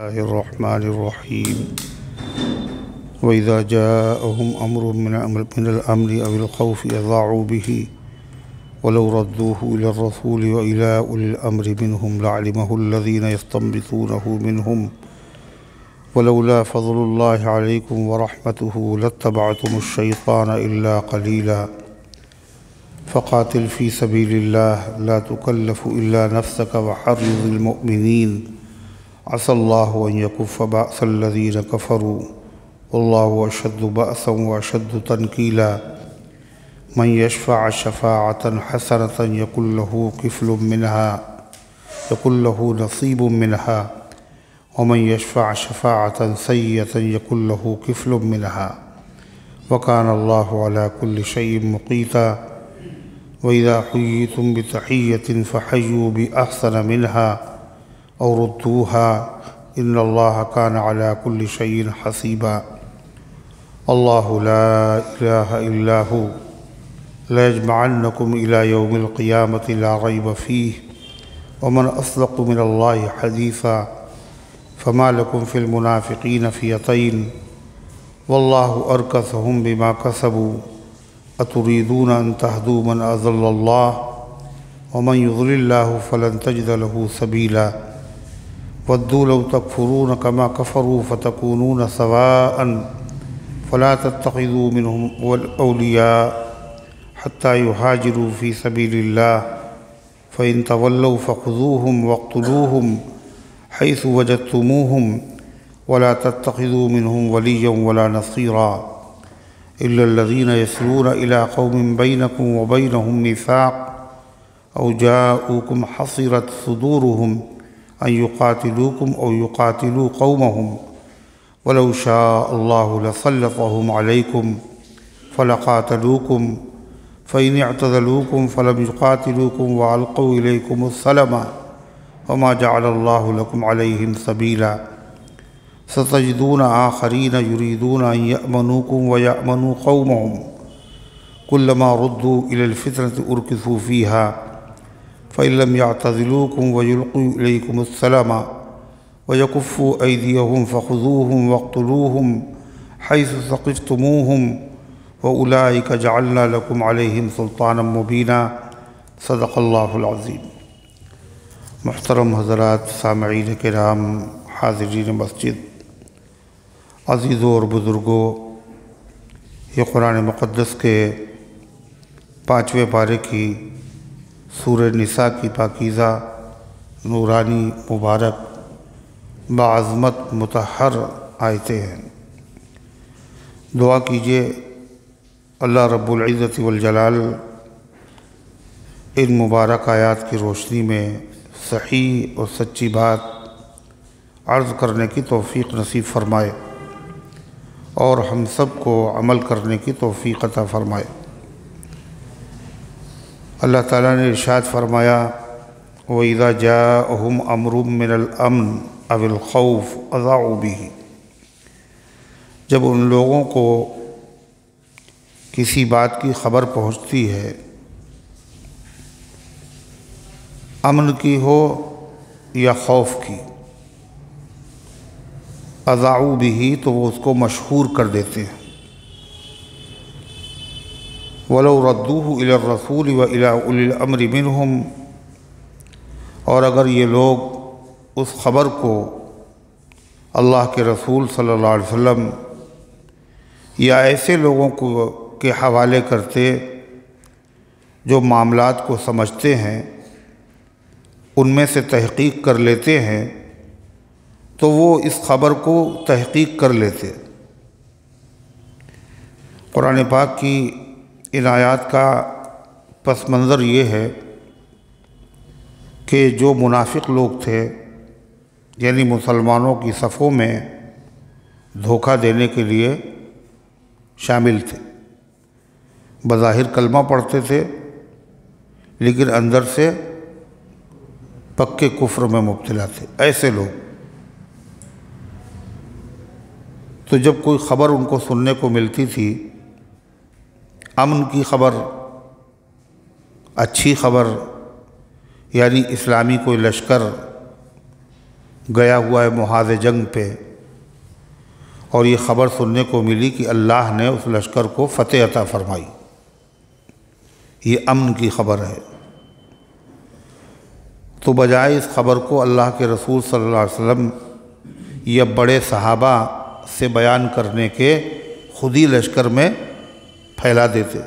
الله الرحمن الرحيم وإذا جاءهم أمر من الأمن أو الخوف أذاعوا به ولو ردوه إلى الرسول وإلى أولي الأمر منهم لعلمه الذين يستنبطونه منهم ولولا فضل الله عليكم ورحمته لاتبعتم الشيطان إلا قليلا فقاتل في سبيل الله لا تكلف إلا نفسك وحرض المؤمنين عسى الله أن يكف بأس الذين كفروا والله أشد بأسا وأشد تنكيلا من يشفع شفاعة حسنة يكن له كفل منها يكن له نصيب منها ومن يشفع شفاعة سيئة يكن له كفل منها وكان الله على كل شيء مقيتا وإذا حييتم بتحية فحيوا بأحسن منها أو ردوها إن الله كان على كل شيء حسيبا الله لا إله إلا هو ليجمعنكم إلى يوم القيامة لا ريب فيه ومن أصدق من الله حديثا فما لكم في المنافقين فئتين والله أركسهم بما كسبوا أتريدون أن تهدوا من أضل الله ومن يضلل الله فلن تجد له سبيلا ودوا لو تكفرون كما كفروا فتكونون سواء فلا تتخذوا منهم أولياء حتى يهاجروا في سبيل الله فإن تولوا فخذوهم واقتلوهم حيث وجدتموهم ولا تتخذوا منهم وليا ولا نصيرا إلا الذين يصلون إلى قوم بينكم وبينهم ميثاق أو جاءوكم حصرت صدورهم أن يقاتلوكم أو يقاتلوا قومهم ولو شاء الله لسلطهم عليكم فلقاتلوكم فإن اعتزلوكم فلم يقاتلوكم وألقوا إليكم السلم وما جعل الله لكم عليهم سبيلا ستجدون آخرين يريدون أن يأمنوكم ويأمنوا قومهم كلما ردوا إلى الفتنة أركسوا فيها فإن لم يعتزلوكم ويلقوا إليكم السلام ويكفوا أيديهم فخذوهم واقتلوهم حيث ثقفتموهم وأولئك جعلنا لكم عليهم سلطانا مبينا صدق اللہ العظیم۔ محترم حضرات، سامعین کرام، حاضرین مسجد، عزیزوں اور بزرگوں، یہ قرآن مقدس کے 5ویں پارے کی سورہ نساء کی پاکیزہ، نورانی، مبارک، بعظمت، مطہر آیتیں ہیں۔ دعا کیجئے اللہ رب العزت والجلال ان مبارک آیات کی روشنی میں صحیح اور سچی بات عرض کرنے کی توفیق نصیب فرمائے اور ہم سب کو عمل کرنے کی توفیق عطا فرمائے۔ اللہ تعالیٰ نے ارشاد فرمایا وَإِذَا جَاءَهُمْ أَمْرٌ مِّنَ الْأَمْنِ أَوِ الْخَوْفِ أَذَاعُوا بِهِ، جب ان لوگوں کو کسی بات کی خبر پہنچتی ہے، امن کی ہو یا خوف کی، اذاعوا به تو وہ اس کو مشہور کر دیتے ہیں۔ وَلَوْ رَدُّوهُ إِلَى الرَّسُولِ وَإِلَى أُولِي الْأَمْرِ مِنْهُمْ، اور اگر یہ لوگ اس خبر کو اللہ کے رسول صلی اللہ علیہ وسلم یا ایسے لوگوں کے حوالے کرتے جو معاملات کو سمجھتے ہیں، ان میں سے تحقیق کر لیتے ہیں، تو وہ اس خبر کو تحقیق کر لیتے۔ قرآن پاک کی ان آیات کا پس منظر یہ ہے کہ جو منافق لوگ تھے، یعنی مسلمانوں کی صفوں میں دھوکہ دینے کے لیے شامل تھے، بظاہر کلمہ پڑھتے تھے لیکن اندر سے پکے کفر میں مبتلا تھے، ایسے لوگ۔ تو جب کوئی خبر ان کو سننے کو ملتی تھی، امن کی خبر، اچھی خبر، یعنی اسلامی کوئی لشکر گیا ہوا ہے محاذ جنگ پہ، اور یہ خبر سننے کو ملی کہ اللہ نے اس لشکر کو فتح عطا فرمائی، یہ امن کی خبر ہے، تو بجائے اس خبر کو اللہ کے رسول صلی اللہ علیہ وسلم یا بڑے صحابہ سے بیان کرنے کے خود ہی لشکر میں پھیلا دیتے،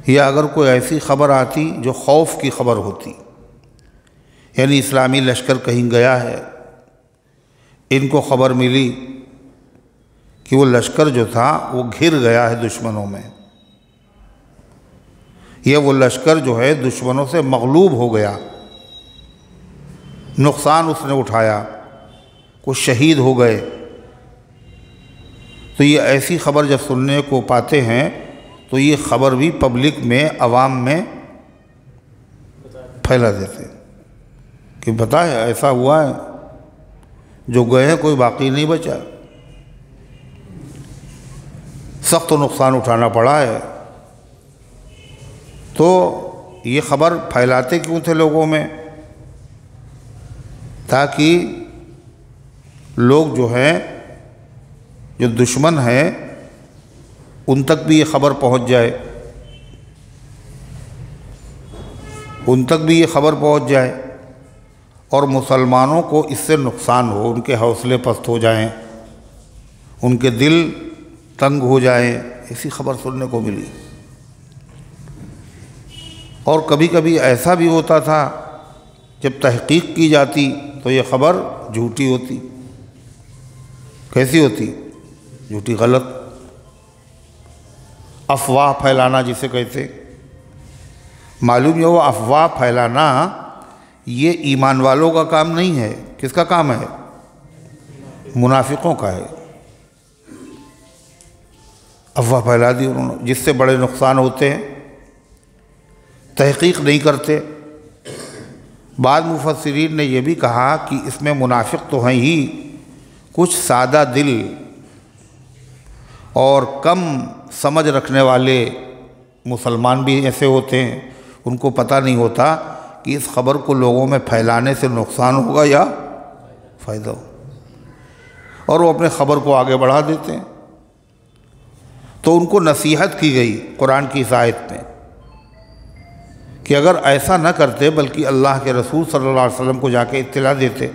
یا اگر کوئی ایسی خبر آتی جو خوف کی خبر ہوتی، یعنی اسلامی لشکر کہیں گیا ہے، ان کو خبر ملی کہ وہ لشکر جو تھا وہ گھر گیا ہے دشمنوں میں، یا وہ لشکر جو ہے دشمنوں سے مغلوب ہو گیا، نقصان اس نے اٹھایا، کچھ شہید ہو گئے، تو یہ ایسی خبر جب سننے کو پاتے ہیں تو یہ خبر بھی پبلک میں، عوام میں پھیلا دیتے کہ پتہ ہے ایسا ہوا ہے، جو گئے ہیں کوئی باقی نہیں بچا، سخت نقصان اٹھانا پڑا ہے۔ تو یہ خبر پھیلاتے کیوں تھے لوگوں میں؟ تاکہ لوگ جو ہیں، جو دشمن ہیں، ان تک بھی یہ خبر پہنچ جائے، ان تک بھی یہ خبر پہنچ جائے، اور مسلمانوں کو اس سے نقصان ہو، ان کے حوصلے پست ہو جائیں، ان کے دل تنگ ہو جائیں، ایسی خبر سننے کو ملی۔ اور کبھی کبھی ایسا بھی ہوتا تھا جب تحقیق کی جاتی تو یہ خبر جھوٹی ہوتی۔ کیسی ہوتی؟ جھوٹی، غلط، افواہ پھیلانا جسے کہتے۔ معلوم یہ وہ افواہ پھیلانا یہ ایمان والوں کا کام نہیں ہے، کس کا کام ہے؟ منافقوں کا ہے۔ افواہ پھیلا دی انہوں نے، جس سے بڑے نقصان ہوتے ہیں، تحقیق نہیں کرتے۔ بعض مفسرین نے یہ بھی کہا کہ اس میں منافق تو ہیں ہی، کچھ سادہ دل اور کم سمجھ رکھنے والے مسلمان بھی ایسے ہوتے ہیں، ان کو پتہ نہیں ہوتا کہ اس خبر کو لوگوں میں پھیلانے سے نقصان ہوگا یا فائدہ ہو، اور وہ اپنے خبر کو آگے بڑھا دیتے ہیں۔ تو ان کو نصیحت کی گئی قرآن کی اس آیت میں کہ اگر ایسا نہ کرتے بلکہ اللہ کے رسول صلی اللہ علیہ وسلم کو جا کے اطلاع دیتے،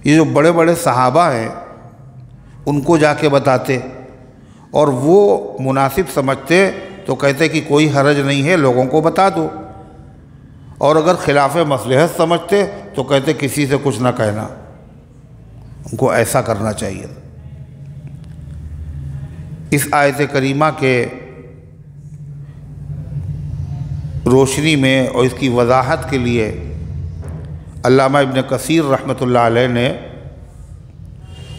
یہ جو بڑے بڑے صحابہ ہیں ان کو جا کے بتاتے، اور وہ مناسب سمجھتے تو کہتے کہ کوئی حرج نہیں ہے، لوگوں کو بتا دو، اور اگر خلاف مصلحت سمجھتے تو کہتے کسی سے کچھ نہ کہنا۔ ان کو ایسا کرنا چاہیے۔ اس آیت کریمہ کے روشنی میں اور اس کی وضاحت کے لیے علامہ ابن کثیر رحمۃ اللہ علیہ نے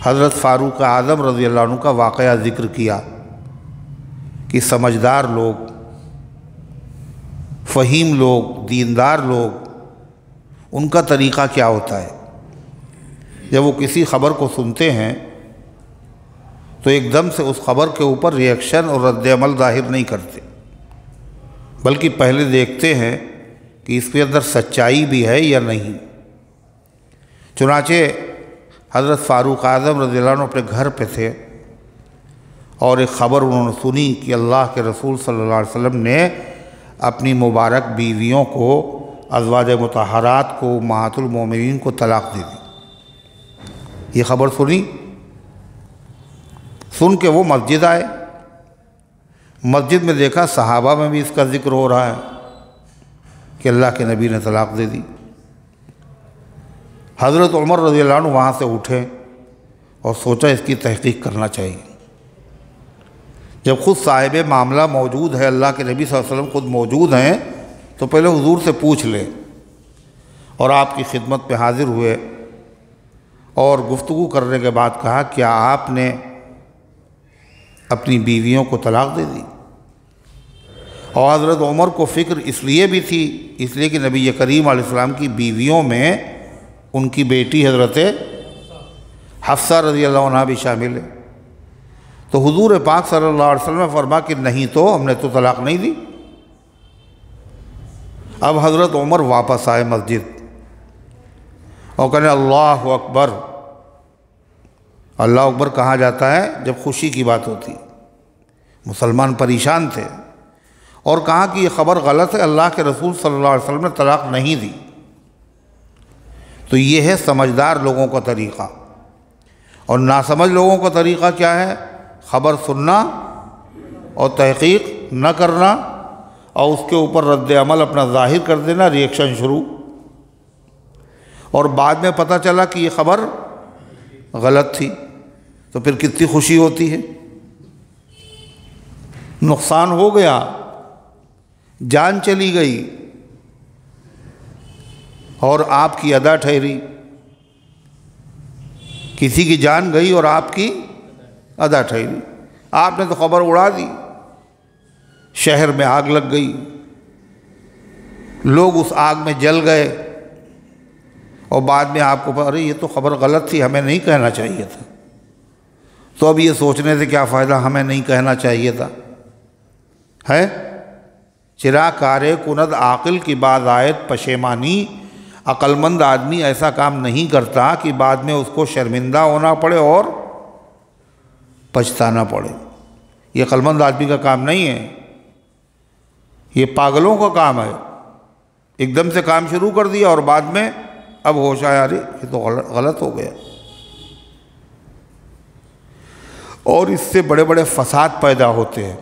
حضرت فاروق اعظم رضی اللہ عنہ کا واقعہ ذکر کیا کہ سمجھدار لوگ، فہیم لوگ، دیندار لوگ، ان کا طریقہ کیا ہوتا ہے۔ جب وہ کسی خبر کو سنتے ہیں تو ایک دم سے اس خبر کے اوپر ریئیکشن اور رد عمل ظاہر نہیں کرتے، بلکہ پہلے دیکھتے ہیں کہ اس کے اندر سچائی بھی ہے یا نہیں۔ چنانچہ حضرت فاروق اعظم رضی اللہ عنہ اپنے گھر پہ تھے، اور ایک خبر انہوں نے سنی کہ اللہ کے رسول صلی اللہ علیہ وسلم نے اپنی مبارک بیویوں کو، ازواج مطہرات کو، امہات المومنین کو طلاق دے دی۔ یہ خبر سنی، سن کے وہ مسجد آئے، مسجد میں دیکھا صحابہ میں بھی اس کا ذکر ہو رہا ہے کہ اللہ کے نبی نے طلاق دے دی۔ حضرت عمر رضی اللہ عنہ وہاں سے اٹھے اور سوچا اس کی تحقیق کرنا چاہیے۔ جب خود صاحب معاملہ موجود ہے، اللہ کے نبی صلی اللہ علیہ وسلم خود موجود ہیں، تو پہلے حضور سے پوچھ لے، اور آپ کی خدمت پہ حاضر ہوئے اور گفتگو کرنے کے بعد کہا کیا آپ نے اپنی بیویوں کو طلاق دے دی؟ اور حضرت عمر کو فکر اس لیے بھی تھی، اس لیے کہ نبی کریم علیہ السلام کی بیویوں میں ان کی بیٹی حضرت حفصہ رضی اللہ عنہ بھی شامل ہے۔ تو حضور پاک صلی اللہ علیہ وسلم نے فرمایا کہ نہیں تو ہم نے تو طلاق نہیں دی۔ اب حضرت عمر واپس آئے مسجد، اور کہنے اللہ اکبر۔ اللہ اکبر کہا جاتا ہے جب خوشی کی بات ہوتی۔ مسلمان پریشان تھے اور کہا کہ یہ خبر غلط ہے، اللہ کے رسول صلی اللہ علیہ وسلم نے طلاق نہیں دی۔ تو یہ ہے سمجھدار لوگوں کا طریقہ، اور ناسمجھ لوگوں کا طریقہ کیا ہے؟ خبر سننا اور تحقیق نہ کرنا اور اس کے اوپر رد عمل اپنا ظاہر کر دینا، ری ایکشن شروع، اور بعد میں پتہ چلا کہ یہ خبر غلط تھی، تو پھر کتنی خوشی ہوتی ہے۔ نقصان ہو گیا، جان چلی گئی اور آپ کی ادا ٹھہری۔ کسی کی جان گئی اور آپ کی ادا ٹھہری۔ آپ نے تو خبر اڑا دی، شہر میں آگ لگ گئی، لوگ اس آگ میں جل گئے، اور بعد میں آپ کو ارے یہ تو خبر غلط تھی، ہمیں نہیں کہنا چاہیے تھا۔ تو اب یہ سوچنے سے کیا فائدہ، ہمیں نہیں کہنا چاہیے تھا ہے؟ چرا کارے کند عاقل کی بعض آیت پشیمانی۔ عقل مند آدمی ایسا کام نہیں کرتا کہ بعد میں اس کو شرمندہ ہونا پڑے اور پچھتانا پڑے۔ یہ عقل مند آدمی کا کام نہیں ہے، یہ پاگلوں کا کام ہے۔ ایک دم سے کام شروع کر دیا اور بعد میں اب ہوش آیا، ارے یہ تو غلط ہو گیا، اور اس سے بڑے بڑے فساد پیدا ہوتے ہیں،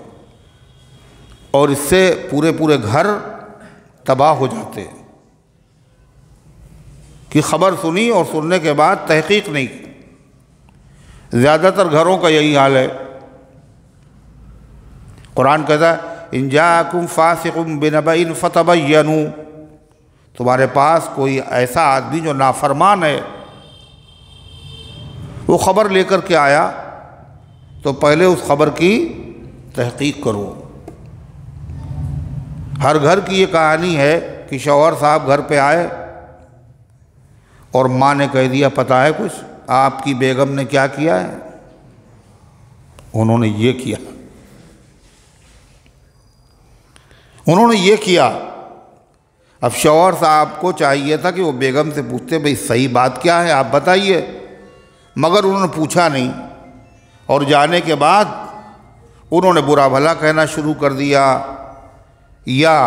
اور اس سے پورے پورے گھر تباہ ہو جاتے ہیں کہ خبر سنی اور سننے کے بعد تحقیق نہیں کی۔ زیادہ تر گھروں کا یہی حال ہے۔ قرآن کہتا ہے ان جاءکم فاسق بنبأ فتبینوا، تمہارے پاس کوئی ایسا آدمی جو نافرمان ہے، وہ خبر لے کر کے آیا تو پہلے اس خبر کی تحقیق کرو۔ ہر گھر کی یہ کہانی ہے کہ شوہر صاحب گھر پہ آئے اور ماں نے کہہ دیا پتہ ہے کچھ آپ کی بیگم نے کیا کیا ہے؟ انہوں نے یہ کیا، انہوں نے یہ کیا۔ اب شوہر صاحب کو چاہیے تھا کہ وہ بیگم سے پوچھتے بھئی صحیح بات کیا ہے آپ بتائیے، مگر انہوں نے پوچھا نہیں، اور جانے کے بعد انہوں نے برا بھلا کہنا شروع کر دیا، یا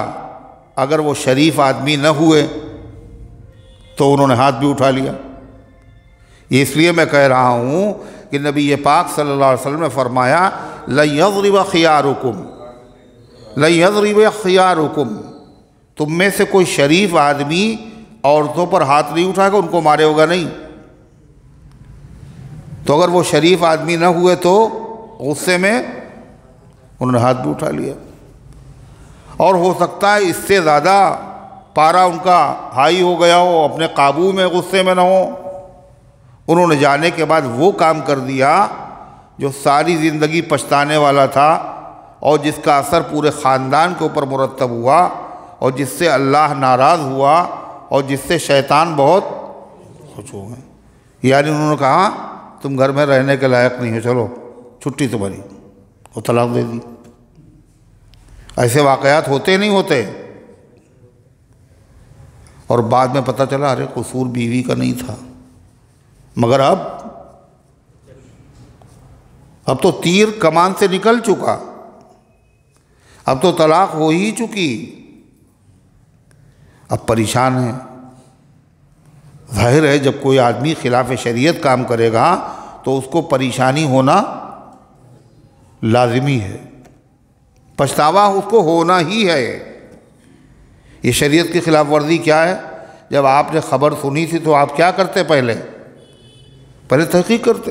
اگر وہ شریف آدمی نہ ہوئے تو انہوں نے ہاتھ بھی اٹھا لیا۔ اس لیے میں کہہ رہا ہوں کہ نبی پاک صلی اللہ علیہ وسلم نے فرمایا لَيَضْرِبَ خِيَارُكُمْ لَيَضْرِبَ خِيَارُكُمْ، تم میں سے کوئی شریف آدمی عورتوں پر ہاتھ نہیں اٹھائے گا، ان کو مارے ہوگا نہیں۔ تو اگر وہ شریف آدمی نہ ہوئے تو غصے میں انہوں نے ہاتھ بھی اٹھا لیا، اور ہو سکتا ہے اس سے زیادہ پارا ان کا ہائی ہو گیا ہو، اپنے قابو میں غصے میں نہ ہو۔ انہوں نے جانے کے بعد وہ کام کر دیا جو ساری زندگی پچھتانے والا تھا، اور جس کا اثر پورے خاندان کے اوپر مرتب ہوا، اور جس سے اللہ ناراض ہوا، اور جس سے شیطان بہت خوش ہو گئے۔ یعنی انہوں نے کہا تم گھر میں رہنے کے لائق نہیں ہو، چلو چھٹی تمہاری، وہ طلاق دے دی۔ ایسے واقعات ہوتے نہیں ہوتے، اور بعد میں پتہ چلا ارے قصور بیوی کا نہیں تھا، مگر اب تو تیر کمان سے نکل چکا، اب تو طلاق ہو ہی چکی، اب پریشان ہیں۔ ظاہر ہے جب کوئی آدمی خلاف شریعت کام کرے گا تو اس کو پریشانی ہونا لازمی ہے، پچھتاوا اس کو ہونا ہی ہے۔ یہ شریعت کی خلاف ورزی کیا ہے؟ جب آپ نے خبر سنی تھی تو آپ کیا کرتے؟ پہلے تحقیق کرتے۔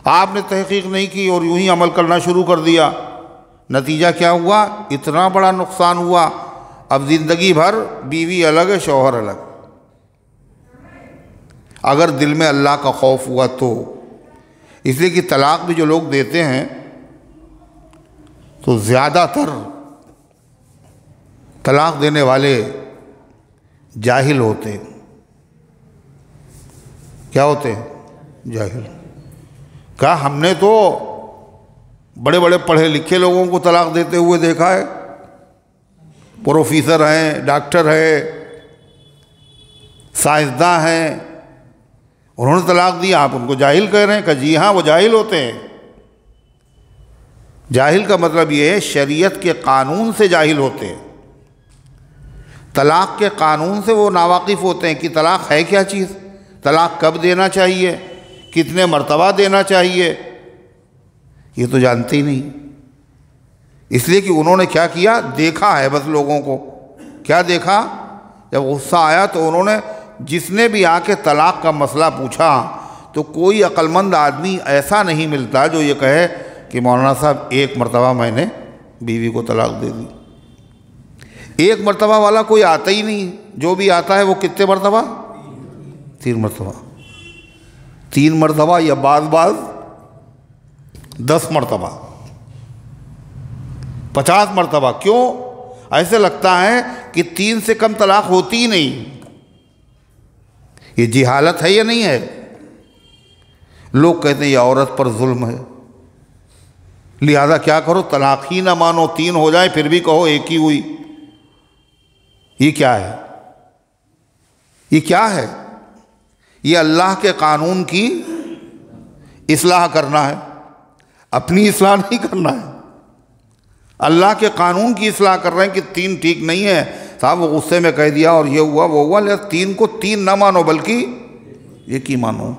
آپ نے تحقیق نہیں کی اور یوں ہی عمل کرنا شروع کر دیا، نتیجہ کیا ہوا؟ اتنا بڑا نقصان ہوا، اب زندگی بھر بیوی الگ ہے، شوہر الگ۔ اگر دل میں اللہ کا خوف ہوا تو، اس لیے کہ طلاق بھی جو لوگ دیتے ہیں تو زیادہ تر طلاق دینے والے جاہل ہوتے ہیں۔ کیا ہوتے ہیں؟ جاہل۔ کہا ہم نے تو بڑے بڑے پڑھے لکھے لوگوں کو طلاق دیتے ہوئے دیکھا ہے، پروفیسر ہیں، ڈاکٹر ہیں، سائنسداں ہیں، انہوں نے طلاق دی، آپ ان کو جاہل کہہ رہے ہیں کہ جی ہاں وہ جاہل ہوتے ہیں۔ جاہل کا مطلب یہ ہے شریعت کے قانون سے جاہل ہوتے ہیں، طلاق کے قانون سے وہ ناواقف ہوتے ہیں کہ طلاق ہے کیا چیز، طلاق کب دینا چاہیے، کتنے مرتبہ دینا چاہیے، یہ تو جانتے ہی نہیں۔ اس لیے کہ انہوں نے کیا کیا، دیکھا ہے بس لوگوں کو۔ کیا دیکھا؟ جب غصہ آیا تو انہوں نے جس نے بھی آ کے طلاق کا مسئلہ پوچھا تو کوئی عقل مند آدمی ایسا نہیں ملتا جو یہ کہے کہ مولانا صاحب ایک مرتبہ میں نے بیوی کو طلاق دے دی۔ ایک مرتبہ والا کوئی آتا ہی نہیں، جو بھی آتا ہے وہ کتنے مرتبہ؟ 3 مرتبہ، 3 مرتبہ یا بعض 10 مرتبہ، 50 مرتبہ۔ کیوں؟ ایسے لگتا ہے کہ 3 سے کم طلاق ہوتی ہی نہیں۔ یہ جہالت ہے یا نہیں ہے؟ لوگ کہتے ہیں یہ عورت پر ظلم ہے، لہذا کیا کرو، طلاق ہی نہ مانو، 3 ہو جائیں پھر بھی کہو ایک ہی ہوئی۔ یہ کیا ہے؟ یہ کیا ہے؟ یہ اللہ کے قانون کی اصلاح کرنا ہے، اپنی اصلاح نہیں کرنا ہے۔ اللہ کے قانون کی اصلاح کر رہے ہیں کہ 3 ٹھیک نہیں ہے، صاحب وہ غصے میں کہہ دیا اور یہ ہوا وہ ہوا، لہذا 3 کو 3 نہ مانو بلکہ ایک ہی مانو۔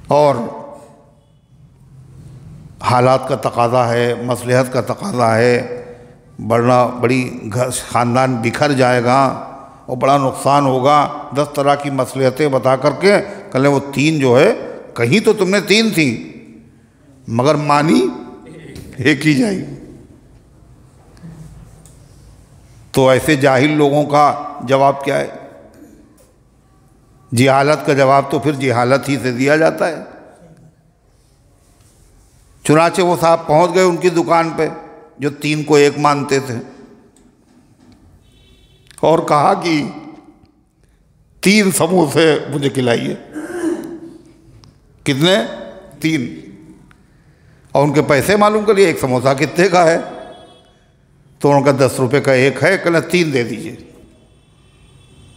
اور حالات کا تقاضا ہے، مصلحت کا تقاضا ہے، ورنہ بڑی خاندان بکھر جائے گا اور بڑا نقصان ہوگا۔ 10 طرح کی مصلحتیں بتا کر کے کہلیں وہ 3 جو ہے، کہیں تو تم نے 3 تھیں مگر مانی ایک ہی جائے۔ تو ایسے جاہل لوگوں کا جواب کیا ہے؟ جہالت کا جواب تو پھر جہالت ہی سے دیا جاتا ہے۔ چنانچہ وہ صاحب پہنچ گئے ان کی دکان پہ جو 3 کو 1 مانتے تھے، اور کہا کہ 3 سموسے مجھے کھلائیے۔ کتنے؟ 3۔ اور ان کے پیسے معلوم کر لیے، ایک سموسہ کتنے کا ہے؟ تو ان کا 10 روپے کا ایک ہے، کہنا 3 دے دیجئے۔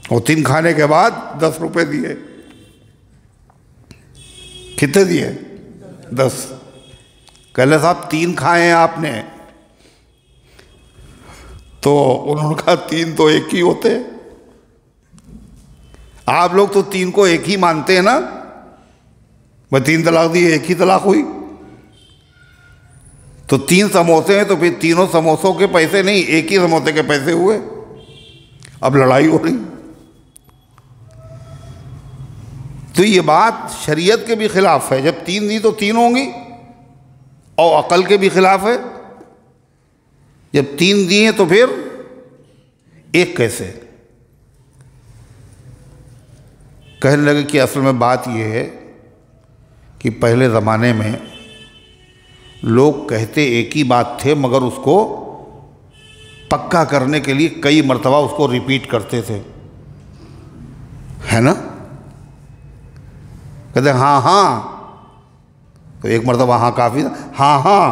اور 3 کھانے کے بعد 10 روپے دیے۔ کتنے دیے؟ 10۔ کہلے صاحب 3 کھائے ہیں آپ نے؟ تو انہوں نے کہا 3 تو ایک ہی ہوتے ہیں، آپ لوگ تو 3 کو ایک ہی مانتے ہیں نا، میں 3 طلاق دی، ایک ہی طلاق ہوئی۔ تو 3 سموسے ہیں تو پھر تینوں سموسوں کے پیسے نہیں، ایک ہی سموسے کے پیسے ہوئے۔ اب لڑائی ہو رہی۔ تو یہ بات شریعت کے بھی خلاف ہے، جب 3 دی تو 3 ہوں گی، اور عقل کے بھی خلاف ہے، جب 3 دی ہیں تو پھر ایک کیسے؟ کہنے لگے کہ اصل میں بات یہ ہے کہ پہلے زمانے میں لوگ کہتے ایک ہی بات تھے مگر اس کو پکا کرنے کے لیے کئی مرتبہ اس کو ریپیٹ کرتے تھے، ہے نا؟ کہتے ہاں ہاں، تو 1 مرتبہ ہاں کافی تھا، ہاں ہاں،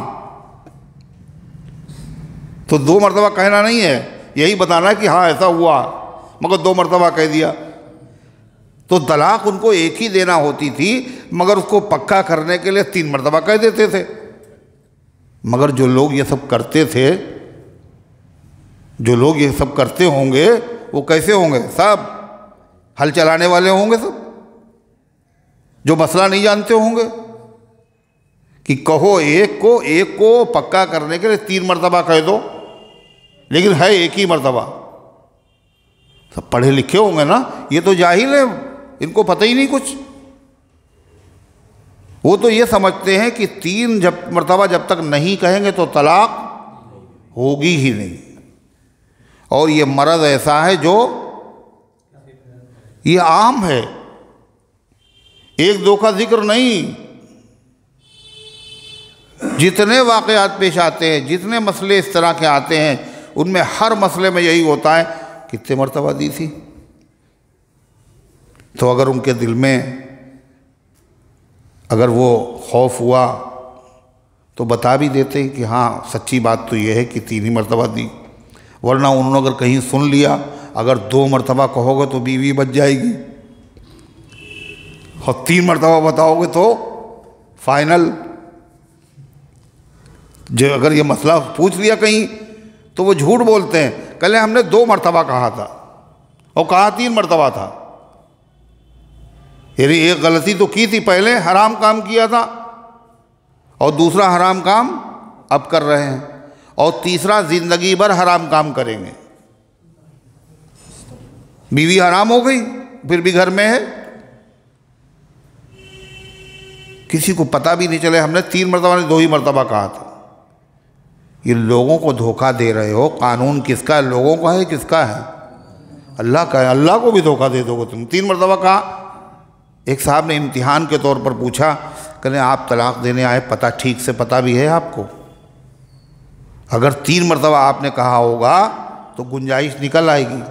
تو 2 مرتبہ کہنا نہیں ہے، یہی بتانا ہے کہ ہاں ایسا ہوا، مگر 2 مرتبہ کہہ دیا۔ تو طلاق ان کو ایک ہی دینا ہوتی تھی مگر اس کو پکا کرنے کے لیے 3 مرتبہ کہہ دیتے تھے۔ مگر جو لوگ یہ سب کرتے تھے، جو لوگ یہ سب کرتے ہوں گے وہ کیسے ہوں گے؟ سب ہل چلانے والے ہوں گے، سب جو مسئلہ نہیں جانتے ہوں گے کہ کہو ایک کو پکا کرنے کے لیے 3 مرتبہ کہہ دو، لیکن ہے ایک ہی مرتبہ۔ سب پڑھے لکھے ہوں گے نا، یہ تو جاہل ہے، ان کو پتہ ہی نہیں کچھ۔ وہ تو یہ سمجھتے ہیں کہ 3 مرتبہ جب تک نہیں کہیں گے تو طلاق ہوگی ہی نہیں۔ اور یہ مرض ایسا ہے جو یہ عام ہے، 1-2 کا ذکر نہیں، جتنے واقعات پیش آتے ہیں، جتنے مسئلے اس طرح کے آتے ہیں، ان میں ہر مسئلے میں یہی ہوتا ہے، کتنے مرتبہ دی تھی؟ تو اگر ان کے دل میں اگر وہ خوف ہوا تو بتا بھی دیتے کہ ہاں سچی بات تو یہ ہے کہ 3 ہی مرتبہ دی، ورنہ انہوں نے اگر کہیں سن لیا، اگر 2 مرتبہ کہو گے تو بیوی بچ جائے گی، اور 3 مرتبہ بتاؤ گے تو فائنل۔ جو اگر یہ مسئلہ پوچھ لیا کہیں تو وہ جھوٹ بولتے ہیں، کہلے ہم نے 2 مرتبہ کہا تھا اور کہا 3 مرتبہ تھا، یعنی ایک غلطی تو کی تھی، پہلے حرام کام کیا تھا اور دوسرا حرام کام اب کر رہے ہیں، اور تیسرا زندگی بھر حرام کام کریں گے۔ بیوی حرام ہو گئی، پھر بھی گھر میں ہے، کسی کو پتہ بھی نہیں چلے ہم نے 3 مرتبہ نے 2 ہی مرتبہ کہا تھا۔ یہ لوگوں کو دھوکہ دے رہے ہو۔ قانون کس کا ہے؟ لوگوں کا ہے، کس کا ہے؟ اللہ کا ہے۔ اللہ کو بھی دھوکہ دے دو گے تم۔ 3 مرتبہ کہا۔ ایک صاحب نے امتحان کے طور پر پوچھا، کہنے آپ طلاق دینے آئے، پتہ ٹھیک سے پتہ بھی ہے آپ کو؟ اگر 3 مرتبہ آپ نے کہا ہوگا تو گنجائش نکل آئے گی،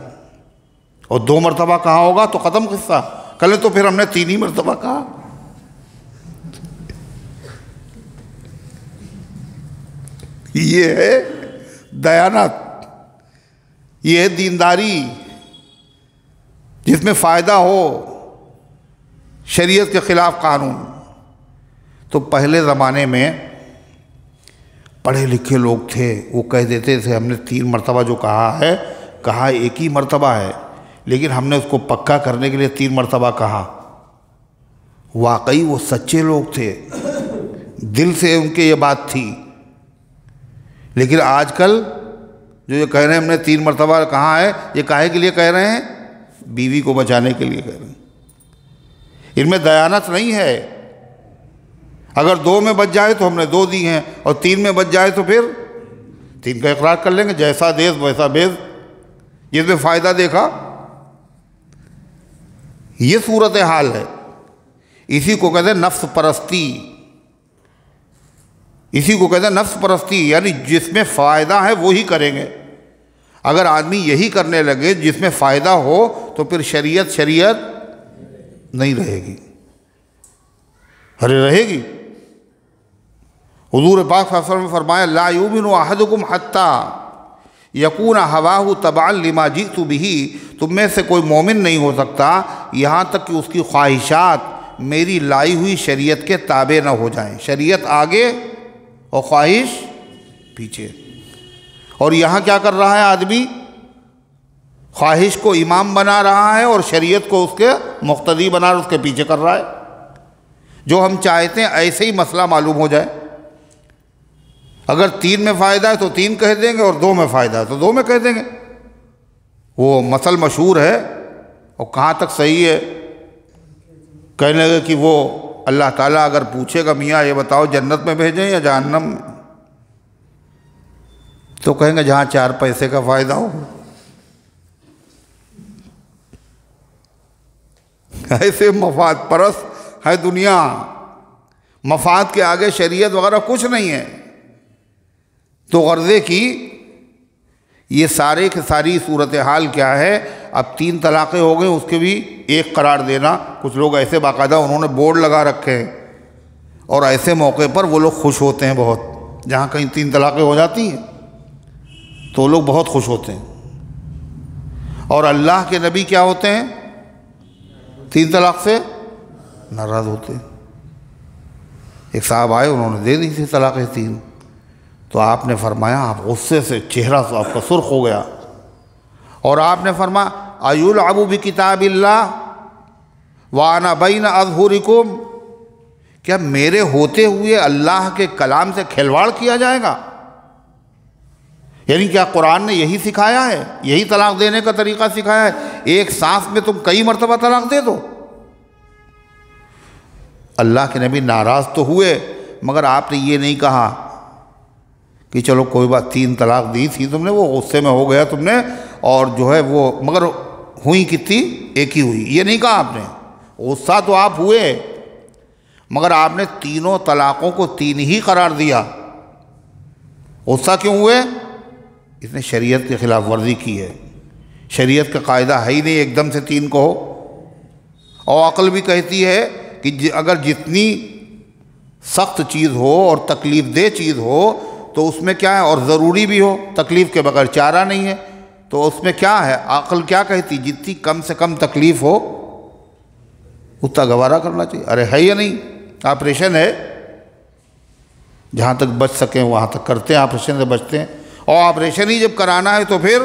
اور 2 مرتبہ کہا ہوگا تو ختم قصہ۔ کہنے تو پھر ہم نے 3 ہی مرتبہ کہا۔ یہ ہے دیانت، یہ ہے دینداری جس میں فائدہ ہو، شریعت کے خلاف قانون۔ تو پہلے زمانے میں پڑھے لکھے لوگ تھے، وہ کہہ دیتے تھے ہم نے 3 مرتبہ جو کہا ہے، کہا 1 ہی مرتبہ ہے، لیکن ہم نے اس کو پکا کرنے کے لیے 3 مرتبہ کہا۔ واقعی وہ سچے لوگ تھے، دل سے ان کے یہ بات تھی۔ لیکن آج کل جو یہ کہہ رہے ہیں ہم نے 3 مرتبہ کہا ہے، یہ کاہے کے لیے کہہ رہے ہیں؟ بیوی کو بچانے کے لیے کہہ رہے ہیں۔ ان میں دیانت نہیں ہے۔ اگر 2 میں بچ جائے تو ہم نے 2 دی ہیں، اور 3 میں بچ جائے تو پھر 3 کا اقرار کر لیں گے، جیسا دیس ویسا بیس، جس میں فائدہ دیکھا۔ یہ صورتحال ہے۔ اسی کو کہتے ہیں نفس پرستی، اسی کو کہتے ہیں نفس پرستی، یعنی جس میں فائدہ ہے وہی کریں گے۔ اگر آدمی یہی کرنے لگے جس میں فائدہ ہو تو پھر شریعت نہیں رہے گی۔ ارے رہے گی۔ حضور پاک صلی اللہ علیہ وسلم نے فرمایا لا یؤمن احدکم حتی یکون ہواہ تبعا لما جئت بہ، تم میں سے کوئی مومن نہیں ہو سکتا یہاں تک کہ اس کی خواہشات میری لائی ہوئی شریعت کے تابع نہ ہو جائیں۔ شریعت آگے اور خواہش پیچھے۔ اور یہاں کیا کر رہا ہے آدمی؟ خواہش کو امام بنا رہا ہے اور شریعت کو اس کے مقتدی بنا رہا ہے، اس کے پیچھے کر رہا ہے۔ جو ہم چاہتے ہیں ایسے ہی مسئلہ معلوم ہو جائے۔ اگر 3 میں فائدہ ہے تو 3 کہہ دیں گے، اور 2 میں فائدہ ہے تو 2 میں کہہ دیں گے۔ وہ مثل مشہور ہے، اور کہاں تک صحیح ہے؟ کہنے لگے کہ وہ اللہ تعالیٰ اگر پوچھے گا میاں یہ بتاؤ جنت میں بھیجیں یا جہنم میں، تو کہیں گے جہاں 4 پیسے کا فائدہ ہو۔ ایسے مفاد پرست ہے دنیا، مفاد کے آگے شریعت وغیرہ کچھ نہیں ہے۔ تو غرضے کی یہ سارے کی ساری صورتحال کیا ہے؟ اب 3 طلاقیں ہو گئیں، اس کے بھی 1 قرار دینا۔ کچھ لوگ ایسے باقاعدہ انہوں نے بورڈ لگا رکھے ہیں، اور ایسے موقع پر وہ لوگ خوش ہوتے ہیں بہت، جہاں کہیں 3 طلاقیں ہو جاتی ہیں تو وہ لوگ بہت خوش ہوتے ہیں۔ اور اللہ کے نبی کیا ہوتے ہیں؟ 3 طلاق سے ناراض ہوتے ہیں۔ ایک صاحب آئے، انہوں نے دے دی تھی طلاقیں 3، تو آپ نے فرمایا، آپ غصے سے چہرہ تو آپ کا سرخ ہو گیا، اور آپ نے فرمایا ایلعب بکتاب اللہ وانا بین اظہرکم، کیا میرے ہوتے ہوئے اللہ کے کلام سے کھلواڑ کیا جائے گا؟ یعنی کیا قرآن نے یہی سکھایا ہے؟ یہی طلاق دینے کا طریقہ سکھایا ہے؟ ایک سانس میں تم کئی مرتبہ طلاق دے دو؟ اللہ کے نبی ناراض تو ہوئے، مگر آپ نے یہ نہیں کہا کہ چلو کوئی بات 3 طلاق دی تھی تم نے، وہ غصے میں ہو گیا تم نے، اور جو ہے وہ مگر ہوئی کتنی؟ 1 ہی ہوئی۔ یہ نہیں کہا آپ نے۔ غصہ تو آپ ہوئے، مگر آپ نے تینوں طلاقوں کو 3 ہی قرار دیا۔ غصہ کیوں ہوئے؟ اس نے شریعت کی خلاف ورزی کی ہے۔ شریعت کا قاعدہ ہے ہی نہیں ایک دم سے 3 کہو، اور عقل بھی کہتی ہے کہ اگر جتنی سخت چیز ہو اور تکلیف دہ چیز ہو تو اس میں کیا ہے، اور ضروری بھی ہو، تکلیف کے بغیر چارہ نہیں ہے، تو اس میں کیا ہے، عقل کیا کہتی، جتنی کم سے کم تکلیف ہو اتنا گوارا کرنا چاہیے. ارے ہے یا نہیں، آپریشن ہے، جہاں تک بچ سکیں وہاں تک کرتے ہیں، آپریشن سے بچتے ہیں. اور آپریشن ہی جب کرانا ہے تو پھر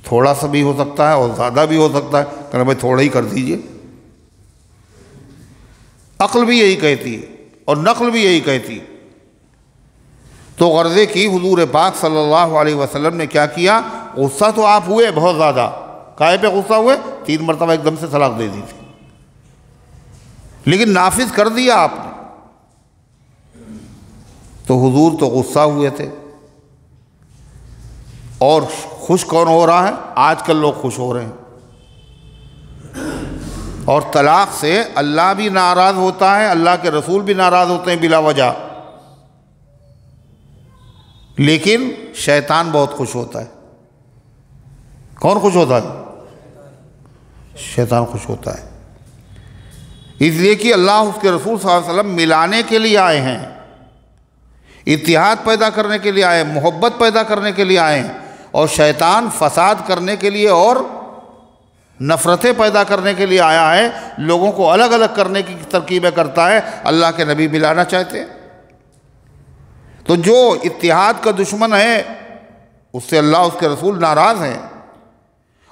تھوڑا سا بھی ہو سکتا ہے اور زیادہ بھی ہو سکتا ہے، کہ بھائی تھوڑا ہی کر دیجئے. عقل بھی یہی کہتی ہے اور نقل بھی یہی کہتی. تو غرضے کی حضور پاک صلی اللہ علیہ وسلم نے کیا کیا، غصہ تو آپ ہوئے بہت زیادہ، کائے پہ غصہ ہوئے، 3 مرتبہ ایک دم سے طلاق دے دی تھی، لیکن نافذ کر دیا آپ نے. تو حضور تو غصہ ہوئے تھے. اور خوش کون ہو رہا ہے؟ آج کل لوگ خوش ہو رہے ہیں. اور طلاق سے اللہ بھی ناراض ہوتا ہے، اللہ کے رسول بھی ناراض ہوتے ہیں بلا وجہ، لیکن شیطان بہت خوش ہوتا ہے. کون خوش ہوتا ہے؟ شیطان خوش ہوتا ہے. اس لیے کہ اللہ اس کے رسول صلی اللہ علیہ وسلم ملانے کے لیے آئے ہیں، اتحاد پیدا کرنے کے لیے آئے ہیں، محبت پیدا کرنے کے لیے آئے ہیں. اور شیطان فساد کرنے کے لیے اور نفرتیں پیدا کرنے کے لیے آیا ہے، لوگوں کو الگ الگ کرنے کی ترکیبیں کرتا ہے. اللہ کے نبی ملانا چاہتے ہیں. تو جو اتحاد کا دشمن ہے اس سے اللہ اس کے رسول ناراض ہیں.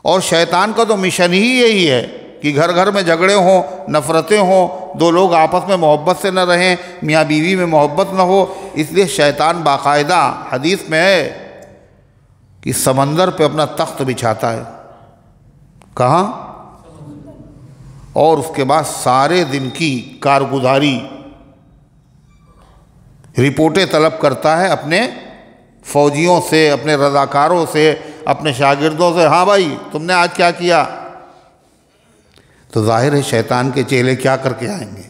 اور شیطان کا تو مشن ہی یہی ہے کہ گھر گھر میں جھگڑے ہوں، نفرتیں ہوں، 2 لوگ آپس میں محبت سے نہ رہیں، میاں بیوی میں محبت نہ ہو. اس لیے شیطان باقاعدہ حدیث میں ہے کہ سمندر پہ اپنا تخت بچھاتا ہے. کہاں؟ اور اس کے بعد سارے دن کی کارگزاری رپورٹیں طلب کرتا ہے اپنے فوجیوں سے، اپنے رضاکاروں سے، اپنے شاگردوں سے. ہاں بھائی تم نے آج کیا کیا؟ تو ظاہر ہے شیطان کے چیلے کیا کر کے آئیں گے؟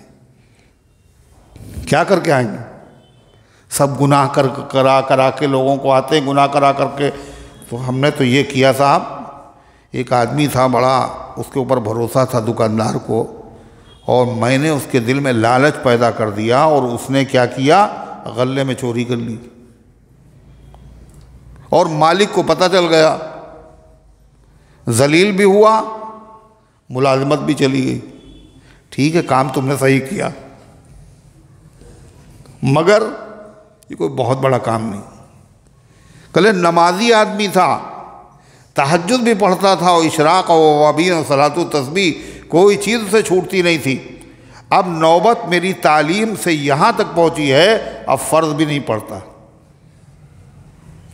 کیا کر کے آئیں گے؟ سب گناہ کرا کے لوگوں کو آتے ہیں، گناہ کرا کر کے. تو ہم نے تو یہ کیا صاحب، ایک آدمی تھا بڑا، اس کے اوپر بھروسہ تھا دکاندار کو، اور میں نے اس کے دل میں لالچ پیدا کر دیا اور اس نے کیا کیا، غلے میں چوری کر لی. اور مالک کو پتہ چل گیا، ذلیل بھی ہوا، ملازمت بھی چلی گئی. ٹھیک ہے کام تم نے صحیح کیا، مگر یہ کوئی بہت بڑا کام نہیں. کلے نمازی آدمی تھا، تہجد بھی پڑھتا تھا، اور اشراق و وابین و صلاۃ و تسبیح کوئی چیز سے چھوٹتی نہیں تھی. اب نوبت میری تعلیم سے یہاں تک پہنچی ہے، اب فرض بھی نہیں پڑھتا.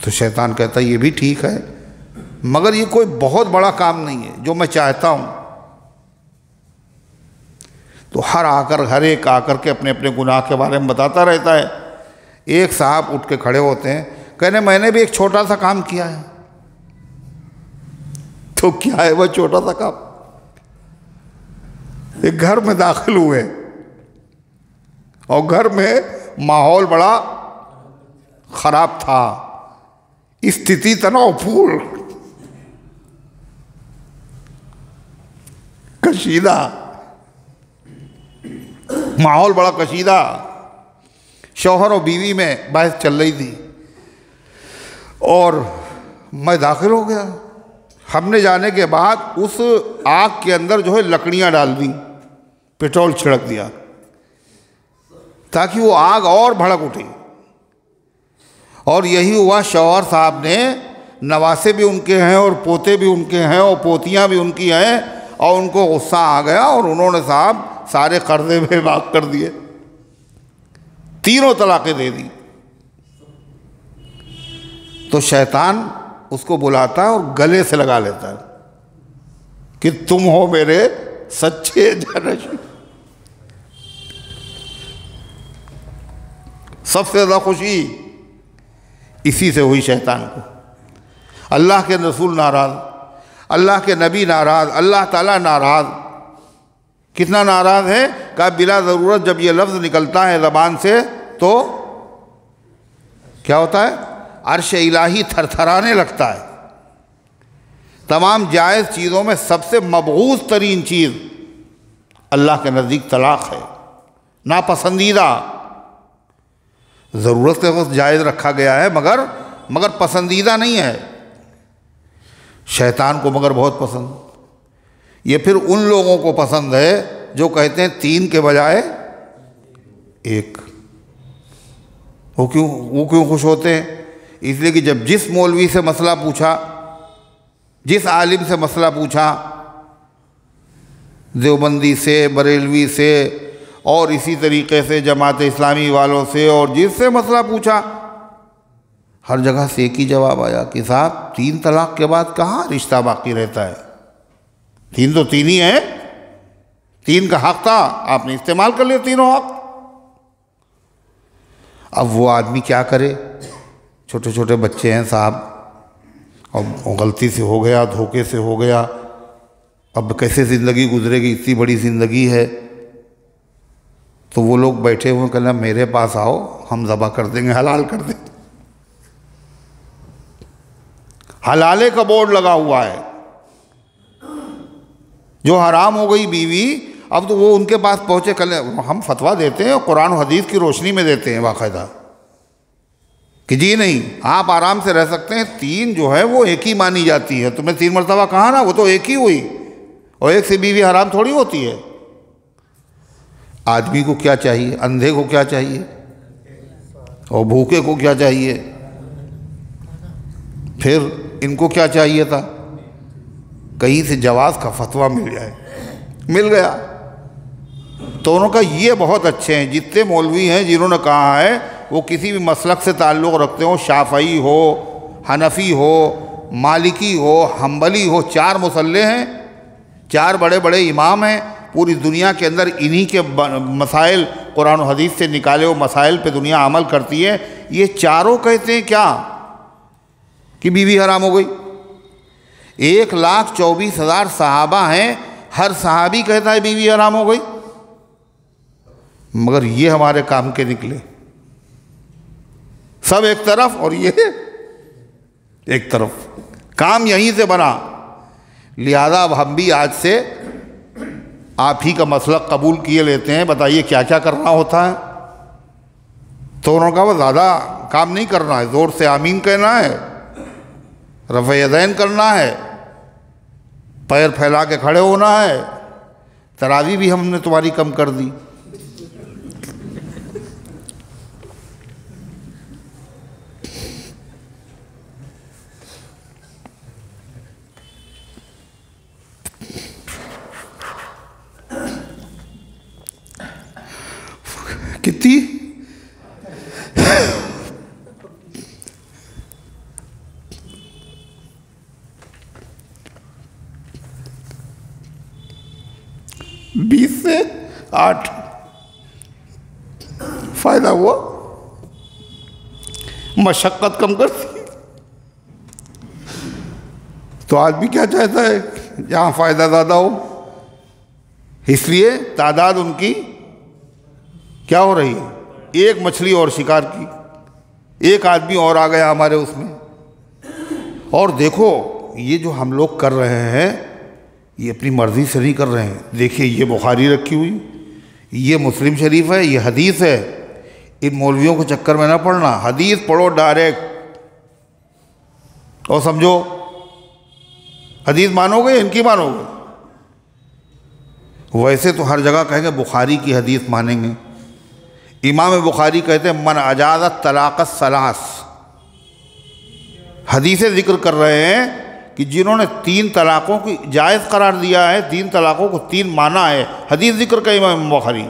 تو شیطان کہتا ہے یہ بھی ٹھیک ہے، مگر یہ کوئی بہت بڑا کام نہیں ہے جو میں چاہتا ہوں. تو ہر ایک آ کر کے اپنے اپنے گناہ کے بارے میں بتاتا رہتا ہے. ایک صاحب اٹھ کے کھڑے ہوتے ہیں، کہنے میں نے بھی ایک چھوٹا سا کام کیا ہے. تو کیا ہے وہ چھوٹا سا کام؟ ایک گھر میں داخل ہوئے اور گھر میں ماحول بڑا خراب تھا، استھتی تناؤ پھول، کشیدہ ماحول، بڑا کشیدہ. شوہر و بیوی میں بحث چل رہی تھی اور میں داخل ہو گیا. ہم نے جانے کے بعد اس آگ کے اندر جو ہے لکڑیاں ڈال دیں، پیٹرول چھڑک دیا تاکہ وہ آگ اور بھڑک اٹھے. اور یہی ہوا، شوہر صاحب نے، نواسے بھی ان کے ہیں اور پوتے بھی ان کے ہیں اور پوتیاں بھی ان کی ہیں، اور ان کو غصہ آ گیا اور انہوں نے صاحب سارے قرضے میں معاف کر دیے، 3 طلاقیں دے دی. تو شیطان اس کو بلاتا ہے اور گلے سے لگا لیتا ہے کہ تم ہو میرے سچے جانشین. سب سے زیادہ خوشی اسی سے ہوئی شیطان کو. اللہ کے رسول ناراض، اللہ کے نبی ناراض، اللہ تعالیٰ ناراض. کتنا ناراض ہے کہ بلا ضرورت جب یہ لفظ نکلتا ہے زبان سے تو کیا ہوتا ہے، عرش الہی تھر تھرانے لگتا ہے. تمام جائز چیزوں میں سب سے مبغوض ترین چیز اللہ کے نزدیک طلاق ہے، ناپسندیدہ. ضرورت کے وقت جائز رکھا گیا ہے مگر پسندیدہ نہیں ہے. شیطان کو مگر بہت پسند. یہ پھر ان لوگوں کو پسند ہے جو کہتے ہیں 3 کے بجائے 1. وہ کیوں خوش ہوتے ہیں؟ اس لیے کہ جب جس مولوی سے مسئلہ پوچھا، جس عالم سے مسئلہ پوچھا، دیوبندی سے، بریلوی سے، اور اسی طریقے سے جماعت اسلامی والوں سے، اور جس سے مسئلہ پوچھا، ہر جگہ سے ایک ہی جواب آیا کہ صاحب 3 طلاق کے بعد کہاں رشتہ باقی رہتا ہے؟ 3 تو 3 ہی ہیں. 3 کا حق تھا، آپ نے استعمال کر لیا تینوں حق. اب وہ آدمی کیا کرے؟ چھوٹے چھوٹے بچے ہیں صاحب، اور غلطی سے ہو گیا، دھوکے سے ہو گیا، اب کیسے زندگی گزرے گی؟ اتنی بڑی زندگی ہے. تو وہ لوگ بیٹھے ہوئے کہنا میرے پاس آؤ، ہم ذبح کر دیں گے، حلال کر دیں گے. حلالے کا بورڈ لگا ہوا ہے. جو حرام ہو گئی بیوی، اب تو وہ ان کے پاس پہنچے، ہم فتویٰ دیتے ہیں، قرآن و حدیث کی روشنی میں دیتے ہیں باقاعدہ، کہ جی نہیں آپ آرام سے رہ سکتے ہیں. 3 جو ہے وہ ایک ہی مانی جاتی ہے. تم نے 3 مرتبہ کہا نا، وہ تو ایک ہی ہوئی، اور ایک سے بیوی حرام تھوڑی ہوتی ہے. آدمی کو کیا چاہیے؟ اندھے کو کیا چاہیے؟ اور بھوکے کو کیا چاہیے؟ پھر ان کو کیا چاہیے تھا؟ کہیں سے جواز کا فتویٰ مل جائے. مل گیا. دونوں کا یہ بہت اچھے ہیں. جتنے مولوی ہیں جنہوں نے کہا ہے وہ کسی بھی مسلک سے تعلق رکھتے ہوں، شافعی ہو، حنفی ہو، مالکی ہو، حنبلی ہو، 4 مصلح ہیں، 4 بڑے بڑے امام ہیں. پوری دنیا کے اندر انہی کے مسائل، قرآن و حدیث سے نکالے ہوئے مسائل پہ دنیا عمل کرتی ہے. یہ چاروں کہتے ہیں کیا؟ کہ بیوی حرام ہو گئی. 1,24,000 صحابہ ہیں، ہر صحابی کہتا ہے بیوی حرام ہو گئی. مگر یہ ہمارے کام کے نکلے، سب ایک طرف اور یہ ایک طرف. کام یہیں سے بنا. لہذا اب ہم بھی آج سے آپ ہی کا مسلک قبول کیے لیتے ہیں. بتائیے کیا کیا کرنا ہوتا ہے؟ تو انہوں نے کہا وہ زیادہ کام نہیں کرنا ہے، زور سے آمین کہنا ہے، رفع یدین کرنا ہے، پیر پھیلا کے کھڑے ہونا ہے. تراویح بھی ہم نے تمہاری کم کر دی. کتنی؟ 20 سے 8 فائدہ ہوا. مشقت کم کرتی. تو آدمی کیا چاہتا ہے؟ جہاں فائدہ زیادہ ہو. اس لیے تعداد ان کی کیا ہو رہی ہے؟ ایک مچھلی اور شکار کی، ایک آدمی اور آ گیا ہمارے اس میں. اور دیکھو یہ جو ہم لوگ کر رہے ہیں یہ اپنی مرضی سے نہیں کر رہے ہیں. دیکھیے یہ بخاری رکھی ہوئی، یہ مسلم شریف ہے، یہ حدیث ہے. ان مولویوں کو چکر میں نہ پڑنا. حدیث پڑھو ڈائریکٹ اور سمجھو. حدیث مانو گے، ان کی مانو گے. ویسے تو ہر جگہ کہیں گے بخاری کی حدیث مانیں گے. امام بخاری کہتے ہیں من اجاز الطلاق الثلاث. حدیثیں ذکر کر رہے ہیں کہ جنہوں نے 3 طلاقوں کی جائز قرار دیا ہے، 3 طلاقوں کو 3 مانا ہے. حدیث ذکر کا امام بخاری.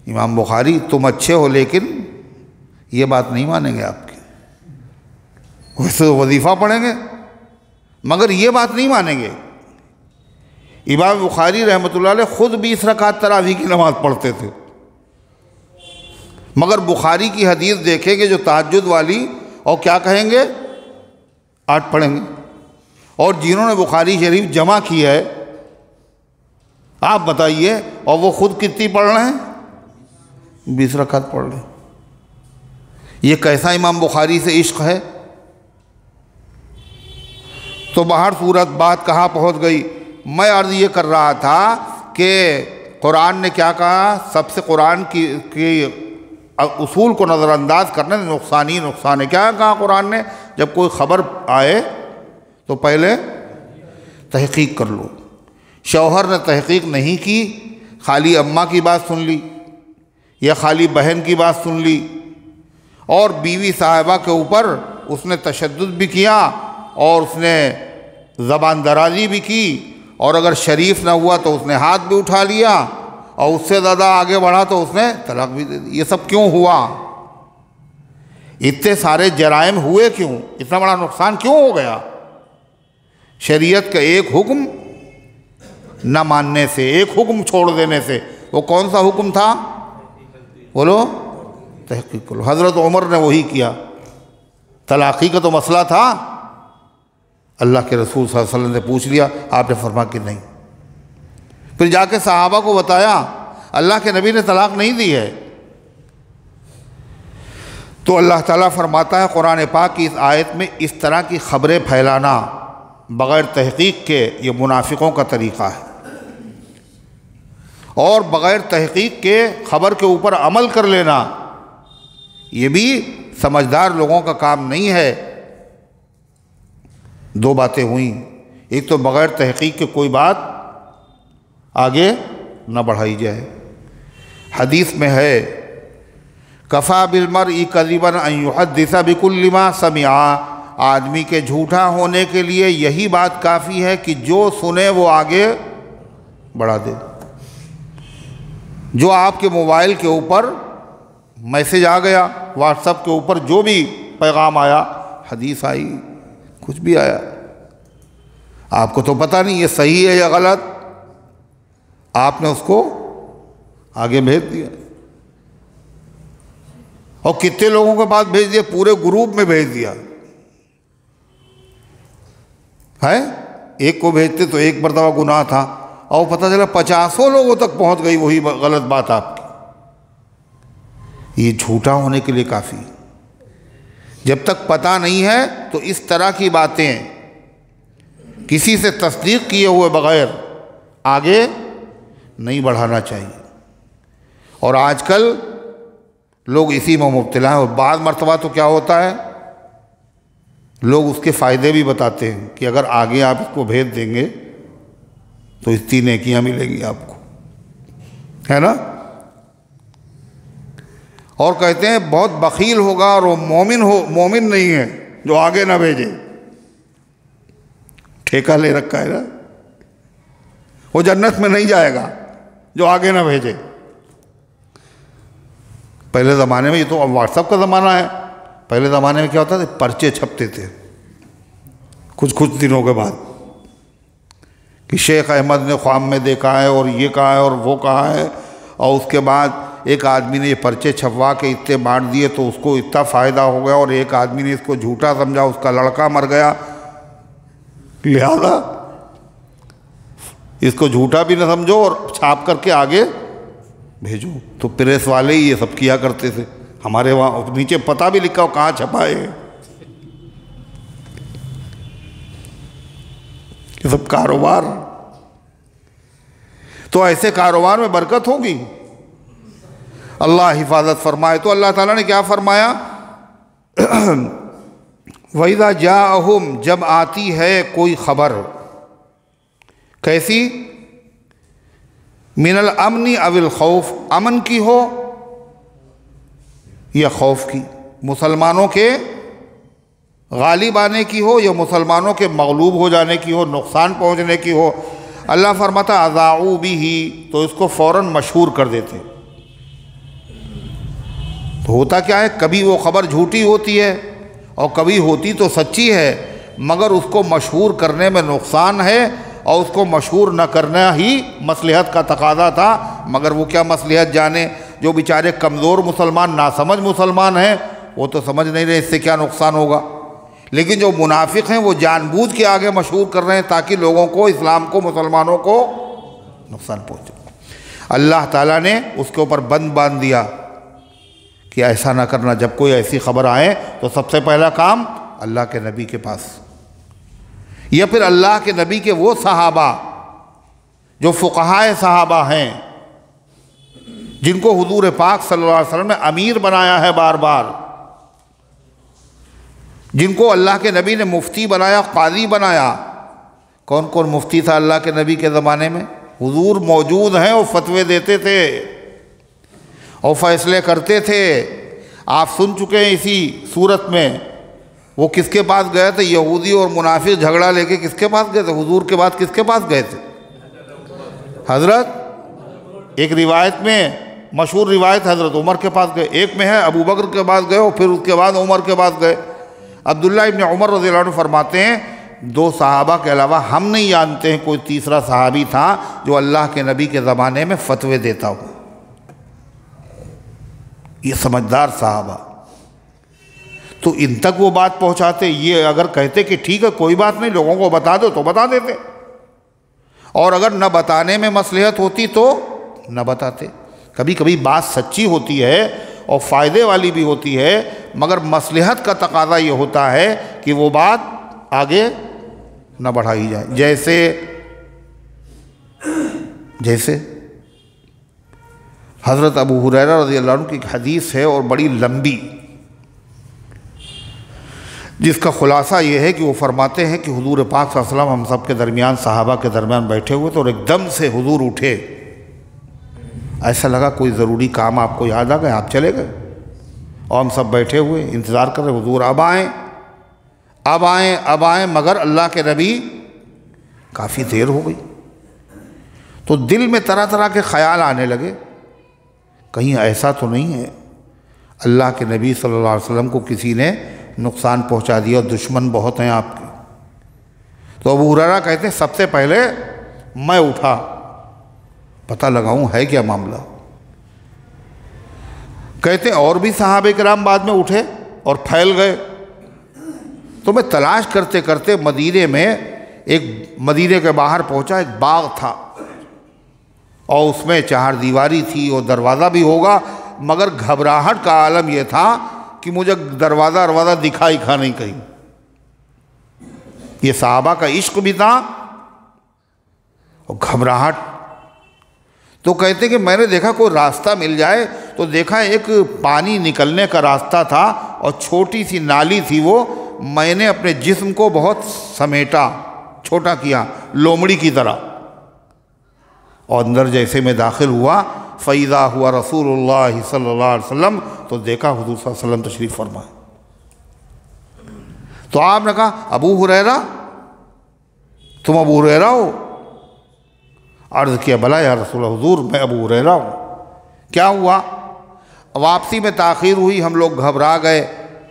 امام بخاری تم اچھے ہو لیکن یہ بات نہیں مانیں گے آپ کی. ویسے وظیفہ پڑھیں گے مگر یہ بات نہیں مانیں گے. امام بخاری رحمۃ اللہ علیہ خود 20 رکعت تراویح کی نماز پڑھتے تھے، مگر بخاری کی حدیث دیکھیں گے جو تہجد والی، اور کیا کہیں گے؟ 8 پڑھیں گے. اور جنہوں نے بخاری شریف جمع کی ہے آپ بتائیے، اور وہ خود کتنی پڑھ رہے ہیں؟ 20 رکعت پڑھ رہے ہیں. یہ کیسا امام بخاری سے عشق ہے؟ تو باہر صورت بات کہاں پہنچ گئی؟ میں عرض یہ کر رہا تھا کہ قرآن نے کیا کہا؟ سب سے قرآن کی اصول کو نظر انداز کرنے نقصان ہی نقصان ہے. کیا کہا قرآن نے؟ جب کوئی خبر آئے تو پہلے تحقیق کر لو۔ شوہر نے تحقیق نہیں کی، خالی اماں کی بات سن لی یا خالی بہن کی بات سن لی، اور بیوی صاحبہ کے اوپر اس نے تشدد بھی کیا اور اس نے زبان درازی بھی کی، اور اگر شریف نہ ہوا تو اس نے ہاتھ بھی اٹھا لیا، اور اس سے زیادہ آگے بڑھا تو اس نے طلاق بھی دے دی۔ یہ سب کیوں ہوا؟ اتنے سارے جرائم ہوئے کیوں؟ اتنا بڑا نقصان کیوں ہو گیا؟ شریعت کا ایک حکم نہ ماننے سے، ایک حکم چھوڑ دینے سے۔ وہ کون سا حکم تھا؟ بولو، تحقیق کرو۔ حضرت عمر نے وہی کیا۔ طلاقی کا تو مسئلہ تھا، اللہ کے رسول صلی اللہ علیہ وسلم نے پوچھ لیا، آپ نے فرمایا کہ نہیں۔ پھر جا کے صحابہ کو بتایا، اللہ کے نبی نے طلاق نہیں دی ہے۔ تو اللہ تعالیٰ فرماتا ہے قرآن پاک کی اس آیت میں، اس طرح کی خبریں پھیلانا بغیر تحقیق کے یہ منافقوں کا طریقہ ہے، اور بغیر تحقیق کے خبر کے اوپر عمل کر لینا یہ بھی سمجھدار لوگوں کا کام نہیں ہے۔ دو باتیں ہوئیں، ایک تو بغیر تحقیق کے کوئی بات آگے نہ بڑھائی جائے۔ حدیث میں ہے کفا بالمرء کذبا ان یحدث بکل ما سمع، آدمی کے جھوٹا ہونے کے لیے یہی بات کافی ہے کہ جو سنے وہ آگے بڑھا دے۔ جو آپ کے موبائل کے اوپر میسج آ گیا، واٹس ایپ کے اوپر جو بھی پیغام آیا، حدیث آئی، کچھ بھی آیا، آپ کو تو پتہ نہیں یہ صحیح ہے یا غلط، آپ نے اس کو آگے بھیج دیا، اور کتنے لوگوں کے پاس بھیج دیا؟ پورے گروپ میں بھیج دیا ہے۔ ایک کو بھیجتے تو ایک مرتبہ گناہ تھا، اور پتہ چلا 50 لوگوں تک پہنچ گئی وہی غلط بات آپ کی۔ یہ جھوٹا ہونے کے لیے کافی ہے۔ جب تک پتہ نہیں ہے تو اس طرح کی باتیں کسی سے تصدیق کیے ہوئے بغیر آگے نہیں بڑھانا چاہیے۔ اور آج کل لوگ اسی میں مبتلا ہیں، اور بعض مرتبہ تو کیا ہوتا ہے، لوگ اس کے فائدے بھی بتاتے ہیں کہ اگر آگے آپ اس کو بھیج دیں گے تو اتنی نیکیاں ملیں گی آپ کو، ہے نا؟ اور کہتے ہیں بہت بخیل ہوگا اور وہ مومن نہیں ہے جو آگے نہ بھیجے۔ ٹھیکہ لے رکھا ہے نا، وہ جنت میں نہیں جائے گا جو آگے نہ بھیجے۔ پہلے زمانے میں، یہ تو اب واٹس ایپ کا زمانہ ہے، پہلے زمانے میں کیا ہوتا تھا، پرچے چھپتے تھے کچھ دنوں کے بعد کہ شیخ احمد نے خواب میں دیکھا ہے اور یہ کہا ہے اور وہ کہا ہے، اور اس کے بعد ایک آدمی نے یہ پرچے چھپوا کے اتنے بانٹ دیے تو اس کو اتنا فائدہ ہو گیا، اور ایک آدمی نے اس کو جھوٹا سمجھا، اس کا لڑکا مر گیا، لہذا اس کو جھوٹا بھی نہ سمجھو اور چھاپ کر کے آگے بھیجو۔ تو پریس والے ہی یہ سب کیا کرتے تھے، ہمارے وہاں نیچے پتہ بھی لکھا ہو کہاں چھپائے ہیں۔ یہ سب کاروبار، تو ایسے کاروبار میں برکت ہوگی؟ اللہ حفاظت فرمائے۔ تو اللہ تعالیٰ نے کیا فرمایا؟ وَإِذَا جَاءَهُمْ، جب آتی ہے کوئی خبر، کیسی؟ من الامن او الخوف، امن کی ہو یا خوف کی، مسلمانوں کے غالب آنے کی ہو یا مسلمانوں کے مغلوب ہو جانے کی ہو، نقصان پہنچنے کی ہو، اللہ فرماتا اذاعوا بہ، تو اس کو فوراً مشہور کر دیتے۔ تو ہوتا کیا ہے، کبھی وہ خبر جھوٹی ہوتی ہے اور کبھی ہوتی تو سچی ہے، مگر اس کو مشہور کرنے میں نقصان ہے، اور اس کو مشہور نہ کرنا ہی مصلحت کا تقاضا تھا، مگر وہ کیا مصلحت جانے، جو بیچارے کمزور مسلمان، ناسمجھ مسلمان ہیں، وہ تو سمجھ نہیں رہے اس سے کیا نقصان ہوگا، لیکن جو منافق ہیں وہ جان بوجھ کے آگے مشہور کر رہے ہیں تاکہ لوگوں کو، اسلام کو، مسلمانوں کو نقصان پہنچے۔ اللہ تعالیٰ نے اس کے اوپر بند باندھ دیا کہ ایسا نہ کرنا، جب کوئی ایسی خبر آئے تو سب سے پہلا کام اللہ کے نبی کے پاس، یا پھر اللہ کے نبی کے وہ صحابہ جو فقہائے صحابہ ہیں، جن کو حضور پاک صلی اللہ علیہ وسلم نے امیر بنایا ہے بار بار، جن کو اللہ کے نبی نے مفتی بنایا، قاضی بنایا، کون کون مفتی تھا اللہ کے نبی کے زمانے میں؟ حضور موجود ہیں اور فتوے دیتے تھے اور فیصلے کرتے تھے. آپ سن چکے ہیں اسی صورت میں. وہ کس کے پاس گئے تھے؟ یہودی اور منافق جھگڑا لے کے کس کے پاس گئے تھے؟ حضور کے بعد کس کے پاس گئے تھے؟ حضرت، ایک روایت میں مشہور روایت حضرت عمر کے پاس گئے، ایک میں ہے ابو بکر کے پاس گئے اور پھر اس کے بعد عمر کے پاس گئے. عبداللہ ابن عمر رضی اللہ عنہ فرماتے ہیں 2 صحابہ کے علاوہ ہم نہیں جانتے ہیں کوئی تیسرا صحابی تھا جو اللہ کے نبی کے زمانے میں فتوے دیتا ہو. یہ سمجھدار صحابہ. تو ان تک وہ بات پہنچاتے. یہ اگر کہتے کہ ٹھیک ہے کوئی بات نہیں لوگوں کو بتا دو تو بتا دیتے، اور اگر نہ بتانے میں مصلحت ہوتی تو نہ بتاتے. کبھی کبھی بات سچی ہوتی ہے اور فائدے والی بھی ہوتی ہے، مگر مصلحت کا تقاضا یہ ہوتا ہے کہ وہ بات آگے نہ بڑھائی جائے. جیسے حضرت ابو ہریرہ رضی اللہ عنہ کی ایک حدیث ہے اور بڑی لمبی، جس کا خلاصہ یہ ہے کہ وہ فرماتے ہیں کہ حضور پاک صلی اللہ علیہ وسلم ہم سب کے درمیان، صحابہ کے درمیان بیٹھے ہوئے تھے اور ایک دم سے حضور اٹھے. ایسا لگا کوئی ضروری کام آپ کو یاد آ گئے، آپ چلے گئے اور ہم سب بیٹھے ہوئے انتظار کر رہے حضور اب آئیں اب آئیں اب آئیں، مگر اللہ کے نبی کافی دیر ہو گئی. تو دل میں طرح طرح کے خیال آنے لگے، کہیں ایسا تو نہیں ہے اللہ کے نبی صلی اللہ علیہ وسلم کو کسی نے نقصان پہنچا دیا اور دشمن بہت ہیں آپ کے. تو ابو ہریرہ کہتے ہیں سب سے پہلے میں اٹھا پتہ لگاؤں ہے کیا معاملہ. کہتے ہیں اور بھی صحابہ کرام بعد میں اٹھے اور پھیل گئے. تو میں تلاش کرتے کرتے مدینے کے باہر پہنچا. ایک باغ تھا اور اس میں 4 دیواری تھی اور دروازہ بھی ہوگا، مگر گھبراہٹ کا عالم یہ تھا کہ مجھے دروازہ دکھائی نہیں کہیں. یہ صحابہ کا عشق بھی تھا اور گھبراہٹ. تو کہتے کہ میں نے دیکھا کوئی راستہ مل جائے، تو دیکھا ایک پانی نکلنے کا راستہ تھا اور چھوٹی سی نالی تھی. وہ میں نے اپنے جسم کو بہت سمیٹا، چھوٹا کیا لومڑی کی طرح، اور اندر جیسے میں داخل ہوا فَإِذَا هُوَ رسول اللہ صلی اللہ علیہ وسلم، تو دیکھا حضور صلی اللہ علیہ وسلم تشریف فرمائے. تو آپ نے کہا ابو ہریرہ، تم ابو ہریرہ ہو؟ عرض کیا بلا یا رسول اللہ، حضور میں ابو ہریرہ ہوں. کیا ہوا؟ واپسی میں تاخیر ہوئی، ہم لوگ گھبرا گئے،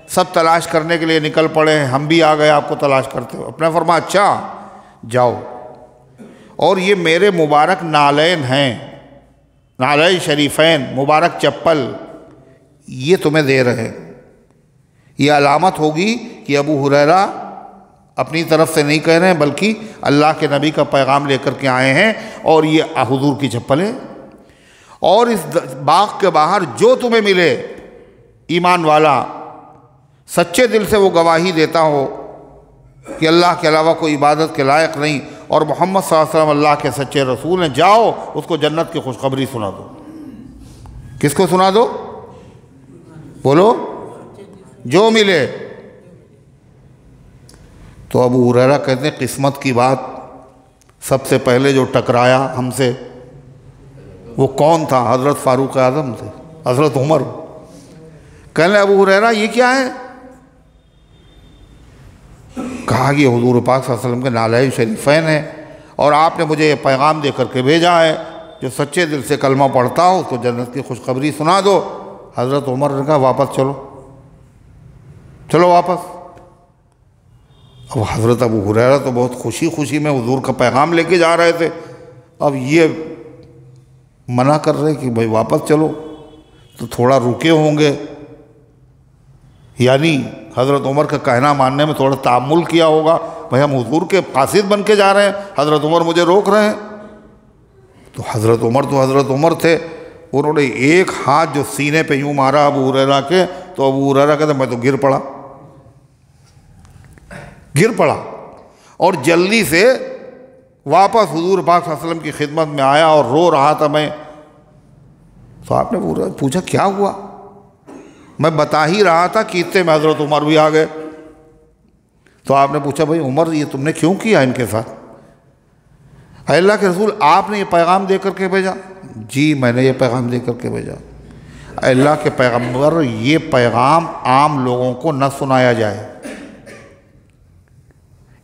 سب تلاش کرنے کے لیے نکل پڑے ہیں، ہم بھی آ گئے آپ کو تلاش کرتے ہوئے. اپنے فرمایا اچھا جاؤ، اور یہ میرے مبارک نالین ہیں، نالین شریفین، مبارک چپل، یہ تمہیں دے رہے ہیں. یہ علامت ہوگی کہ ابو ہریرہ اپنی طرف سے نہیں کہہ رہے ہیں بلکہ اللہ کے نبی کا پیغام لے کر کے آئے ہیں، اور یہ حضور کی چپل ہے. اور اس باغ کے باہر جو تمہیں ملے ایمان والا، سچے دل سے وہ گواہی دیتا ہو کہ اللہ کے علاوہ کوئی عبادت کے لائق نہیں اور محمد صلی اللہ علیہ وسلم اللہ کے سچے رسول ہیں، جاؤ اس کو جنت کی خوشخبری سنا دو. کس کو سنا دو؟ بولو، جو ملے. تو ابو ہریرہ کہتے ہیں قسمت کی بات، سب سے پہلے جو ٹکرایا ہم سے وہ کون تھا؟ حضرت فاروق اعظم تھے، حضرت عمر. کہنے ابو ہریرہ یہ کیا ہے؟ کہا کہ حضور پاک صلی اللہ علیہ وسلم کے نالین شریفین ہیں، اور آپ نے مجھے یہ پیغام دے کر کے بھیجا ہے جو سچے دل سے کلمہ پڑھتا ہو اس کو جنت کی خوشخبری سنا دو. حضرت عمر نے کہا واپس چلو واپس. اب حضرت ابو ہریرہ تو بہت خوشی میں حضور کا پیغام لے کے جا رہے تھے، اب یہ منع کر رہے کہ بھائی واپس چلو، تو تھوڑا رکے ہوں گے، یعنی حضرت عمر کا کہنا ماننے میں تھوڑا تعامل کیا ہوگا. بھائی ہم حضور کے قاصد بن کے جا رہے ہیں، حضرت عمر مجھے روک رہے ہیں. تو حضرت عمر تھے، انہوں نے ایک ہاتھ جو سینے پہ یوں مارا ابو ہریرہ کے، تو ابو ہریرہ کہتے میں تو گر پڑا اور جلدی سے واپس حضور پاک صلی اللہ علیہ وسلم کی خدمت میں آیا اور رو رہا تھا میں. تو آپ نے پوچھا کیا ہوا؟ میں بتا ہی رہا تھا کہ اتنے میں حضرت عمر بھی آ گئے. تو آپ نے پوچھا بھائی عمر یہ تم نے کیوں کیا ان کے ساتھ؟ اے اللہ کے رسول آپ نے یہ پیغام دے کر کے بھیجا؟ جی میں نے یہ پیغام دے کر کے بھیجا۔ اے اللہ کے پیغمبر یہ پیغام عام لوگوں کو نہ سنایا جائے،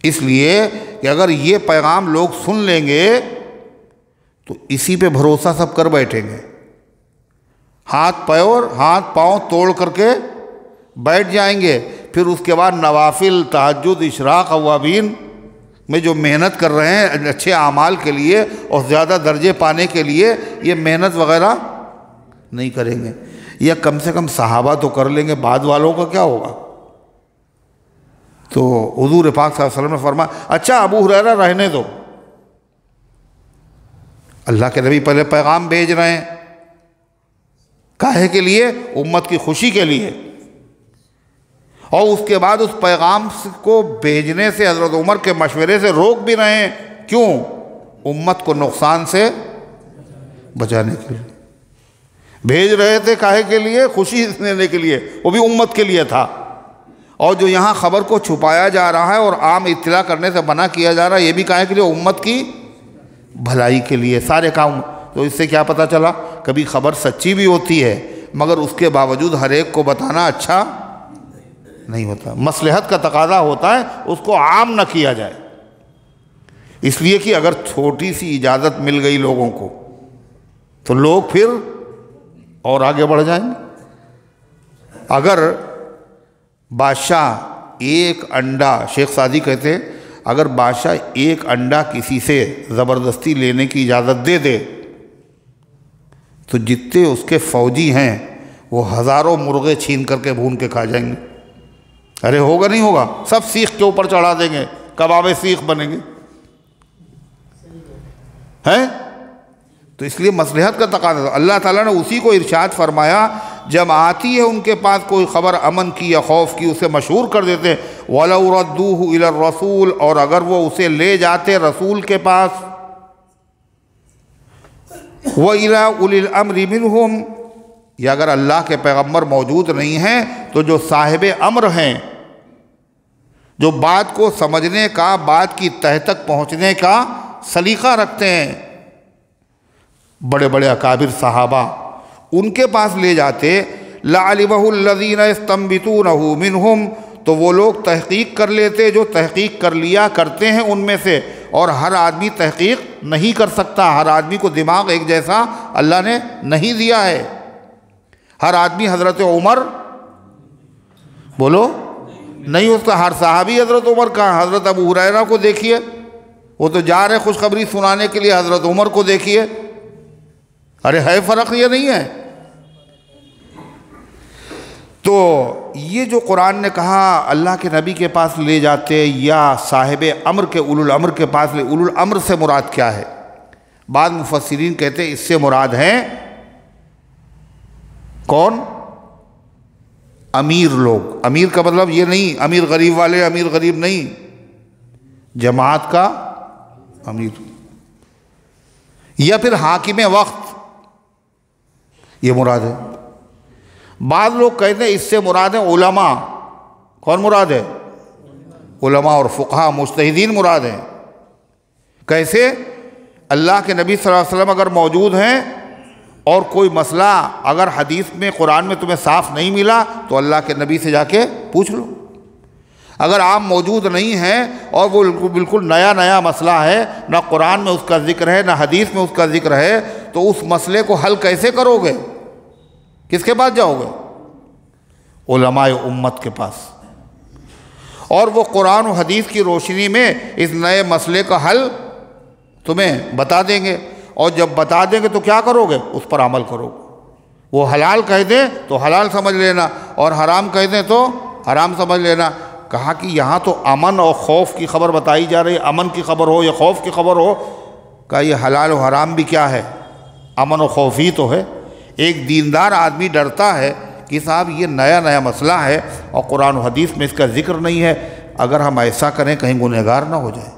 اس لیے کہ اگر یہ پیغام لوگ سن لیں گے تو اسی پہ بھروسہ سب کر بیٹھیں گے، ہاتھ پاؤں توڑ کر کے بیٹھ جائیں گے۔ پھر اس کے بعد نوافل، تہجد، اشراق، اوابین میں جو محنت کر رہے ہیں اچھے اعمال کے لیے اور زیادہ درجے پانے کے لیے، یہ محنت وغیرہ نہیں کریں گے، یا کم سے کم صحابہ تو کر لیں گے، بعد والوں کا کیا ہوگا؟ تو حضور پاک صلی اللہ علیہ وسلم نے فرمایا اچھا ابو ہریرہ رہنے دو، اللہ کے نبی پہلے پیغام بھیج رہے ہیں، کاہے کے لیے؟ امت کی خوشی کے لیے، اور اس کے بعد اس پیغام کو بھیجنے سے حضرت عمر کے مشورے سے روک بھی رہے ہیں، کیوں؟ امت کو نقصان سے بچانے کے لیے بھیج رہے تھے، کاہے کے لیے؟ خوشی دینے کے لیے، وہ بھی امت کے لیے تھا۔ اور جو یہاں خبر کو چھپایا جا رہا ہے اور عام اطلاع کرنے سے منع کیا جا رہا ہے، یہ بھی کاہے کے لیے؟ امت کی بھلائی کے لیے، سارے کام۔ تو اس سے کیا پتہ چلا؟ کبھی خبر سچی بھی ہوتی ہے مگر اس کے باوجود ہر ایک کو بتانا اچھا نہیں ہوتا، مصلحت کا تقاضا ہوتا ہے اس کو عام نہ کیا جائے، اس لیے کہ اگر چھوٹی سی اجازت مل گئی لوگوں کو تو لوگ پھر اور آگے بڑھ جائیں گے۔ اگر بادشاہ ایک انڈا، شیخ سعدی کہتے ہیں اگر بادشاہ ایک انڈا کسی سے زبردستی لینے کی اجازت دے دے تو جتنے اس کے فوجی ہیں وہ ہزاروں مرغے چھین کر کے بھون کے کھا جائیں گے۔ ارے ہوگا نہیں ہوگا؟ سب سیخ کے اوپر چڑھا دیں گے، کباب سیخ بنیں گے، ہیں؟ تو اس لیے مصلحت کا تقاضا۔ اللہ تعالیٰ نے اسی کو ارشاد فرمایا، جب آتی ہے ان کے پاس کوئی خبر امن کی یا خوف کی اسے مشہور کر دیتے ہیں، وَلَوْ رَدُّوهُ إِلَى الرَّسُولِ، اور اگر وہ اسے لے جاتے رسول کے پاس، وَإِلَىٰ أُولِي الْأَمْرِ مِنْهُمْ، یا اگر اللہ کے پیغمبر موجود نہیں ہیں تو جو صاحب امر ہیں، جو بات کو سمجھنے کا، بات کی تہ تک پہنچنے کا سلیقہ رکھتے ہیں، بڑے بڑے اکابر صحابہ، ان کے پاس لے جاتے، لَعَلِمَهُ الَّذِينَ يَسْتَنبِطُونَهُ مِنْهُمْ، تو وہ لوگ تحقیق کر لیتے جو تحقیق کر لیا کرتے ہیں ان میں سے، اور ہر آدمی تحقیق نہیں کر سکتا، ہر آدمی کو دماغ ایک جیسا اللہ نے نہیں دیا ہے۔ ہر آدمی حضرت عمر بولو نہیں اس کا، ہر صحابی حضرت عمر کا، حضرت ابو ہریرہ کو دیکھیے، وہ تو جا رہے خوشخبری سنانے کے لیے، حضرت عمر کو دیکھیے، ارے ہے فرق یہ نہیں ہے؟ تو یہ جو قرآن نے کہا اللہ کے نبی کے پاس لے جاتے یا صاحب امر کے، اولو الامر کے پاس لے، اولو الامر سے مراد کیا ہے؟ بعض مفسرین کہتے ہیں اس سے مراد ہیں کون؟ امیر لوگ۔ امیر کا مطلب یہ نہیں امیر غریب والے، امیر غریب نہیں، جماعت کا امیر، یا پھر حاکم وقت، یہ مراد ہے۔ بعض لوگ کہتے ہیں اس سے مراد ہے علماء۔ کون مراد ہے؟ علماء اور فقہا، مجتہدین مراد ہیں۔ کیسے؟ اللہ کے نبی صلی اللہ علیہ وسلم اگر موجود ہیں اور کوئی مسئلہ اگر حدیث میں، قرآن میں تمہیں صاف نہیں ملا تو اللہ کے نبی سے جا کے پوچھ لو۔ اگر آپ موجود نہیں ہیں اور وہ بالکل نیا مسئلہ ہے، نہ قرآن میں اس کا ذکر ہے نہ حدیث میں اس کا ذکر ہے، تو اس مسئلے کو حل کیسے کرو گے؟ کس کے پاس جاؤ گے؟ علماء امت کے پاس، اور وہ قرآن و حدیث کی روشنی میں اس نئے مسئلے کا حل تمہیں بتا دیں گے، اور جب بتا دیں گے تو کیا کرو گے؟ اس پر عمل کرو گے۔ وہ حلال کہہ دیں تو حلال سمجھ لینا، اور حرام کہہ دیں تو حرام سمجھ لینا۔ کہا کہ یہاں تو امن اور خوف کی خبر بتائی جا رہی ہے، امن کی خبر ہو یا خوف کی خبر ہو، کہا یہ حلال و حرام بھی کیا ہے؟ امن و خوف ہی تو ہے۔ ایک دیندار آدمی ڈرتا ہے کہ صاحب یہ نیا مسئلہ ہے اور قرآن و حدیث میں اس کا ذکر نہیں ہے، اگر ہم ایسا کریں کہیں گنہگار نہ ہو جائے،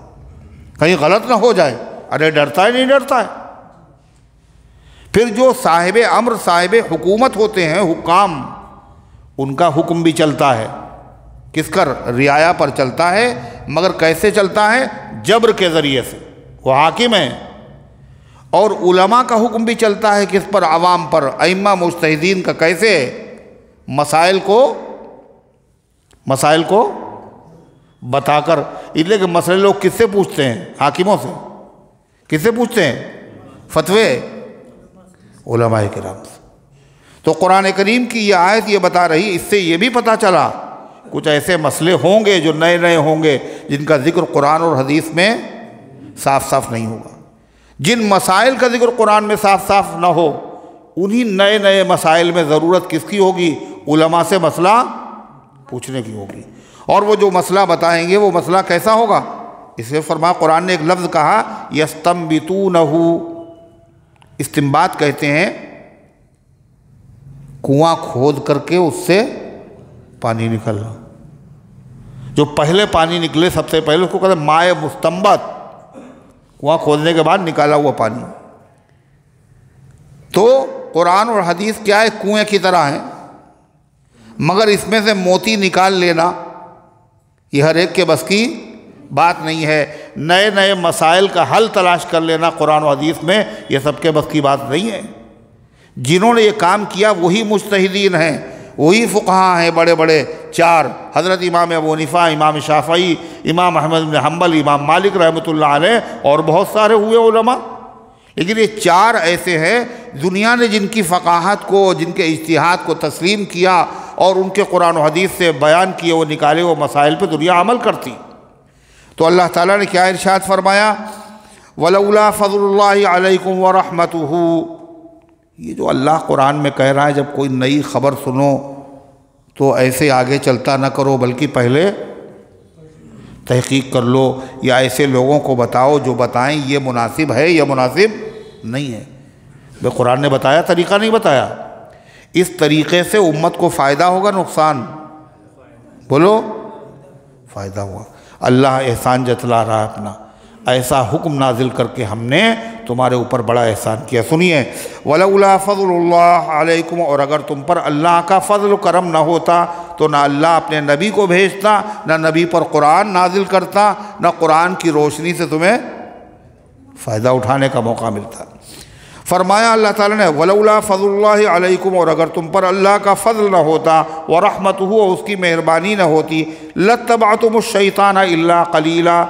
کہیں غلط نہ ہو جائے۔ ارے ڈرتا ہے، نہیں ڈرتا ہے۔ پھر جو صاحب امر، صاحب حکومت ہوتے ہیں، حکام، ان کا حکم بھی چلتا ہے، کس کا؟ رعایا پر چلتا ہے، مگر کیسے چلتا ہے؟ جبر کے ذریعے سے۔ وہ حاکم ہیں، اور علماء کا حکم بھی چلتا ہے کس پر؟ عوام پر، ائمہ مجتہدین کا۔ کیسے؟ مسائل کو بتا کر، اس لیے کہ مسئلے لوگ کس سے پوچھتے ہیں؟ حاکموں سے۔ کس سے پوچھتے ہیں فتوے؟ علماء کرام سے۔ تو قرآن کریم کی یہ آیت یہ بتا رہی، اس سے یہ بھی پتہ چلا کچھ ایسے مسئلے ہوں گے جو نئے نئے ہوں گے، جن کا ذکر قرآن اور حدیث میں صاف صاف نہیں ہوگا۔ جن مسائل کا ذکر قرآن میں صاف صاف نہ ہو، انہی نئے نئے مسائل میں ضرورت کس کی ہوگی؟ علماء سے مسئلہ پوچھنے کی ہوگی۔ اور وہ جو مسئلہ بتائیں گے وہ مسئلہ کیسا ہوگا؟ اس لیے فرمایا، قرآن نے ایک لفظ کہا یستنبتونہ، استنباط کہتے ہیں کنواں کھود کر کے اس سے پانی نکلنا۔ جو پہلے پانی نکلے سب سے پہلے اس کو کہتے ہیں مائع مستنبت، کنواں کھودنے کے بعد نکالا ہوا پانی۔ تو قرآن اور حدیث کیا ہے؟ کنویں کی طرح ہیں، مگر اس میں سے موتی نکال لینا یہ ہر ایک کے بس کی بات نہیں ہے۔ نئے نئے مسائل کا حل تلاش کر لینا قرآن و حدیث میں یہ سب کے بس کی بات نہیں ہے۔ جنہوں نے یہ کام کیا وہی مجتہدین ہیں، وہی فقہاء ہیں بڑے بڑے چار، حضرت امام ابو حنیفہ، امام شافعی، امام احمد بن حنبل، امام مالک رحمۃ اللہ علیہ، اور بہت سارے ہوئے علماء۔ لیکن یہ چار ایسے ہیں دنیا نے جن کی فقاہت کو، جن کے اجتہاد کو تسلیم کیا اور ان کے قرآن و حدیث سے بیان کیے وہ نکالے وہ مسائل پہ دنیا عمل کرتی۔ تو اللہ تعالیٰ نے کیا ارشاد فرمایا؟ وَلَوْلَا فَضْلُ اللَّهِ عَلَيْكُمْ وَرَحْمَتُهُ۔ یہ جو اللہ قرآن میں کہہ رہا ہے جب کوئی نئی خبر سنو تو ایسے آگے چلتا نہ کرو، بلکہ پہلے تحقیق کر لو، یا ایسے لوگوں کو بتاؤ جو بتائیں یہ مناسب ہے یا مناسب نہیں ہے۔ بے قرآن نے بتایا، طریقہ نہیں بتایا۔ اس طریقے سے امت کو فائدہ ہوگا نقصان؟ بولو، فائدہ ہوا۔ اللہ احسان جتلا رہا ہے اپنا، ایسا حکم نازل کر کے ہم نے تمہارے اوپر بڑا احسان کیا۔ سنیے، وَلَوْلَا فَضْلُ اللَّهِ عَلَيْكُمْ، اور اگر تم پر اللہ کا فضل و کرم نہ ہوتا تو نہ اللہ اپنے نبی کو بھیجتا، نہ نبی پر قرآن نازل کرتا، نہ قرآن کی روشنی سے تمہیں فائدہ اٹھانے کا موقع ملتا۔ فرمایا اللہ تعالیٰ نے وَلَوْلَا فَضْلُ اللَّهِ عَلَيْكُمْ، اور اگر تم پر اللہ کا فضل نہ ہوتا، وَرَحْمَتُهُ، اور اس کی مہربانی نہ ہوتی، لَاتَّبَعْتُمُ الشَّيْطَانَ إِلَّا قَلِيلًا،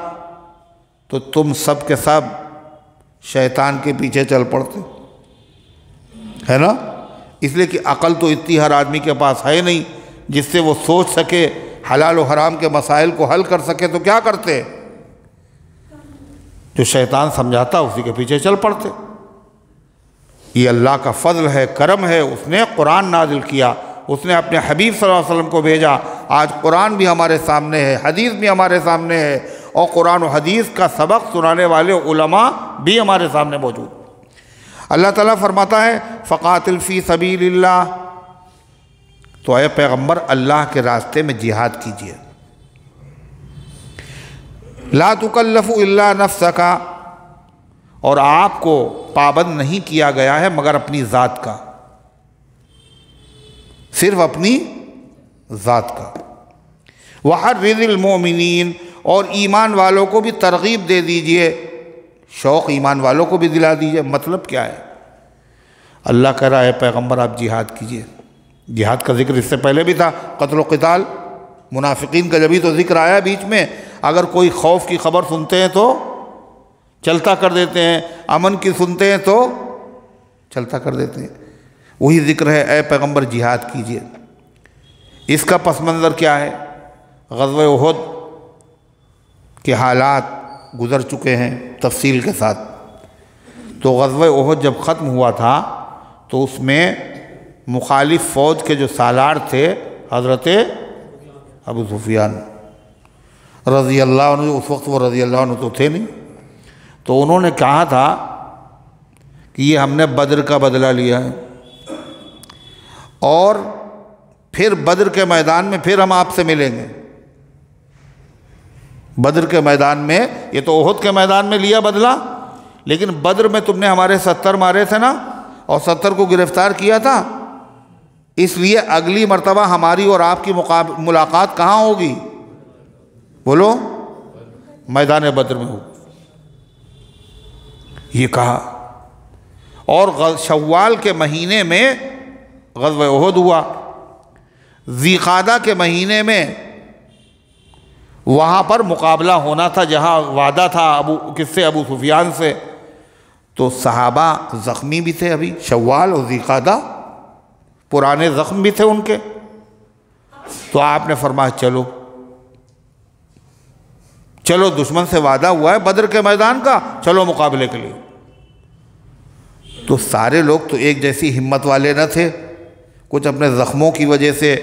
تو تم سب کے سب شیطان کے پیچھے چل پڑتے، ہے نا؟ اس لیے کہ عقل تو اتنی ہر آدمی کے پاس ہے نہیں جس سے وہ سوچ سکے، حلال و حرام کے مسائل کو حل کر سکے، تو کیا کرتے؟ جو شیطان سمجھاتا اسی کے پیچھے چل پڑتے۔ یہ اللہ کا فضل ہے، کرم ہے، اس نے قرآن نازل کیا، اس نے اپنے حبیب صلی اللہ علیہ وسلم کو بھیجا۔ آج قرآن بھی ہمارے سامنے ہے، حدیث بھی ہمارے سامنے ہے، اور قرآن و حدیث کا سبق سنانے والے علماء بھی ہمارے سامنے موجود۔ اللہ تعالیٰ فرماتا ہے فَقَاتِلْ فِي سَبِيلِ اللَّهِ، تو اے پیغمبر اللہ کے راستے میں جہاد کیجئے۔ لَا تُكَلَّفُ إِلَّا نَفْسَكَ، اور آپ کو پابند نہیں کیا گیا ہے مگر اپنی ذات کا، صرف اپنی ذات کا۔ وَحَرِّضِ الْمُؤْمِنِينَ، اور ایمان والوں کو بھی ترغیب دے دیجئے، شوق ایمان والوں کو بھی دلا دیجئے۔ مطلب کیا ہے؟ اللہ کہہ رہا ہے پیغمبر آپ جہاد کیجئے۔ جہاد کا ذکر اس سے پہلے بھی تھا، قتل و قتال، منافقین کا جبھی تو ذکر آیا بیچ میں۔ اگر کوئی خوف کی خبر سنتے ہیں تو چلتا کر دیتے ہیں، امن کی سنتے ہیں تو چلتا کر دیتے ہیں۔ وہی ذکر ہے اے پیغمبر جہاد کیجئے۔ اس کا پس منظر کیا ہے؟ غزوہ احد کے حالات گزر چکے ہیں تفصیل کے ساتھ۔ تو غزوہ احد جب ختم ہوا تھا تو اس میں مخالف فوج کے جو سالار تھے حضرت ابو سفیان رضی اللہ عنہ، اس وقت وہ رضی اللہ عنہ تو تھے نہیں، تو انہوں نے کہا تھا کہ یہ ہم نے بدر کا بدلہ لیا ہے، اور پھر بدر کے میدان میں پھر ہم آپ سے ملیں گے۔ بدر کے میدان میں، یہ تو احد کے میدان میں لیا بدلہ، لیکن بدر میں تم نے ہمارے 70 مارے تھے نا، اور 70 کو گرفتار کیا تھا، اس لیے اگلی مرتبہ ہماری اور آپ کی ملاقات کہاں ہوگی؟ بولو، میدان بدر میں ہوگی۔ یہ کہا۔ اور شوال کے مہینے میں غزوہ احد ہوا، ذی قعدہ کے مہینے میں وہاں پر مقابلہ ہونا تھا جہاں وعدہ تھا ابو سفیان سے، تو صحابہ زخمی بھی تھے، ابھی شوال اور ذی قعدہ پرانے زخم بھی تھے ان کے، تو آپ نے فرمایا چلو دشمن سے وعدہ ہوا ہے بدر کے میدان کا، چلو مقابلے کے لیے۔ تو سارے لوگ تو ایک جیسی ہمت والے نہ تھے، کچھ اپنے زخموں کی وجہ سے،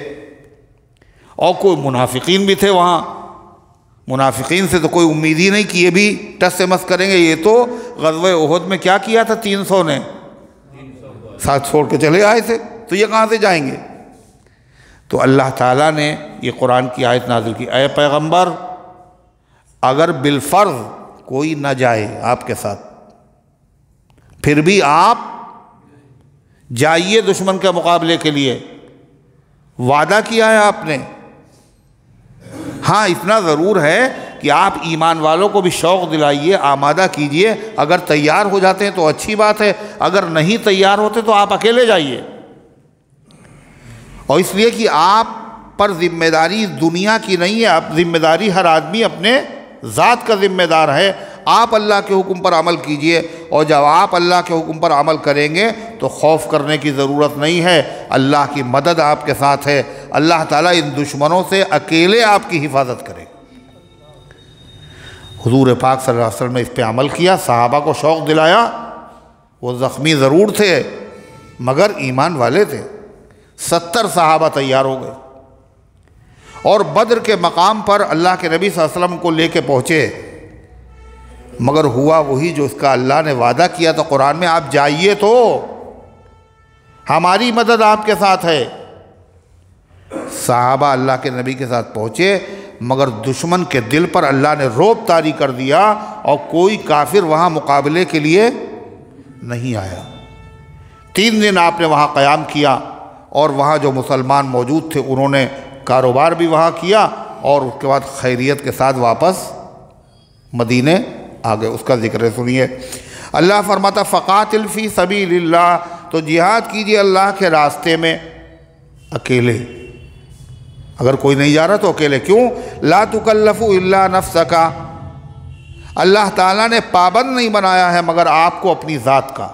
اور کوئی منافقین بھی تھے وہاں، منافقین سے تو کوئی امید ہی نہیں کہ یہ بھی ٹس سے مس کریں گے، یہ تو غزوہ احد میں کیا کیا تھا 300 نے، ساتھ چھوڑ کے چلے آئے تھے، تو یہ کہاں سے جائیں گے؟ تو اللہ تعالیٰ نے یہ قرآن کی آیت نازل کی، اے پیغمبر اگر بالفرض کوئی نہ جائے آپ کے ساتھ، پھر بھی آپ جائیے دشمن کے مقابلے کے لیے، وعدہ کیا ہے آپ نے۔ ہاں اتنا ضرور ہے کہ آپ ایمان والوں کو بھی شوق دلائیے، آمادہ کیجئے، اگر تیار ہو جاتے ہیں تو اچھی بات ہے، اگر نہیں تیار ہوتے تو آپ اکیلے جائیے۔ اور اس لیے کہ آپ پر ذمہ داری دنیا کی نہیں ہے، آپ ذمہ داری ہر آدمی اپنے ذات کا ذمہ دار ہے۔ آپ اللہ کے حکم پر عمل کیجئے، اور جب آپ اللہ کے حکم پر عمل کریں گے تو خوف کرنے کی ضرورت نہیں ہے، اللہ کی مدد آپ کے ساتھ ہے، اللہ تعالیٰ ان دشمنوں سے اکیلے آپ کی حفاظت کرے۔ حضور پاک صلی اللہ علیہ وسلم نے اس پہ عمل کیا، صحابہ کو شوق دلایا، وہ زخمی ضرور تھے مگر ایمان والے تھے، 70 صحابہ تیار ہو گئے، اور بدر کے مقام پر اللہ کے نبی صلی اللہ علیہ وسلم کو لے کے پہنچے، مگر ہوا وہی جو اس کا اللہ نے وعدہ کیا تھا قرآن میں، آپ جائیے تو ہماری مدد آپ کے ساتھ ہے۔ صحابہ اللہ کے نبی کے ساتھ پہنچے، مگر دشمن کے دل پر اللہ نے رعب طاری کر دیا، اور کوئی کافر وہاں مقابلے کے لیے نہیں آیا۔ 3 دن آپ نے وہاں قیام کیا، اور وہاں جو مسلمان موجود تھے انہوں نے کاروبار بھی وہاں کیا، اور اس کے بعد خیریت کے ساتھ واپس مدینے آگئے۔ اس کا ذکر سنیے، اللہ فرماتا فقاتل فی سبیل اللہ، تو جہاد کیجئے اللہ کے راستے میں اکیلے، اگر کوئی نہیں جا رہا تو اکیلے۔ کیوں؟ لا تکلف الا نفسک، اللہ تعالیٰ نے پابند نہیں بنایا ہے مگر آپ کو اپنی ذات کا،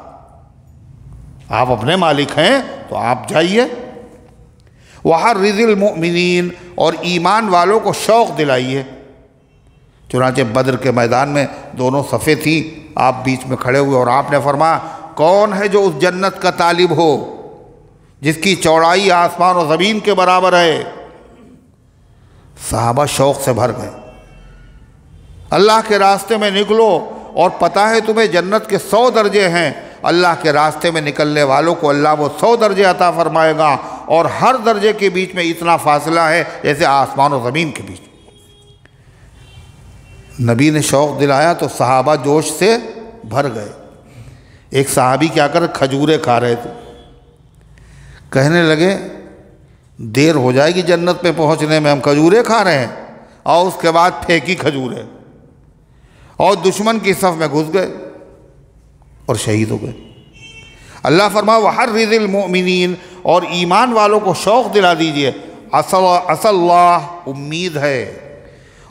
آپ اپنے مالک ہیں تو آپ جائیے۔ وحرض المؤمنین، اور ایمان والوں کو شوق دلائیے۔ چنانچہ بدر کے میدان میں دونوں صفیں تھیں، آپ بیچ میں کھڑے ہوئے، اور آپ نے فرمایا کون ہے جو اس جنت کا طالب ہو جس کی چوڑائی آسمان و زمین کے برابر ہے؟ صحابہ شوق سے بھر گئے، اللہ کے راستے میں نکلو، اور پتہ ہے تمہیں جنت کے 100 درجے ہیں، اللہ کے راستے میں نکلنے والوں کو اللہ وہ 100 درجے عطا فرمائے گا، اور ہر درجے کے بیچ میں اتنا فاصلہ ہے جیسے آسمان و زمین کے بیچ۔ نبی نے شوق دلایا تو صحابہ جوش سے بھر گئے۔ ایک صحابی کیا کر کھجورے کھا رہے تھے، کہنے لگے دیر ہو جائے گی جنت پہ پہنچنے میں، ہم کھجورے کھا رہے ہیں، اور اس کے بعد پھینکی کھجورے، اور دشمن کی صف میں گھس گئے اور شہید ہو گئے۔ اللہ فرمایا وحرض المؤمنین، اور ایمان والوں کو شوق دلا دیجئے، عسى اللہ، امید ہے۔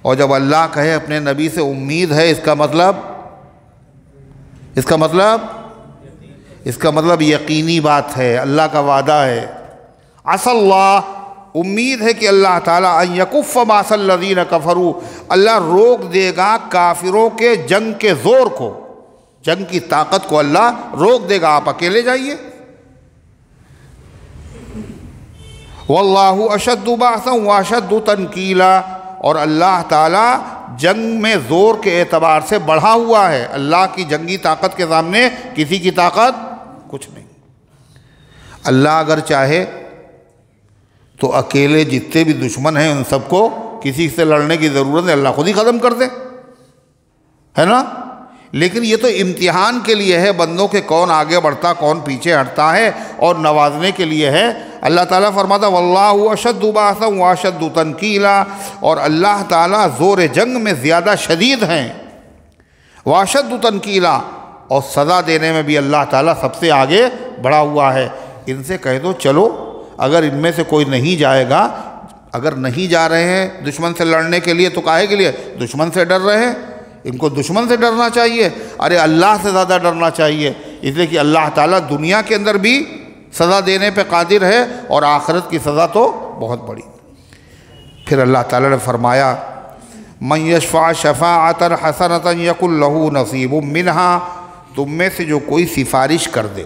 اور جب اللہ کہے اپنے نبی سے امید ہے، اس کا مطلب یقینی بات ہے، اللہ کا وعدہ ہے۔ عسى اللہ، امید ہے کہ اللہ تعالیٰ ان یکف باس الذین کفروا، اللہ روک دے گا کافروں کے جنگ کے زور کو، جنگ کی طاقت کو اللہ روک دے گا، آپ اکیلے جائیے۔ واللہ اشد باسا واشد تنکیلا، اور اللہ تعالیٰ جنگ میں زور کے اعتبار سے بڑھا ہوا ہے، اللہ کی جنگی طاقت کے سامنے کسی کی طاقت کچھ نہیں۔ اللہ اگر چاہے تو اکیلے جتنے بھی دشمن ہیں ان سب کو کسی سے لڑنے کی ضرورت نہیں، اللہ خود ہی ختم کر دے، ہے نا؟ لیکن یہ تو امتحان کے لیے ہے بندوں کے، کون آگے بڑھتا کون پیچھے ہٹتا ہے، اور نوازنے کے لیے ہے۔ اللہ تعالیٰ فرماتا واللہ اشد باسا واشد تنکیلا، اور اللہ تعالیٰ زور جنگ میں زیادہ شدید ہیں، واشد تنکیلا، اور سزا دینے میں بھی اللہ تعالیٰ سب سے آگے بڑھا ہوا ہے۔ ان سے کہہ دو چلو، اگر ان میں سے کوئی نہیں جائے گا، اگر نہیں جا رہے ہیں دشمن سے لڑنے کے لیے تو کاہے کے لیے؟ دشمن سے ڈر رہے ہیں۔ ان کو دشمن سے ڈرنا چاہیے، ارے اللہ سے زیادہ ڈرنا چاہیے، اس لیے کہ اللہ تعالیٰ دنیا کے اندر بھی سزا دینے پہ قادر ہے اور آخرت کی سزا تو بہت بڑی۔ پھر اللہ تعالیٰ نے فرمایا من یشفع شفاعۃ حسنۃ یکن لہ نصیب منہا، تم میں سے جو کوئی سفارش کر دے،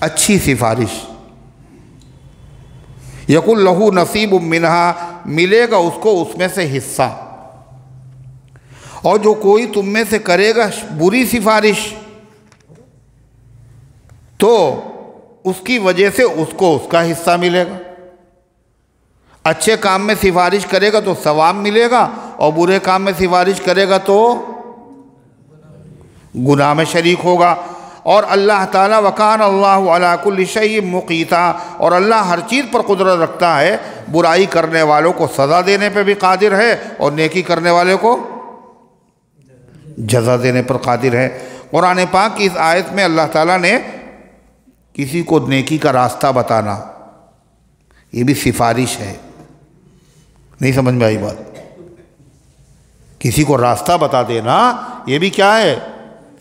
اچھی سفارش، یکن لہ نصیب منہا، ملے گا اس کو اس میں سے حصہ، اور جو کوئی تم میں سے کرے گا بری سفارش تو اس کی وجہ سے اس کو اس کا حصہ ملے گا۔ اچھے کام میں سفارش کرے گا تو ثواب ملے گا، اور برے کام میں سفارش کرے گا تو گناہ میں شریک ہوگا۔ اور اللہ تعالیٰ وکان اللہ علی کل شیء مقیتا، اور اللہ ہر چیز پر قدرت رکھتا ہے، برائی کرنے والوں کو سزا دینے پہ بھی قادر ہے اور نیکی کرنے والے کو جزا دینے پر قادر ہے۔ قرآن پاک کی اس آیت میں اللہ تعالیٰ نے کسی کو نیکی کا راستہ بتانا، یہ بھی سفارش ہے۔ نہیں سمجھ میں آئی بات؟ کسی کو راستہ بتا دینا یہ بھی کیا ہے؟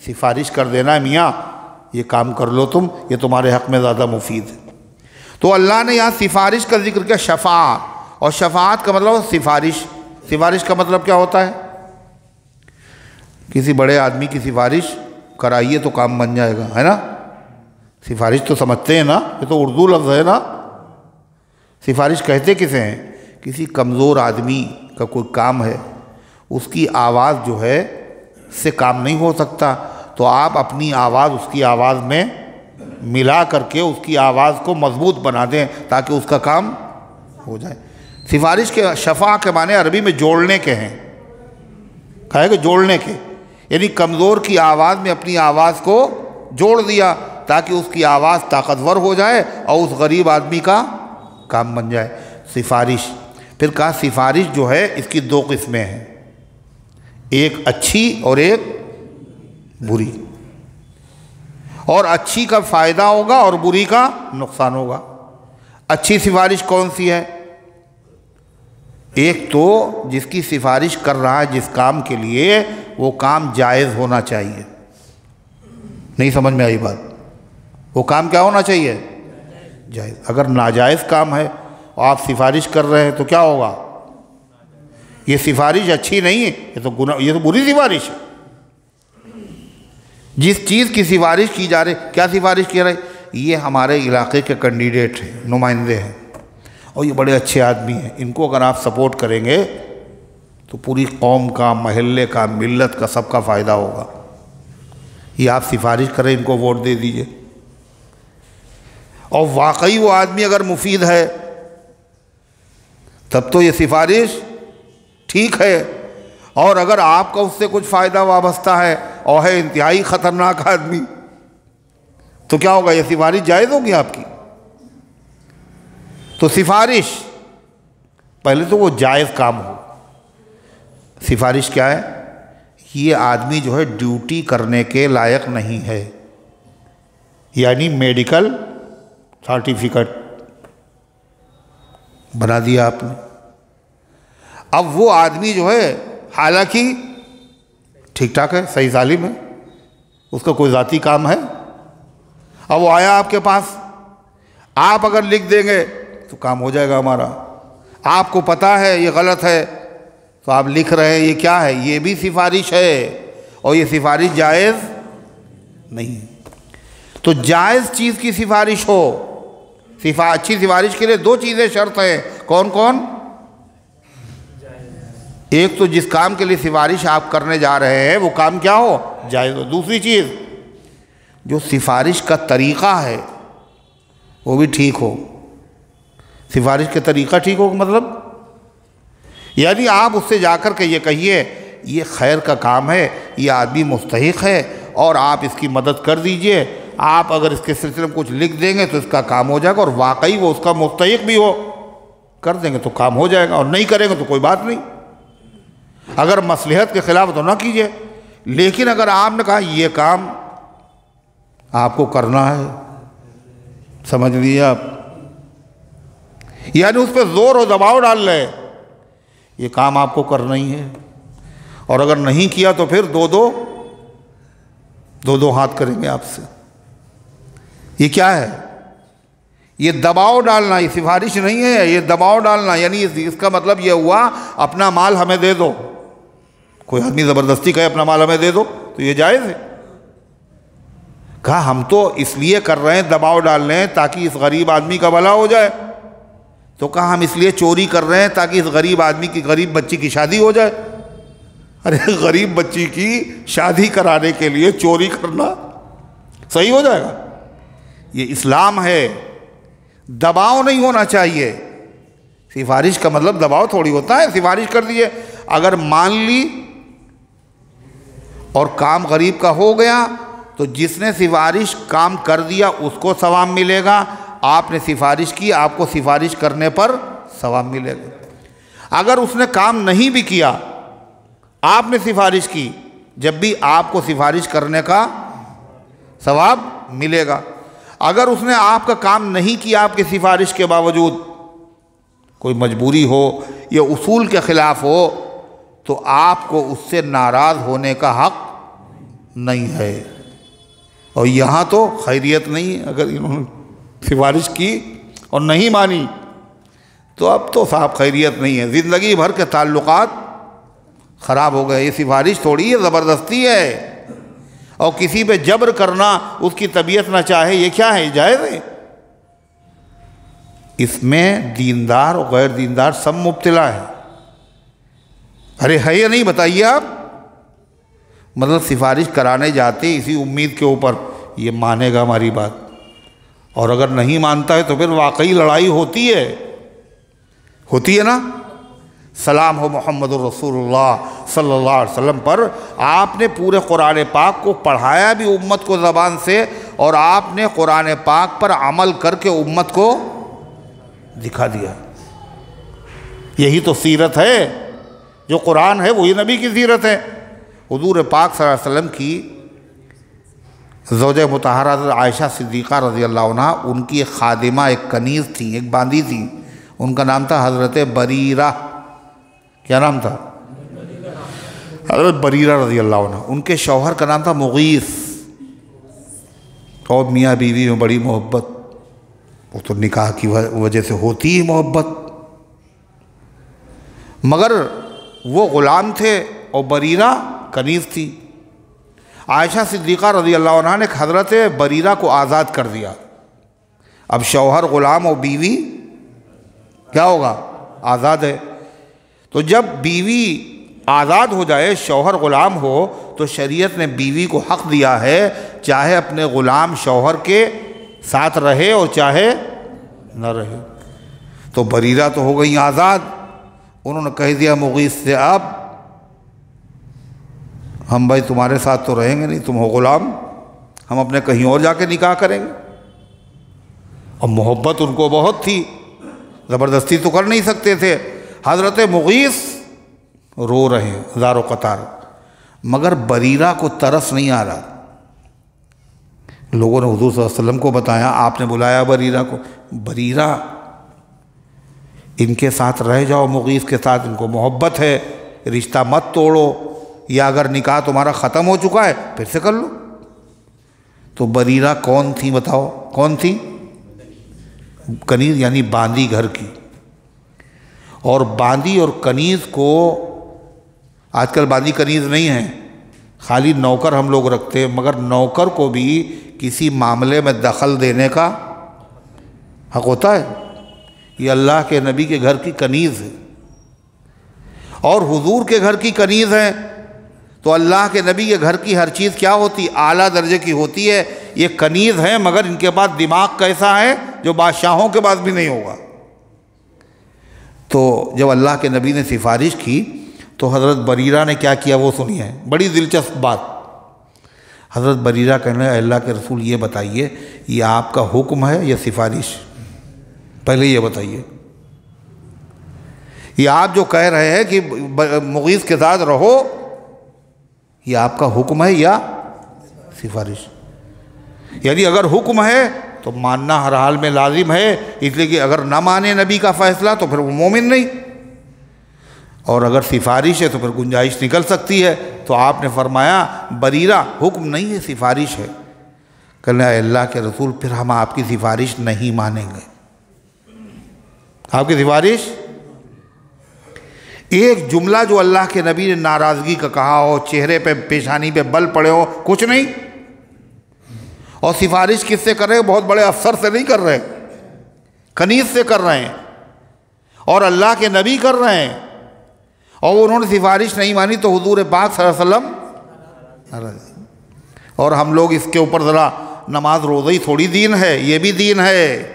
سفارش کر دینا، میاں یہ کام کر لو تم، یہ تمہارے حق میں زیادہ مفید ہے۔ تو اللہ نے یہاں سفارش کا ذکر کیا، شفاعت، اور شفاعت کا مطلب سفارش۔ سفارش کا مطلب کیا ہوتا ہے؟ کسی بڑے آدمی کی سفارش کرائیے تو کام بن جائے گا، ہے نا؟ سفارش تو سمجھتے ہیں نا، یہ تو اردو لفظ ہے نا۔ سفارش کہتے کسے ہیں؟ کسی کمزور آدمی کا کوئی کام ہے، اس کی آواز جو ہے سے کام نہیں ہو سکتا، تو آپ اپنی آواز اس کی آواز میں ملا کر کے اس کی آواز کو مضبوط بنا دیں تاکہ اس کا کام ہو جائے۔ سفارش کے شفاع کے معنی عربی میں جوڑنے کے ہیں، کہے کہ جوڑنے کے، یعنی کمزور کی آواز میں اپنی آواز کو جوڑ دیا تاکہ اس کی آواز طاقتور ہو جائے اور اس غریب آدمی کا کام بن جائے۔ سفارش۔ پھر کہا سفارش جو ہے اس کی دو قسمیں ہیں، ایک اچھی اور ایک بری، اور اچھی کا فائدہ ہوگا اور بری کا نقصان ہوگا۔ اچھی سفارش کون سی ہے؟ ایک تو جس کی سفارش کر رہا ہے جس کام کے لیے، وہ کام جائز ہونا چاہیے۔ نہیں سمجھ میں آئی بات؟ وہ کام کیا ہونا چاہیے؟ جائز۔ اگر ناجائز کام ہے اور آپ سفارش کر رہے ہیں تو کیا ہوگا؟ یہ سفارش اچھی نہیں ہے، یہ تو بری سفارش ہے۔ جس چیز کی سفارش کی جا رہی، کیا سفارش کی رہی؟ یہ ہمارے علاقے کے کینڈیڈیٹ ہیں، نمائندے ہیں، اور یہ بڑے اچھے آدمی ہیں، ان کو اگر آپ سپورٹ کریں گے تو پوری قوم کا، محلے کا، ملت کا، سب کا فائدہ ہوگا۔ یہ آپ سفارش کریں، ان کو ووٹ دے دیجئے، اور واقعی وہ آدمی اگر مفید ہے تب تو یہ سفارش ٹھیک ہے، اور اگر آپ کا اس سے کچھ فائدہ وابستہ ہے اور ہے انتہائی خطرناک آدمی تو کیا ہوگا؟ یہ سفارش جائز ہوگی آپ کی۔ تو سفارش پہلے تو وہ جائز کام ہو۔ سفارش کیا ہے؟ یہ آدمی جو ہے ڈیوٹی کرنے کے لائق نہیں ہے، یعنی میڈیکل سرٹیفکیٹ بنا دیا آپ نے۔ اب وہ آدمی جو ہے حالانکہ ٹھیک ٹھاک ہے، صحیح سالم ہے، اس کا کوئی ذاتی کام ہے، اب وہ آیا آپ کے پاس، آپ اگر لکھ دیں گے تو کام ہو جائے گا ہمارا۔ آپ کو پتہ ہے یہ غلط ہے تو آپ لکھ رہے ہیں، یہ کیا ہے؟ یہ بھی سفارش ہے، اور یہ سفارش جائز نہیں ہے۔ تو جائز چیز کی سفارش ہو، اچھی سفارش کے لیے دو چیزیں شرط ہیں، کون کون؟ ایک تو جس کام کے لیے سفارش آپ کرنے جا رہے ہیں وہ کام کیا ہو؟ جائز ہو۔ دوسری چیز جو سفارش کا طریقہ ہے وہ بھی ٹھیک ہو۔ سفارش کا طریقہ ٹھیک ہو مطلب یعنی آپ اس سے جا کر کے یہ کہیے یہ خیر کا کام ہے، یہ آدمی مستحق ہے اور آپ اس کی مدد کر دیجئے، آپ اگر اس کے سلسلے میں کچھ لکھ دیں گے تو اس کا کام ہو جائے گا، اور واقعی وہ اس کا مستحق بھی ہو، کر دیں گے تو کام ہو جائے گا، اور نہیں کریں گے تو کوئی بات نہیں۔ اگر مصلحت کے خلاف تو نہ کیجئے، لیکن اگر آپ نے کہا یہ کام آپ کو کرنا ہے، سمجھ لیجیے آپ، یعنی اس پہ زور و دباؤ ڈال رہے، یہ کام آپ کو کرنا ہی ہے، اور اگر نہیں کیا تو پھر دو ہاتھ کریں گے آپ سے. یہ کیا ہے؟ یہ دباؤ ڈالنا، یہ سفارش نہیں ہے، یہ دباؤ ڈالنا. یعنی اس کا مطلب یہ ہوا اپنا مال ہمیں دے دو. کوئی آدمی زبردستی کہے اپنا مال ہمیں دے دو تو یہ جائز ہے؟ کہا ہم تو اس لیے کر رہے ہیں، دباؤ ڈال رہے ہیں تاکہ اس غریب آدمی کا بھلا ہو جائے. تو کہا ہم اس لیے چوری کر رہے ہیں تاکہ اس غریب آدمی کی، غریب بچی کی شادی ہو جائے. ارے غریب بچی کی شادی کرانے کے لیے چوری کرنا صحیح ہو جائے گا؟ یہ اسلام ہے. دباؤ نہیں ہونا چاہیے. سفارش کا مطلب دباؤ تھوڑی ہوتا ہے. سفارش کر دیے، اگر مان لی اور کام غریب کا ہو گیا تو جس نے سفارش کام کر دیا اس کو ثواب ملے گا. آپ نے سفارش کی، آپ کو سفارش کرنے پر ثواب ملے گا. اگر اس نے کام نہیں بھی کیا، آپ نے سفارش کی، جب بھی آپ کو سفارش کرنے کا ثواب ملے گا. اگر اس نے آپ کا کام نہیں کیا آپ کی سفارش کے باوجود، کوئی مجبوری ہو یا اصول کے خلاف ہو، تو آپ کو اس سے ناراض ہونے کا حق نہیں ہے. اور یہاں تو خیریت نہیں ہے. اگر انہوں نے سفارش کی اور نہیں مانی تو اب تو صاحب خیریت نہیں ہے. زندگی بھر کے تعلقات خراب ہو گئے. یہ سفارش تھوڑی ہے، زبردستی ہے. اور کسی پہ جبر کرنا، اس کی طبیعت نہ چاہے، یہ کیا ہے؟ جائز ہے؟ اس میں دیندار اور غیر دیندار سب مبتلا ہے. ارے ہے یا نہیں بتائیے آپ؟ مطلب سفارش کرانے جاتے اسی امید کے اوپر یہ مانے گا ہماری بات، اور اگر نہیں مانتا ہے تو پھر واقعی لڑائی ہوتی ہے نا. سلام ہو محمد الرسول اللہ صلی اللہ علیہ وسلم پر. آپ نے پورے قرآن پاک کو پڑھایا بھی امت کو زبان سے، اور آپ نے قرآن پاک پر عمل کر کے امت کو دکھا دیا. یہی تو سیرت ہے. جو قرآن ہے وہی نبی کی سیرت ہے. حضور پاک صلی اللہ علیہ وسلم کی زوجہ مطہرہ عائشہ صدیقہ رضی اللہ عنہ، ان کی ایک خادمہ، ایک کنیز تھی، ایک باندی تھی. ان کا نام تھا حضرت بریرہ. کیا نام تھا؟ حضرت بریرہ رضی اللہ عنہ. ان کے شوہر کا نام تھا مغیث. اور میاں بیوی میں بڑی محبت. وہ تو نکاح کی وجہ سے ہوتی ہی محبت. مگر وہ غلام تھے اور بریرہ کنیز تھی. عائشہ صدیقہ رضی اللہ عنہ نے حضرت بریرہ کو آزاد کر دیا. اب شوہر غلام اور بیوی کیا ہوگا؟ آزاد ہے. تو جب بیوی آزاد ہو جائے، شوہر غلام ہو، تو شریعت نے بیوی کو حق دیا ہے چاہے اپنے غلام شوہر کے ساتھ رہے اور چاہے نہ رہے. تو بریرہ تو ہو گئی آزاد. انہوں نے کہہ دیا مغیث سے، اب ہم بھائی تمہارے ساتھ تو رہیں گے نہیں، تم ہو غلام، ہم اپنے کہیں اور جا کے نکاح کریں گے. اور محبت ان کو بہت تھی، زبردستی تو کر نہیں سکتے تھے. حضرت مغیث رو رہے ہیں زار و قطار، مگر بریرہ کو ترس نہیں آ رہا. لوگوں نے حضور صلی اللہ علیہ وسلم کو بتایا، آپ نے بلایا بریرہ کو. بریرہ ان کے ساتھ رہ جاؤ، مغیث کے ساتھ، ان کو محبت ہے، رشتہ مت توڑو، یا اگر نکاح تمہارا ختم ہو چکا ہے پھر سے کر لو. تو بریرہ کون تھی بتاؤ؟ کون تھی؟ کنیز، یعنی باندی گھر کی. اور باندی اور کنیز کو، آج کل باندی کنیز نہیں ہیں، خالی نوکر ہم لوگ رکھتے ہیں، مگر نوکر کو بھی کسی معاملے میں دخل دینے کا حق ہوتا ہے. یہ اللہ کے نبی کے گھر کی کنیز ہے اور حضور کے گھر کی کنیز ہے. تو اللہ کے نبی کے گھر کی ہر چیز کیا ہوتی؟ اعلیٰ درجے کی ہوتی ہے. یہ کنیز ہیں مگر ان کے پاس دماغ کیسا ہے جو بادشاہوں کے پاس بھی نہیں ہوگا. تو جب اللہ کے نبی نے سفارش کی تو حضرت بریرہ نے کیا کیا وہ سنیے، بڑی دلچسپ بات. حضرت بریرہ کہنے لگے، اللہ کے رسول یہ بتائیے، یہ آپ کا حکم ہے یا سفارش؟ پہلے یہ بتائیے. یہ آپ جو کہہ رہے ہیں کہ مغیث کے ساتھ رہو، یہ آپ کا حکم ہے یا سفارش؟ یعنی اگر حکم ہے تو ماننا ہر حال میں لازم ہے، اس لیے کہ اگر نہ مانے نبی کا فیصلہ تو پھر وہ مومن نہیں، اور اگر سفارش ہے تو پھر گنجائش نکل سکتی ہے۔ تو آپ نے فرمایا بریرہ حکم نہیں ہے، سفارش ہے۔ کہنا اے اللہ کے رسول پھر ہم آپ کی سفارش نہیں مانیں گے، آپ کی سفارش۔ ایک جملہ جو اللہ کے نبی نے ناراضگی کا کہا ہو، چہرے پہ پیشانی پہ بل پڑے ہو، کچھ نہیں، اور سفارش کس سے کر رہے ہیں؟ بہت بڑے افسر سے نہیں کر رہے، کنیز سے کر رہے ہیں، اور اللہ کے نبی کر رہے ہیں، اور انہوں نے سفارش نہیں مانی تو حضور پاک صلی اللہ علیہ وسلم۔ اور ہم لوگ اس کے اوپر ذرا نماز روزہ ہی تھوڑی دین ہے، یہ بھی دین ہے۔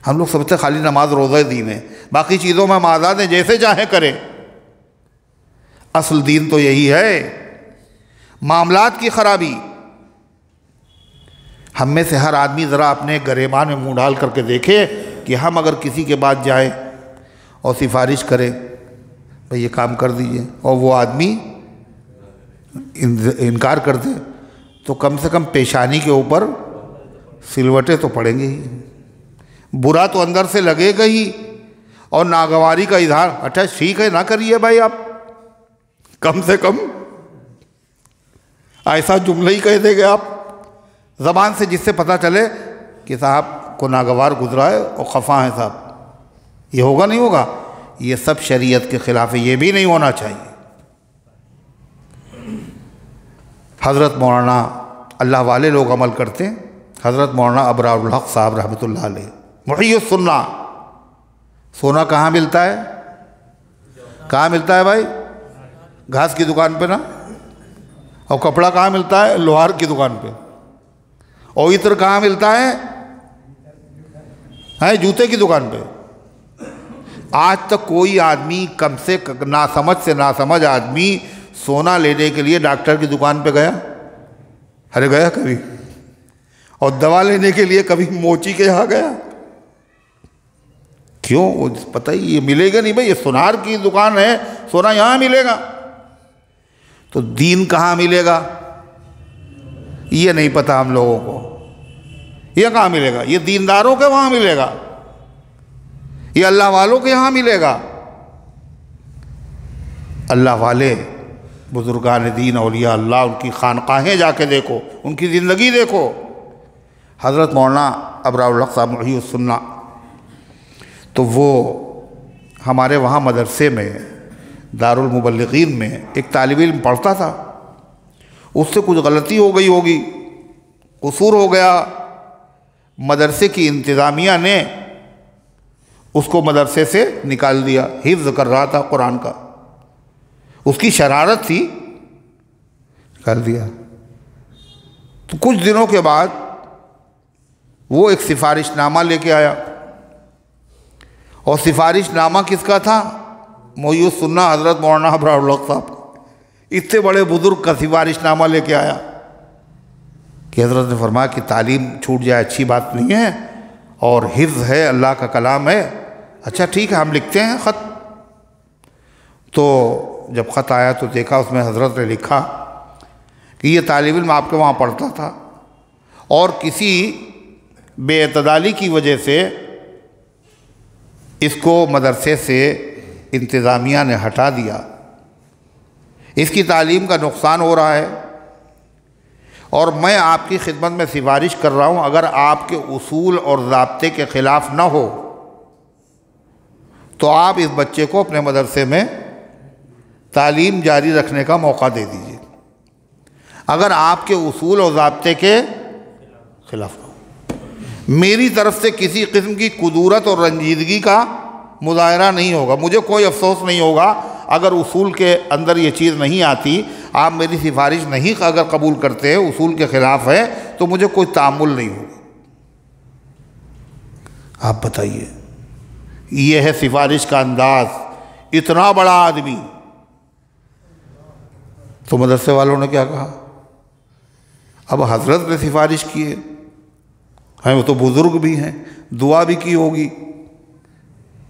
ہم لوگ سمجھتے خالی نماز روزہ دین ہے، باقی چیزوں میں ہم آزاد ہیں، جیسے چاہیں کریں۔ اصل دین تو یہی ہے۔ معاملات کی خرابی، ہم میں سے ہر آدمی ذرا اپنے گریبان میں منہ ڈال کر کے دیکھے کہ ہم اگر کسی کے بعد جائیں اور سفارش کریں بھئی یہ کام کر دیجئے، اور وہ آدمی انکار کر دے، تو کم سے کم پیشانی کے اوپر سلوٹیں تو پڑیں گے ہی، برا تو اندر سے لگے گا ہی، اور ناگواری کا اظہار، اچھا ٹھیک ہے نہ کریے بھائی، آپ کم سے کم ایسا جملہ ہی کہہ دیں گے آپ زبان سے، جس سے پتہ چلے کہ صاحب کو ناگوار گزرا ہے اور خفا ہے صاحب۔ یہ ہوگا نہیں ہوگا؟ یہ سب شریعت کے خلاف ہے، یہ بھی نہیں ہونا چاہیے۔ حضرت مولانا، اللہ والے لوگ عمل کرتے ہیں، حضرت مولانا ابرار الحق صاحب رحمۃ اللہ علیہ، محی السنہ۔ سونا کہاں ملتا ہے؟ کہاں ملتا ہے بھائی؟ گھاس کی دکان پہ نا۔ اور کپڑا کہاں ملتا ہے؟ لوہار کی دکان پہ۔ اور عطر کہاں ملتا ہے؟ جوتے کی دکان پہ۔ آج تک کوئی آدمی کم سے ناسمجھ سے ناسمجھ آدمی سونا لینے کے لیے ڈاکٹر کی دکان پہ گیا؟ ارے گیا کبھی؟ اور دوا لینے کے لیے کبھی موچی کے یہاں گیا؟ کیوں؟ وہ پتہ ہی یہ ملے گا نہیں بھائی، یہ سونار کی دکان ہے، سونا یہاں ملے گا۔ تو دین کہاں ملے گا یہ نہیں پتہ ہم لوگوں کو۔ یہ کہاں ملے گا؟ یہ دینداروں کے وہاں ملے گا، یہ اللہ والوں کے یہاں ملے گا۔ اللہ والے بزرگان دین، اولیاء اللہ، ان کی خانقاہیں جا کے دیکھو، ان کی زندگی دیکھو۔ حضرت مولانا ابرار الحق صاحب محی السنہ، تو وہ ہمارے وہاں مدرسے میں دارالمبلغین میں ایک طالب علم پڑھتا تھا، اس سے کچھ غلطی ہو گئی ہوگی، قصور ہو گیا، مدرسے کی انتظامیہ نے اس کو مدرسے سے نکال دیا۔ حفظ کر رہا تھا قرآن کا، اس کی شرارت تھی، نکال دیا۔ تو کچھ دنوں کے بعد وہ ایک سفارش نامہ لے کے آیا، اور سفارش نامہ کس کا تھا؟ محی السنہ حضرت مولانا ابرار الحق صاحب۔ اتنے بڑے بزرگ کا سفارش نامہ لے کے آیا کہ حضرت نے فرمایا کہ تعلیم چھوٹ جائے اچھی بات نہیں ہے، اور حفظ ہے، اللہ کا کلام ہے۔ اچھا ٹھیک ہے، ہم لکھتے ہیں خط۔ تو جب خط آیا تو دیکھا اس میں حضرت نے لکھا کہ یہ طالب علم آپ کے وہاں پڑھتا تھا، اور کسی بے اعتدالی کی وجہ سے اس کو مدرسے سے انتظامیہ نے ہٹا دیا، اس کی تعلیم کا نقصان ہو رہا ہے، اور میں آپ کی خدمت میں سفارش کر رہا ہوں، اگر آپ کے اصول اور ضابطے کے خلاف نہ ہو تو آپ اس بچے کو اپنے مدرسے میں تعلیم جاری رکھنے کا موقع دے دیجیے، اگر آپ کے اصول اور ضابطے کے خلاف نہ ہو۔ میری طرف سے کسی قسم کی کدورت اور رنجیدگی کا مظاہرہ نہیں ہوگا، مجھے کوئی افسوس نہیں ہوگا اگر اصول کے اندر یہ چیز نہیں آتی، آپ میری سفارش نہیں اگر قبول کرتے، اصول کے خلاف ہے، تو مجھے کوئی تعامل نہیں ہوگا۔ آپ بتائیے، یہ ہے سفارش کا انداز۔ اتنا بڑا آدمی، تو مدرسے والوں نے کیا کہا؟ اب حضرت نے سفارش کی ہے، وہ تو بزرگ بھی ہیں، دعا بھی کی ہوگی،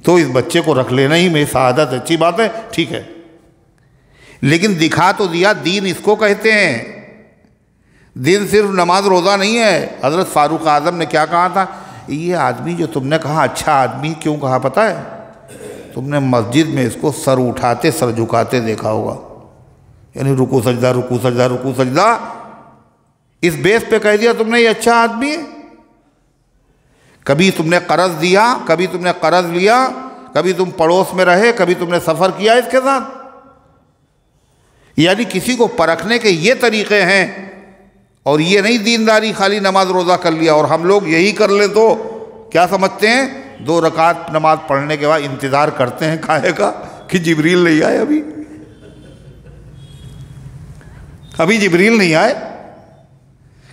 تو اس بچے کو رکھ لینا ہی میری سعادت ہے، اچھی بات ہے، ٹھیک ہے۔ لیکن دکھا تو دیا دین اس کو کہتے ہیں۔ دین صرف نماز روزہ نہیں ہے۔ حضرت فاروق اعظم نے کیا کہا تھا؟ یہ آدمی جو تم نے کہا اچھا آدمی، کیوں کہا پتہ ہے؟ تم نے مسجد میں اس کو سر اٹھاتے سر جھکاتے دیکھا ہوگا، یعنی رکوع سجدہ رکوع سجدہ رکوع سجدہ، اس بیس پہ کہہ دیا تم نے یہ اچھا آدمی ہے۔ کبھی تم نے قرض دیا، کبھی تم نے قرض لیا، کبھی تم پڑوس میں رہے، کبھی تم نے سفر کیا اس کے ساتھ، یعنی کسی کو پرکھنے کے یہ طریقے ہیں، اور یہ نہیں دینداری خالی نماز روزہ کر لیا۔ اور ہم لوگ یہی کر لیں تو کیا سمجھتے ہیں؟ 2 رکعت نماز پڑھنے کے بعد انتظار کرتے ہیں کھائے کا کہ جبریل نہیں آئے، ابھی جبریل نہیں آئے،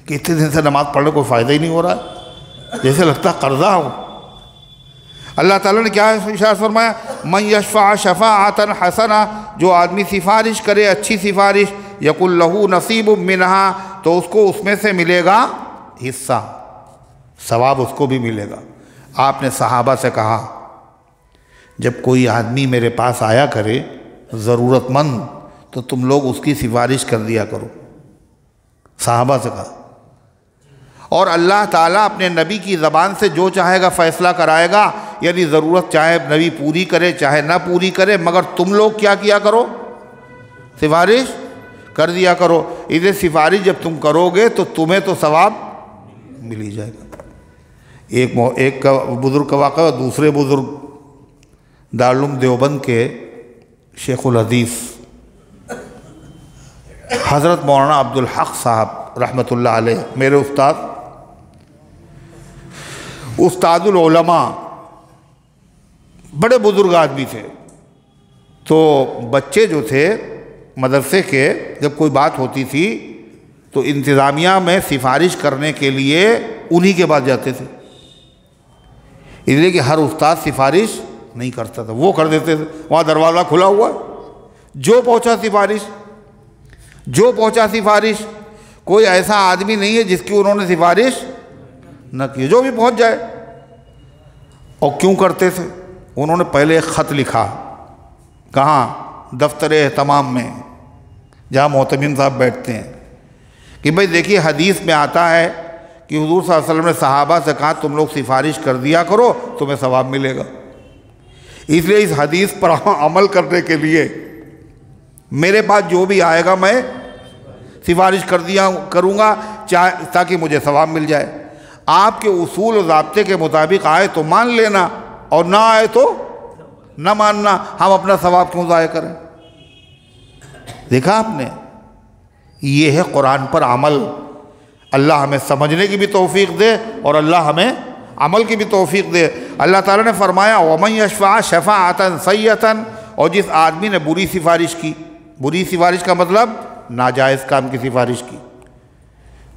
کہ اتنے دن سے نماز پڑھنے کوئی فائدہ ہی نہیں ہو رہا ہے، جیسے لگتا قرضہ ہو۔ اللہ تعالیٰ نے کیا ارشاد فرمایا؟ من یشفع شفاعۃ حسنہ، جو آدمی سفارش کرے اچھی سفارش، یقل لہ نصیب منہا، تو اس کو اس میں سے ملے گا حصہ، ثواب اس کو بھی ملے گا۔ آپ نے صحابہ سے کہا جب کوئی آدمی میرے پاس آیا کرے ضرورت مند تو تم لوگ اس کی سفارش کر دیا کرو، صحابہ سے کہا۔ اور اللہ تعالیٰ اپنے نبی کی زبان سے جو چاہے گا فیصلہ کرائے گا، یعنی ضرورت چاہے نبی پوری کرے چاہے نہ پوری کرے، مگر تم لوگ کیا کیا کرو؟ سفارش کر دیا کرو۔ اسے سفارش جب تم کرو گے تو تمہیں تو ثواب مل ہی جائے گا۔ ایک بزرگ کا واقعہ، دوسرے بزرگ دارالعلوم دیوبند کے شیخ الحدیث حضرت مولانا عبدالحق صاحب رحمۃ اللہ علیہ، میرے استاد العلماء، بڑے بزرگ آدمی تھے۔ تو بچے جو تھے مدرسے کے، جب کوئی بات ہوتی تھی تو انتظامیہ میں سفارش کرنے کے لیے انہی کے بعد جاتے تھے، اس لیے کہ ہر استاد سفارش نہیں کرتا تھا، وہ کر دیتے تھے، وہاں دروازہ کھلا ہوا ہے، جو پہنچا سفارش، کوئی ایسا آدمی نہیں ہے جس کی انہوں نے سفارش نہ کی، جو بھی پہنچ جائے۔ اور کیوں کرتے تھے؟ انہوں نے پہلے ایک خط لکھا، کہاں؟ دفتر اہتمام میں، جہاں معتمین صاحب بیٹھتے ہیں، کہ بھئی دیکھیے حدیث میں آتا ہے کہ حضور صلی اللہ علیہ وسلم نے صحابہ سے کہا تم لوگ سفارش کر دیا کرو تمہیں ثواب ملے گا۔ اس لیے اس حدیث پر عمل کرنے کے لیے میرے پاس جو بھی آئے گا میں سفارش کروں گا تاکہ مجھے ثواب مل جائے۔ آپ کے اصول و ضابطے کے مطابق آئے تو مان لینا، اور نہ آئے تو نہ ماننا، ہم اپنا ثواب کیوں ضائع کریں؟ دیکھا آپ نے، یہ ہے قرآن پر عمل۔ اللہ ہمیں سمجھنے کی بھی توفیق دے اور اللہ ہمیں عمل کی بھی توفیق دے۔ اللہ تعالیٰ نے فرمایا وَمَن يَشْفَعْ شَفَاعَةً سَيِّئَةً، اور جس آدمی نے بری سفارش کی، بری سفارش کا مطلب ناجائز کام کی سفارش کی،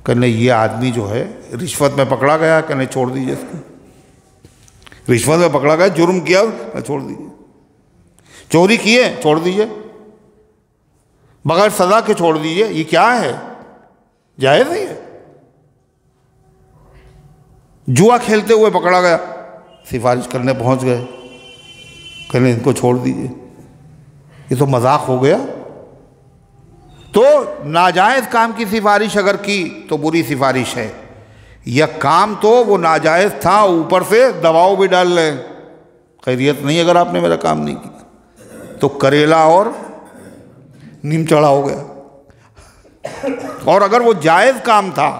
کہنے یہ آدمی جو ہے رشوت میں پکڑا گیا، کہنے چھوڑ دیجئے اس کو، رشوت میں پکڑا گیا، جرم کیا، چھوڑ دیجئے، چوری کیے چھوڑ دیجئے، بغیر سزا کے چھوڑ دیجئے، یہ کیا ہے؟ جائز نہیں ہے۔ جوا کھیلتے ہوئے پکڑا گیا، سفارش کرنے پہنچ گئے، کہنے ان کو چھوڑ دیجئے، یہ تو مذاق ہو گیا۔ تو ناجائز کام کی سفارش اگر کی تو بری سفارش ہے، یا کام تو وہ ناجائز تھا اوپر سے دباؤ بھی ڈال لیں، خیریت نہیں اگر آپ نے میرا کام نہیں کیا، تو کریلا اور نیم چڑھا ہو گیا۔ اور اگر وہ جائز کام تھا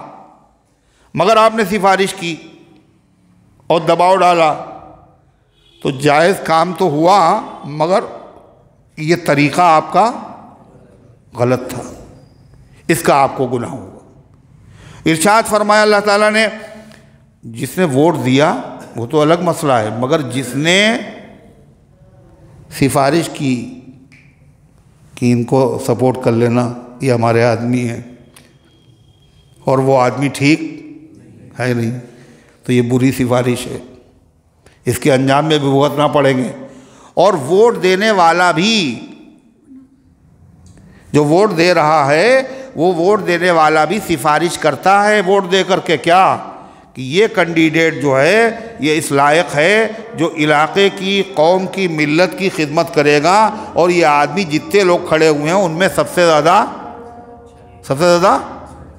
مگر آپ نے سفارش کی اور دباؤ ڈالا تو جائز کام تو ہوا مگر یہ طریقہ آپ کا غلط تھا، اس کا آپ کو گناہ ہوگا۔ ارشاد فرمایا اللہ تعالیٰ نے، جس نے ووٹ دیا وہ تو الگ مسئلہ ہے، مگر جس نے سفارش کی کہ ان کو سپورٹ کر لینا، یہ ہمارے آدمی ہیں، اور وہ آدمی ٹھیک ہے نہیں، تو یہ بری سفارش ہے، اس کے انجام میں بھی بھگتنا پڑیں گے۔ اور ووٹ دینے والا بھی، جو ووٹ دے رہا ہے وہ ووٹ دینے والا بھی سفارش کرتا ہے ووٹ دے کر کے، کیا کہ یہ کینڈیڈیٹ جو ہے یہ اس لائق ہے جو علاقے کی، قوم کی، ملت کی خدمت کرے گا، اور یہ آدمی جتنے لوگ کھڑے ہوئے ہیں ان میں سب سے زیادہ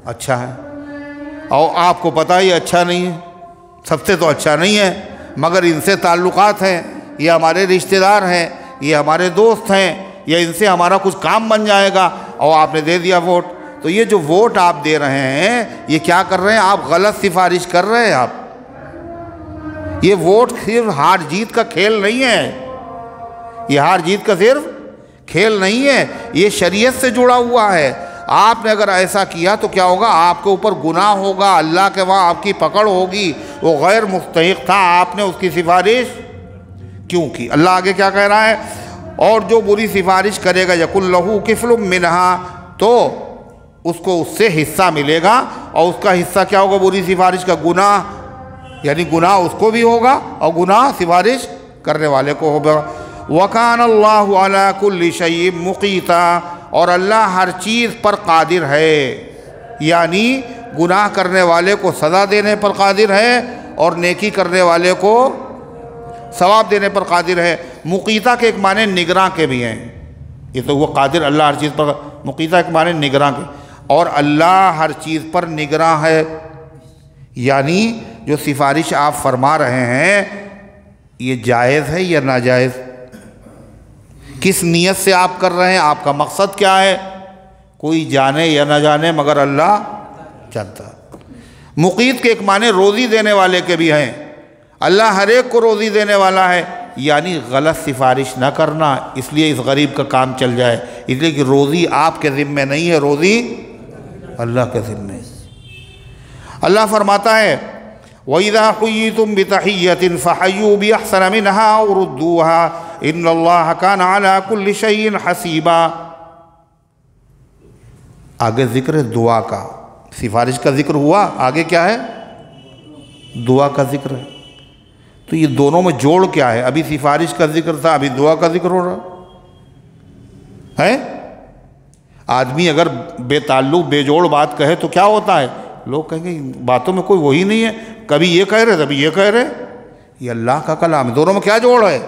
اچھا ہے۔ اور آپ کو پتہ یہ اچھا نہیں ہے، سب سے تو اچھا نہیں ہے، مگر ان سے تعلقات ہیں، یہ ہمارے رشتہ دار ہیں، یہ ہمارے دوست ہیں، یا ان سے ہمارا کچھ کام بن جائے گا، اور آپ نے دے دیا ووٹ۔ تو یہ جو ووٹ آپ دے رہے ہیں یہ کیا کر رہے ہیں؟ آپ غلط سفارش کر رہے ہیں۔ آپ یہ ووٹ صرف ہار جیت کا کھیل نہیں ہے، یہ ہار جیت کا صرف کھیل نہیں ہے، یہ شریعت سے جڑا ہوا ہے۔ آپ نے اگر ایسا کیا تو کیا ہوگا؟ آپ کے اوپر گناہ ہوگا، اللہ کے وہاں آپ کی پکڑ ہوگی، وہ غیر مستحق تھا، آپ نے اس کی سفارش کیوں کی؟ اللہ آگے کیا کہہ رہا ہے؟ اور جو بری سفارش کرے گا یکن لہو کفل منہا، تو اس کو اس سے حصہ ملے گا، اور اس کا حصہ کیا ہوگا؟ بری سفارش کا گناہ، یعنی گناہ اس کو بھی ہوگا اور گناہ سفارش کرنے والے کو ہوگا۔ وَكَانَ اللَّهُ عَلَىٰ كُلِّ شَيْءٍ مُقِيتًا، اور اللہ ہر چیز پر قادر ہے، یعنی گناہ کرنے والے کو سزا دینے پر قادر ہے اور نیکی کرنے والے کو ثواب دینے پر قادر ہے۔ مقیتہ کے ایک معنی نگراں کے بھی ہیں، یہ تو وہ قادر اللہ ہر چیز پر، مقیتہ ایک معنی نگراں کے، اور اللہ ہر چیز پر نگراں ہے، یعنی جو سفارش آپ فرما رہے ہیں یہ جائز ہے یا ناجائز؟ کس نیت سے آپ کر رہے ہیں؟ آپ کا مقصد کیا ہے؟ کوئی جانے یا نہ جانے مگر اللہ جانتا۔ مقیت کے ایک معنی روزی دینے والے کے بھی ہیں، اللہ ہر ایک کو روزی دینے والا ہے، یعنی غلط سفارش نہ کرنا، اس لیے اس غریب کا کام چل جائے، اس لیے کہ روزی آپ کے ذمہ نہیں ہے، روزی اللہ کے ذمہ ہے۔ اللہ فرماتا ہے وَإِذَا حُيِّيتُم بِتَحِيَّةٍ فَحَيُّوا بِأَحْسَنَ مِنْهَا أَوْ رُدُّوهَا إِنَّ اللَّهَ كَانَ عَلَىٰ كُلِّ شَيْءٍ حَسِيبًا۔ آگے ذکر ہے دعا کا، سفارش کا ذکر ہوا، آگے کیا ہے؟ دعا کا ذکر ہے۔ تو یہ دونوں میں جوڑ کیا ہے؟ ابھی سفارش کا ذکر تھا، ابھی دعا کا ذکر ہو رہا ہے۔ آدمی اگر بے تعلق بے جوڑ بات کہے تو کیا ہوتا ہے؟ لوگ کہیں گے باتوں میں کوئی وہی نہیں ہے، کبھی یہ کہہ رہے کبھی یہ کہہ رہے، یہ اللہ کا کلام ہے، دونوں میں کیا جوڑ ہے؟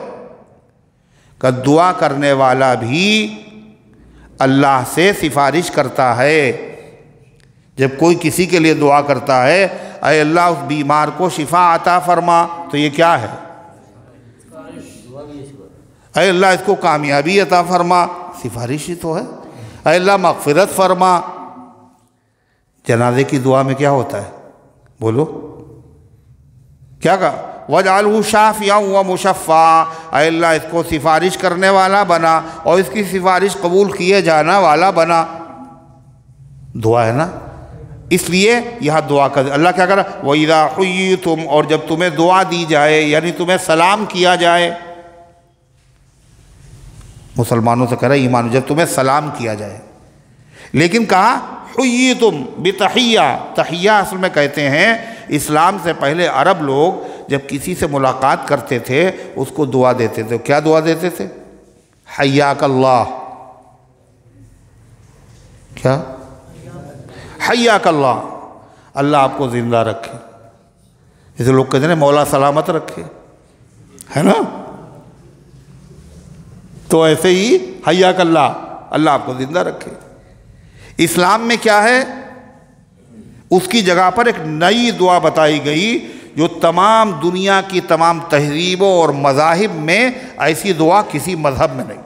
کہ دعا کرنے والا بھی اللہ سے سفارش کرتا ہے۔ جب کوئی کسی کے لیے دعا کرتا ہے اے اللہ اس بیمار کو شفا عطا فرما، تو یہ کیا ہے؟ اے اللہ اس کو کامیابی عطا فرما، سفارش ہی تو ہے۔ اے اللہ مغفرت فرما۔ جنازے کی دعا میں کیا ہوتا ہے؟ بولو کیا کہا؟ وَاجْعَلْهُ شَافِعًا وَمُشَفَّعًا، اے اللہ اس کو سفارش کرنے والا بنا اور اس کی سفارش قبول کیے جانا والا بنا۔ دعا ہے نا، اس لیے یہاں دعا کا اللہ کیا کر رہا ہے؟ وَإِذَا حُيِّيتُمْ، اور جب تمہیں دعا دی جائے، یعنی تمہیں سلام کیا جائے، مسلمانوں سے کہہ رہا ہے ایمان، جب تمہیں سلام کیا جائے، لیکن کہا حُيِّيتُمْ بِتَحِيَّةٍ، تحیہ اصل میں کہتے ہیں اسلام سے پہلے عرب لوگ جب کسی سے ملاقات کرتے تھے اس کو دعا دیتے تھے، کیا دعا دیتے تھے؟ حیاک اللہ، کیا؟ حیاک اللہ، اللہ آپ کو زندہ رکھے، جیسے لوگ کہتے ہیں مولا سلامت رکھے، ہے نا؟ تو ایسے ہی حیاک اللہ، اللہ آپ کو زندہ رکھے۔ اسلام میں کیا ہے؟ اس کی جگہ پر ایک نئی دعا بتائی گئی جو تمام دنیا کی تمام تہذیبوں اور مذاہب میں ایسی دعا کسی مذہب میں نہیں۔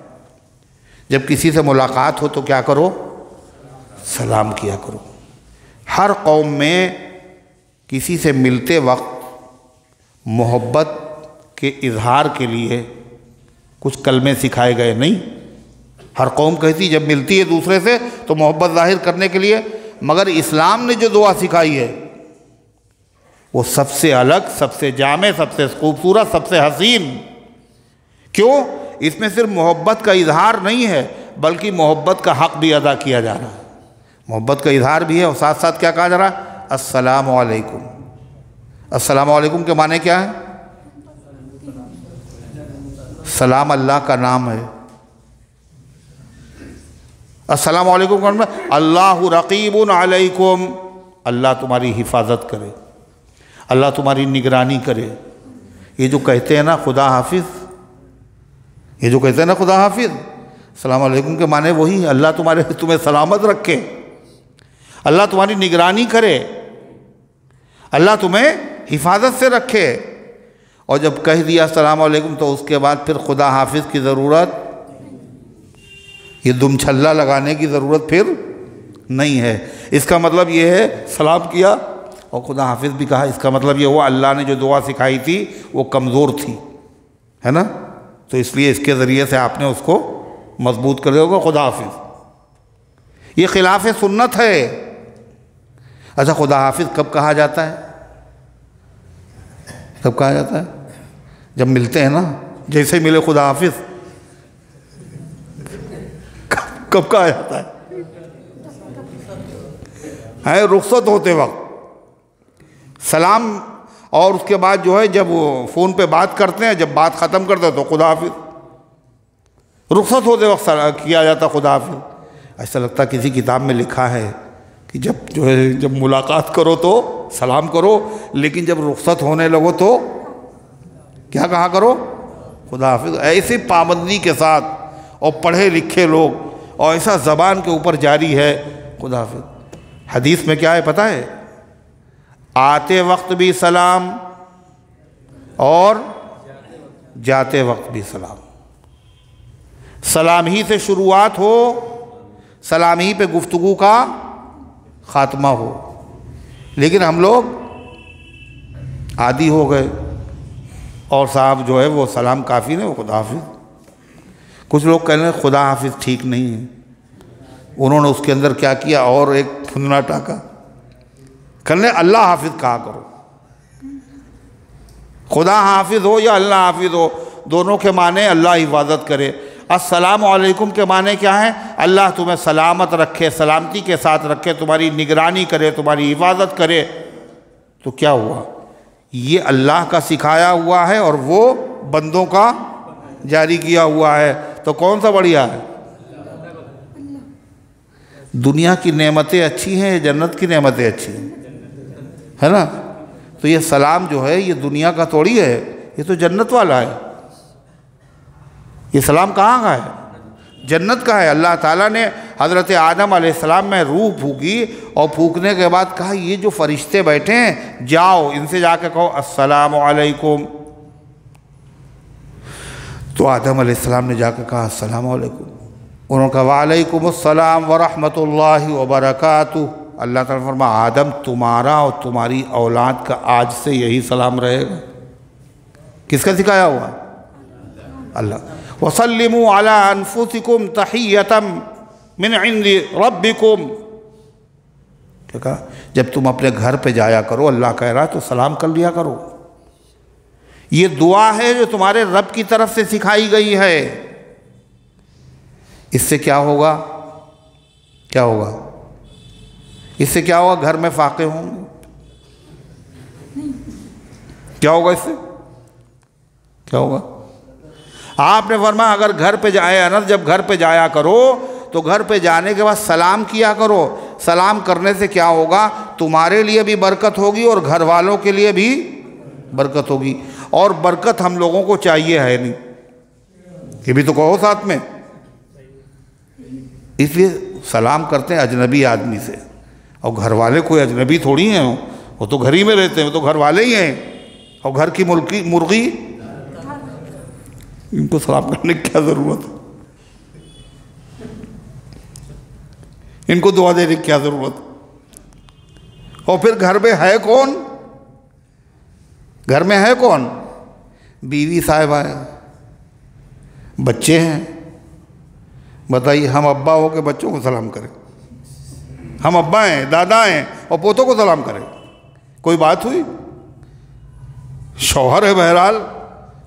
جب کسی سے ملاقات ہو تو کیا کرو؟ سلام کیا کرو۔ ہر قوم میں کسی سے ملتے وقت محبت کے اظہار کے لیے کچھ کلمے سکھائے گئے نہیں؟ ہر قوم کہتی جب ملتی ہے دوسرے سے تو محبت ظاہر کرنے کے لیے، مگر اسلام نے جو دعا سکھائی ہے وہ سب سے الگ، سب سے جامع، سب سے خوبصورت، سب سے حسین۔ کیوں؟ اس میں صرف محبت کا اظہار نہیں ہے بلکہ محبت کا حق بھی ادا کیا جا رہا ہے۔ محبت کا اظہار بھی ہے اور ساتھ ساتھ کیا کہا جا رہا ہے؟ السلام علیکم۔ السلام علیکم کے معنی کیا ہے؟ سلام اللہ کا نام ہے۔ السلام علیکم کا مطلب اللہ رقیب علیکم، اللہ تمہاری حفاظت کرے۔ اللہ تمہاری نگرانی کرے. یہ جو کہتے ہیں نا خدا حافظ، یہ جو کہتے ہیں نا خدا حافظ، السلام علیکم کے معنی وہی، اللہ تمہیں سلامت رکھے، اللہ تمہاری نگرانی کرے، اللہ تمہیں حفاظت سے رکھے. اور جب کہہ دیا السلام علیکم تو اس کے بعد پھر خدا حافظ کی ضرورت، یہ دم چھلا لگانے کی ضرورت پھر نہیں ہے. اس کا مطلب یہ ہے سلام کیا اور خدا حافظ بھی کہا، اس کا مطلب یہ ہوا اللہ نے جو دعا سکھائی تھی وہ کمزور تھی، ہے نا، تو اس لیے اس کے ذریعے سے آپ نے اس کو مضبوط کر دیا ہوگا خدا حافظ. یہ خلاف سنت ہے. اچھا خدا حافظ کب کہا جاتا ہے؟ کب کہا جاتا ہے؟ جب ملتے ہیں نا، جیسے ملے خدا حافظ، کب کہا جاتا ہے؟ رخصت ہوتے وقت سلام، اور اس کے بعد جو ہے جب وہ فون پہ بات کرتے ہیں، جب بات ختم کرتے ہیں تو خدا حافظ. رخصت ہوتے وقت کیا جاتا خدا حافظ. ایسا لگتا کسی کتاب میں لکھا ہے کہ جب ملاقات کرو تو سلام کرو، لیکن جب رخصت ہونے لگو تو کیا کہا کرو؟ خدا حافظ. ایسی پابندی کے ساتھ، اور پڑھے لکھے لوگ، اور ایسا زبان کے اوپر جاری ہے خدا حافظ. حدیث میں کیا ہے پتہ ہے؟ آتے وقت بھی سلام اور جاتے وقت بھی سلام. سلام ہی سے شروعات ہو، سلام ہی پہ گفتگو کا خاتمہ ہو. لیکن ہم لوگ عادی ہو گئے، اور صاحب جو ہے وہ سلام کافی نہیں، وہ خدا حافظ. کچھ لوگ کہہ رہے ہیں خدا حافظ ٹھیک نہیں ہے، انہوں نے اس کے اندر کیا کیا اور ایک پھندنا ٹاکا، کہنے اللہ حافظ کہا کرو. خدا حافظ ہو یا اللہ حافظ ہو، دونوں کے معنی اللہ حفاظت کرے. السلام علیکم کے معنی کیا ہے؟ اللہ تمہیں سلامت رکھے، سلامتی کے ساتھ رکھے، تمہاری نگرانی کرے، تمہاری حفاظت کرے. تو کیا ہوا؟ یہ اللہ کا سکھایا ہوا ہے اور وہ بندوں کا جاری کیا ہوا ہے. تو کون سا بڑھیا ہے؟ دنیا کی نعمتیں اچھی ہیں، جنت کی نعمتیں اچھی ہیں، ہے نا. تو یہ سلام جو ہے یہ دنیا کا تھوڑی ہے، یہ تو جنت والا ہے. یہ سلام کہاں کا ہے؟ جنت کا ہے. اللہ تعالیٰ نے حضرت آدم علیہ السلام میں روح پھونکی، اور پھونکنے کے بعد کہا یہ جو فرشتے بیٹھے ہیں جاؤ ان سے جا کے کہو السلام علیکم. تو آدم علیہ السلام نے جا کے کہا السلام علیکم. انہوں نے کہا وعلیکم السلام ورحمۃ اللہ وبرکاتہ. اللہ تعالیٰ فرما آدم تمہارا اور تمہاری اولاد کا آج سے یہی سلام رہے گا. کس کا سکھایا ہوا؟ اللہ. وَسَلِّمُوا عَلَىٰ أَنفُسِكُمْ تَحِيَّةً مِّنْ عِنْدِ رَبِّكُمْ. کہا جب تم اپنے گھر پہ جایا کرو، اللہ کہہ رہا ہے تو سلام کر لیا کرو. یہ دعا ہے جو تمہارے رب کی طرف سے سکھائی گئی ہے. اس سے کیا ہوگا؟ کیا ہوگا؟ اس سے کیا ہوگا؟ گھر میں فاقے ہوں گے. کیا ہوگا اس سے؟ کیا ہوگا؟ آپ نے فرمایا اگر گھر پہ جائے، انس جب گھر پہ جایا کرو تو گھر پہ جانے کے بعد سلام کیا کرو. سلام کرنے سے کیا ہوگا؟ تمہارے لیے بھی برکت ہوگی اور گھر والوں کے لیے بھی برکت ہوگی. اور برکت ہم لوگوں کو چاہیے ہے نہیں، یہ بھی تو کہو ساتھ میں. اس لیے سلام کرتے ہیں اجنبی آدمی سے، اور گھر والے کوئی اجنبی تھوڑی ہیں، وہ تو گھر ہی میں رہتے ہیں، وہ تو گھر والے ہی ہیں. اور گھر کی مرغی ان کو سلام کرنے کی کیا ضرورت ہے؟ ان کو دعا دینے کی کیا ضرورت؟ اور پھر گھر میں ہے کون؟ گھر میں ہے کون؟ بیوی صاحبہ ہے، بچے ہیں. بتائیے ہم ابا ہو کے بچوں کو سلام کریں؟ ہم ابا ہیں، دادا ہیں، اور پوتوں کو سلام کریں؟ کوئی بات ہوئی؟ شوہر ہے بہرحال،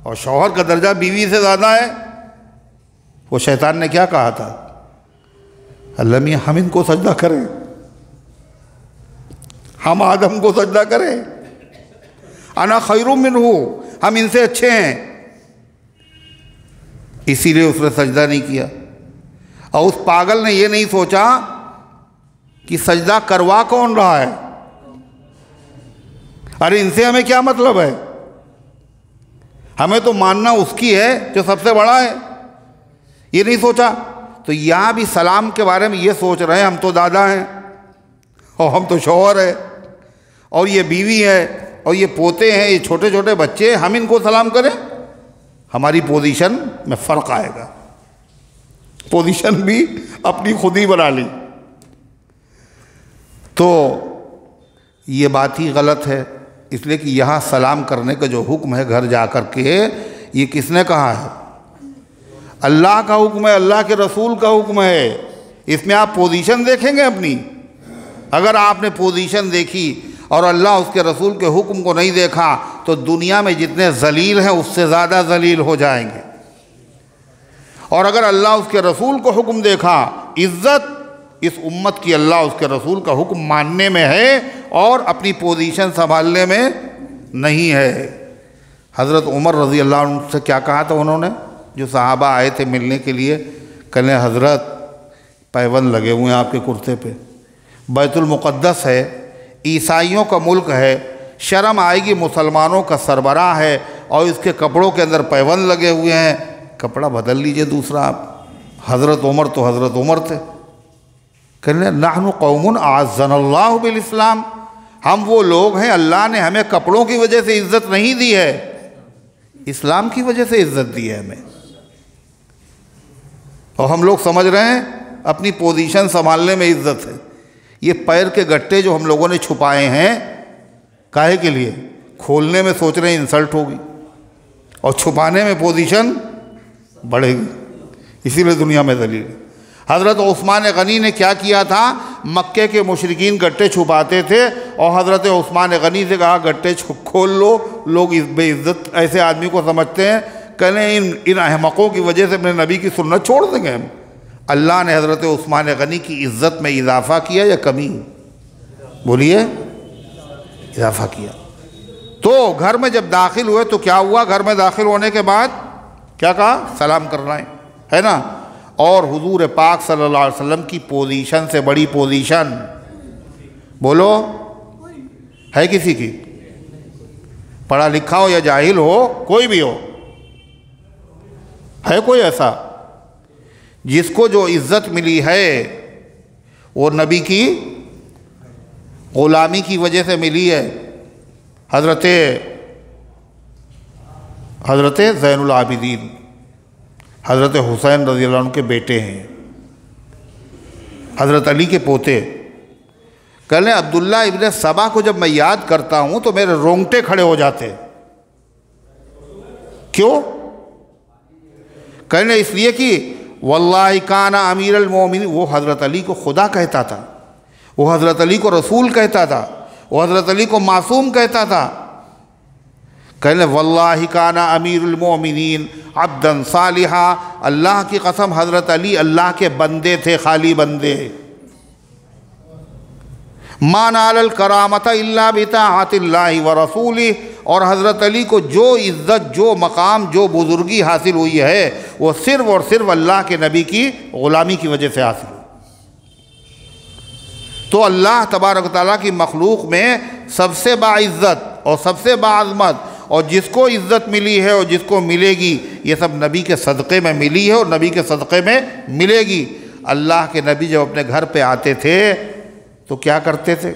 اور شوہر کا درجہ بیوی سے زیادہ ہے. وہ شیطان نے کیا کہا تھا؟ اللہ میاں ہم ان کو سجدہ کریں، ہم آدم کو سجدہ کریں، انا خیر منہ، ہم ان سے اچھے ہیں. اسی لیے اس نے سجدہ نہیں کیا. اور اس پاگل نے یہ نہیں سوچا کہ سجدہ کروا کون رہا ہے. ارے ان سے ہمیں کیا مطلب ہے؟ ہمیں تو ماننا اس کی ہے جو سب سے بڑا ہے. یہ نہیں سوچا. تو یہاں بھی سلام کے بارے میں یہ سوچ رہے ہیں ہم تو دادا ہیں اور ہم تو شوہر ہے اور یہ بیوی ہے اور یہ پوتے ہیں، یہ چھوٹے چھوٹے بچے ہیں، ہم ان کو سلام کریں؟ ہماری پوزیشن میں فرق آئے گا. پوزیشن بھی اپنی خود ہی بنا لی. تو یہ بات ہی غلط ہے. اس لیے کہ یہاں سلام کرنے کا جو حکم ہے گھر جا کر کے، یہ کس نے کہا ہے؟ اللہ کا حکم ہے، اللہ کے رسول کا حکم ہے. اس میں آپ پوزیشن دیکھیں گے اپنی. اگر آپ نے پوزیشن دیکھی اور اللہ اس کے رسول کے حکم کو نہیں دیکھا تو دنیا میں جتنے ذلیل ہیں اس سے زیادہ ذلیل ہو جائیں گے. اور اگر اللہ اس کے رسول کو حکم دیکھا، عزت اس امت کی اللہ اس کے رسول کا حکم ماننے میں ہے اور اپنی پوزیشن سنبھالنے میں نہیں ہے. حضرت عمر رضی اللہ عنہ سے کیا کہا تھا انہوں نے؟ جو صحابہ آئے تھے ملنے کے لیے، کہنے حضرت پیوند لگے ہوئے ہیں آپ کے کرتے پہ، بیت المقدس ہے، عیسائیوں کا ملک ہے، شرم آئے گی، مسلمانوں کا سربراہ ہے اور اس کے کپڑوں کے اندر پیوند لگے ہوئے ہیں، کپڑا بدل لیجئے دوسرا آپ. حضرت عمر تو حضرت عمر تھے. کہنے نحن قوم اعزنا اللہ بالاسلام، ہم وہ لوگ ہیں اللہ نے ہمیں کپڑوں کی وجہ سے عزت نہیں دی ہے، اسلام کی وجہ سے عزت دی ہے ہمیں. اور ہم لوگ سمجھ رہے ہیں اپنی پوزیشن سنبھالنے میں عزت ہے. یہ پیر کے گٹے جو ہم لوگوں نے چھپائے ہیں، کاہے کے لیے؟ کھولنے میں سوچ رہے ہیں انسلٹ ہوگی اور چھپانے میں پوزیشن بڑھے گی، اسی لیے دنیا میں ذلیل ہے. حضرت عثمان غنی نے کیا کیا تھا؟ مکے کے مشرکین گٹے چھپاتے تھے اور حضرت عثمان غنی سے کہا گٹے کھول لو. لوگ بے عزت ایسے آدمی کو سمجھتے ہیں، کہنے ان احمقوں کی وجہ سے اپنے نبی کی سنت چھوڑ دیں گے ہم. اللہ نے حضرت عثمان غنی کی عزت میں اضافہ کیا یا کمی؟ بولیے، اضافہ کیا. تو گھر میں جب داخل ہوئے تو کیا ہوا؟ گھر میں داخل ہونے کے بعد کیا کہا؟ سلام کرنا ہے نا. اور حضور پاک صلی اللہ علیہ وسلم کی پوزیشن سے بڑی پوزیشن بولو ہے کسی کی؟ پڑھا لکھا ہو یا جاہل ہو، کوئی بھی ہو، ہے کوئی ایسا جس کو جو عزت ملی ہے وہ نبی کی غلامی کی وجہ سے ملی ہے؟ حضرت زین العابدین حضرت حسین رضی اللہ عنہ کے بیٹے ہیں، حضرت علی کے پوتے. کہنے عبداللہ ابن سبا کو جب میں یاد کرتا ہوں تو میرے رونگٹے کھڑے ہو جاتے. کیوں؟ کہنے اس لیے کہ واللہ کان امیر المومنین، وہ حضرت علی کو خدا کہتا تھا، وہ حضرت علی کو رسول کہتا تھا، وہ حضرت علی کو معصوم کہتا تھا. کہنے واللہ کان امیر المومنین عبدا صالحا، اللہ کی قسم حضرت علی اللہ کے بندے تھے، خالی بندے. ما نال الکرامۃ الا بطاعۃ اللہ ورسولہ، اور حضرت علی کو جو عزت، جو مقام، جو بزرگی حاصل ہوئی ہے وہ صرف اور صرف اللہ کے نبی کی غلامی کی وجہ سے حاصل ہوئی. تو اللہ تبارک و تعالیٰ کی مخلوق میں سب سے باعزت اور سب سے باعظمت اور جس کو عزت ملی ہے اور جس کو ملے گی، یہ سب نبی کے صدقے میں ملی ہے اور نبی کے صدقے میں ملے گی. اللہ کے نبی جب اپنے گھر پہ آتے تھے تو کیا کرتے تھے؟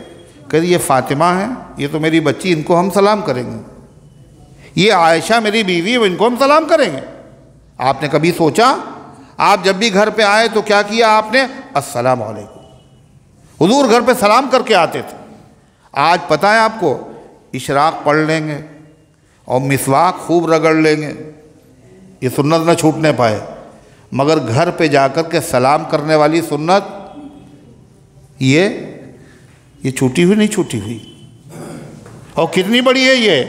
کہ یہ فاطمہ ہیں، یہ تو میری بچی، ان کو ہم سلام کریں گے. یہ عائشہ میری بیوی، ان کو ہم سلام کریں گے. آپ نے کبھی سوچا؟ آپ جب بھی گھر پہ آئے تو کیا کیا آپ نے؟ السلام علیکم. حضور گھر پہ سلام کر کے آتے تھے. آج پتہ ہے آپ کو، اشراق پڑھ لیں گے اور مسواک خوب رگڑ لیں گے، یہ سنت نہ چھوٹنے پائے، مگر گھر پہ جا کر کے سلام کرنے والی سنت یہ چھوٹی ہوئی نہیں چھوٹی ہوئی. اور کتنی بڑی ہے یہ،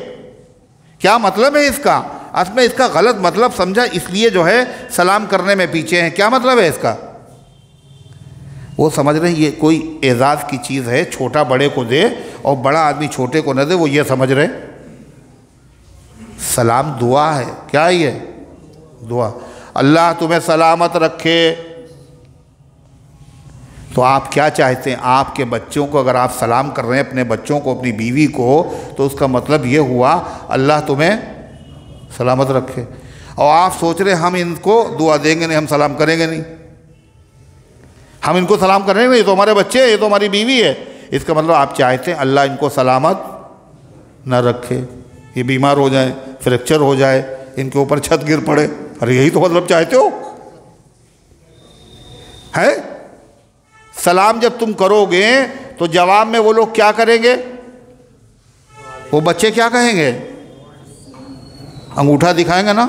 کیا مطلب ہے اس کا؟ اصل میں اس کا غلط مطلب سمجھا، اس لیے جو ہے سلام کرنے میں پیچھے ہیں. کیا مطلب ہے اس کا؟ وہ سمجھ رہے ہیں یہ کوئی اعزاز کی چیز ہے، چھوٹا بڑے کو دے اور بڑا آدمی چھوٹے کو نہ دے، وہ یہ سمجھ رہے. سلام دعا ہے. کیا ہے یہ؟ دعا. اللہ تمہیں سلامت رکھے. تو آپ کیا چاہتے ہیں؟ آپ کے بچوں کو اگر آپ سلام کر رہے ہیں، اپنے بچوں کو، اپنی بیوی کو، تو اس کا مطلب یہ ہوا اللہ تمہیں سلامت رکھے۔ اور آپ سوچ رہے ہم ان کو دعا دیں گے نہیں، ہم سلام کریں گے نہیں، ہم ان کو سلام کریں گے نہیں، یہ تو ہمارے بچے ہیں، یہ تو ہماری بیوی ہے۔ اس کا مطلب آپ چاہتے ہیں اللہ ان کو سلامت نہ رکھے، یہ بیمار ہو جائیں، فریکچر ہو جائے، ان کے اوپر چھت گر پڑے۔ ارے یہی تو مطلب چاہتے ہو ہے؟ سلام جب تم کرو گے تو جواب میں وہ لوگ کیا کریں گے؟ وہ بچے کیا کہیں گے؟ انگوٹھا دکھائیں گے نا؟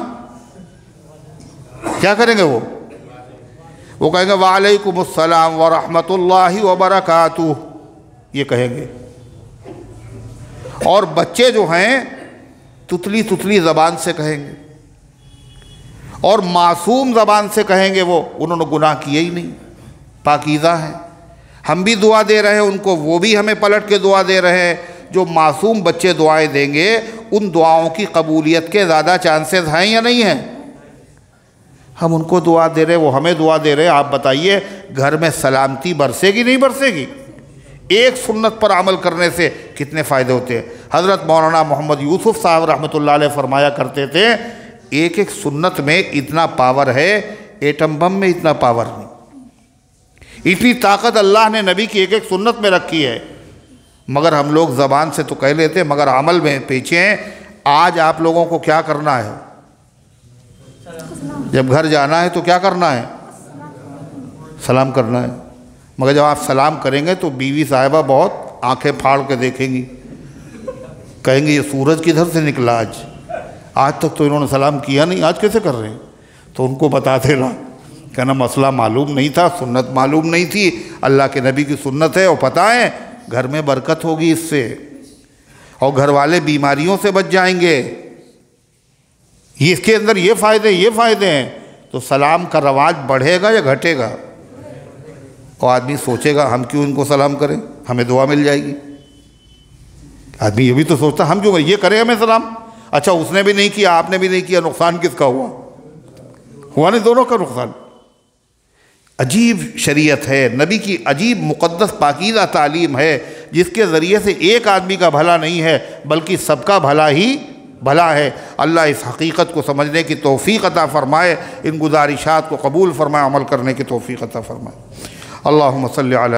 کیا کریں گے وہ کہیں گے وعلیکم السلام ورحمۃ اللہ وبرکاتہ، یہ کہیں گے۔ اور بچے جو ہیں تتلی تتلی زبان سے کہیں گے، اور معصوم زبان سے کہیں گے، وہ انہوں نے گناہ کیے ہی نہیں، پاکیزہ ہیں۔ ہم بھی دعا دے رہے ہیں ان کو، وہ بھی ہمیں پلٹ کے دعا دے رہے ہیں۔ جو معصوم بچے دعائیں دیں گے ان دعاؤں کی قبولیت کے زیادہ چانسز ہیں یا نہیں ہیں؟ ہم ان کو دعا دے رہے ہیں، وہ ہمیں دعا دے رہے ہیں۔ آپ بتائیے گھر میں سلامتی برسے گی نہیں برسے گی؟ ایک سنت پر عمل کرنے سے کتنے فائدے ہوتے ہیں۔ حضرت مولانا محمد یوسف صاحب رحمۃ اللہ علیہ فرمایا کرتے تھے ایک ایک سنت میں اتنا پاور ہے، ایٹم بم میں اتنا پاور نہیں۔ اتنی طاقت اللہ نے نبی کی ایک ایک سنت میں رکھی ہے، مگر ہم لوگ زبان سے تو کہہ لیتے مگر عمل میں پیچھے ہیں۔ آج آپ لوگوں کو کیا کرنا ہے؟ جب گھر جانا ہے تو کیا کرنا ہے؟ سلام کرنا ہے۔ مگر جب آپ سلام کریں گے تو بیوی صاحبہ بہت آنکھیں پھاڑ کے دیکھیں گی، کہیں گے یہ سورج کدھر سے نکلا آج تک تو انہوں نے سلام کیا نہیں، آج کیسے کر رہے ہیں؟ تو ان کو بتا دینا، کہنا مسئلہ معلوم نہیں تھا، سنت معلوم نہیں تھی، اللہ کے نبی کی سنت ہے، اور پتہ ہے گھر میں برکت ہوگی اس سے، اور گھر والے بیماریوں سے بچ جائیں گے۔ یہ اس کے اندر یہ فائدے ہیں۔ تو سلام کا رواج بڑھے گا یا گھٹے گا؟ اور آدمی سوچے گا ہم کیوں ان کو سلام کریں، ہمیں دعا مل جائے گی۔ آدمی یہ بھی تو سوچتا ہم کیوں یہ کریں ہمیں سلام؟ اچھا اس نے بھی نہیں کیا، آپ نے بھی نہیں کیا، نقصان کس کا ہوا نہیں، دونوں کا نقصان۔ عجیب شریعت ہے، نبی کی عجیب مقدس پاکیزہ تعلیم ہے، جس کے ذریعے سے ایک آدمی کا بھلا نہیں ہے بلکہ سب کا بھلا ہی بھلا ہے۔ اللہ اس حقیقت کو سمجھنے کی توفیق عطا فرمائے، ان گزارشات کو قبول فرمائے، عمل کرنے کی توفیق عطا فرمائے۔ اللہم صلی علی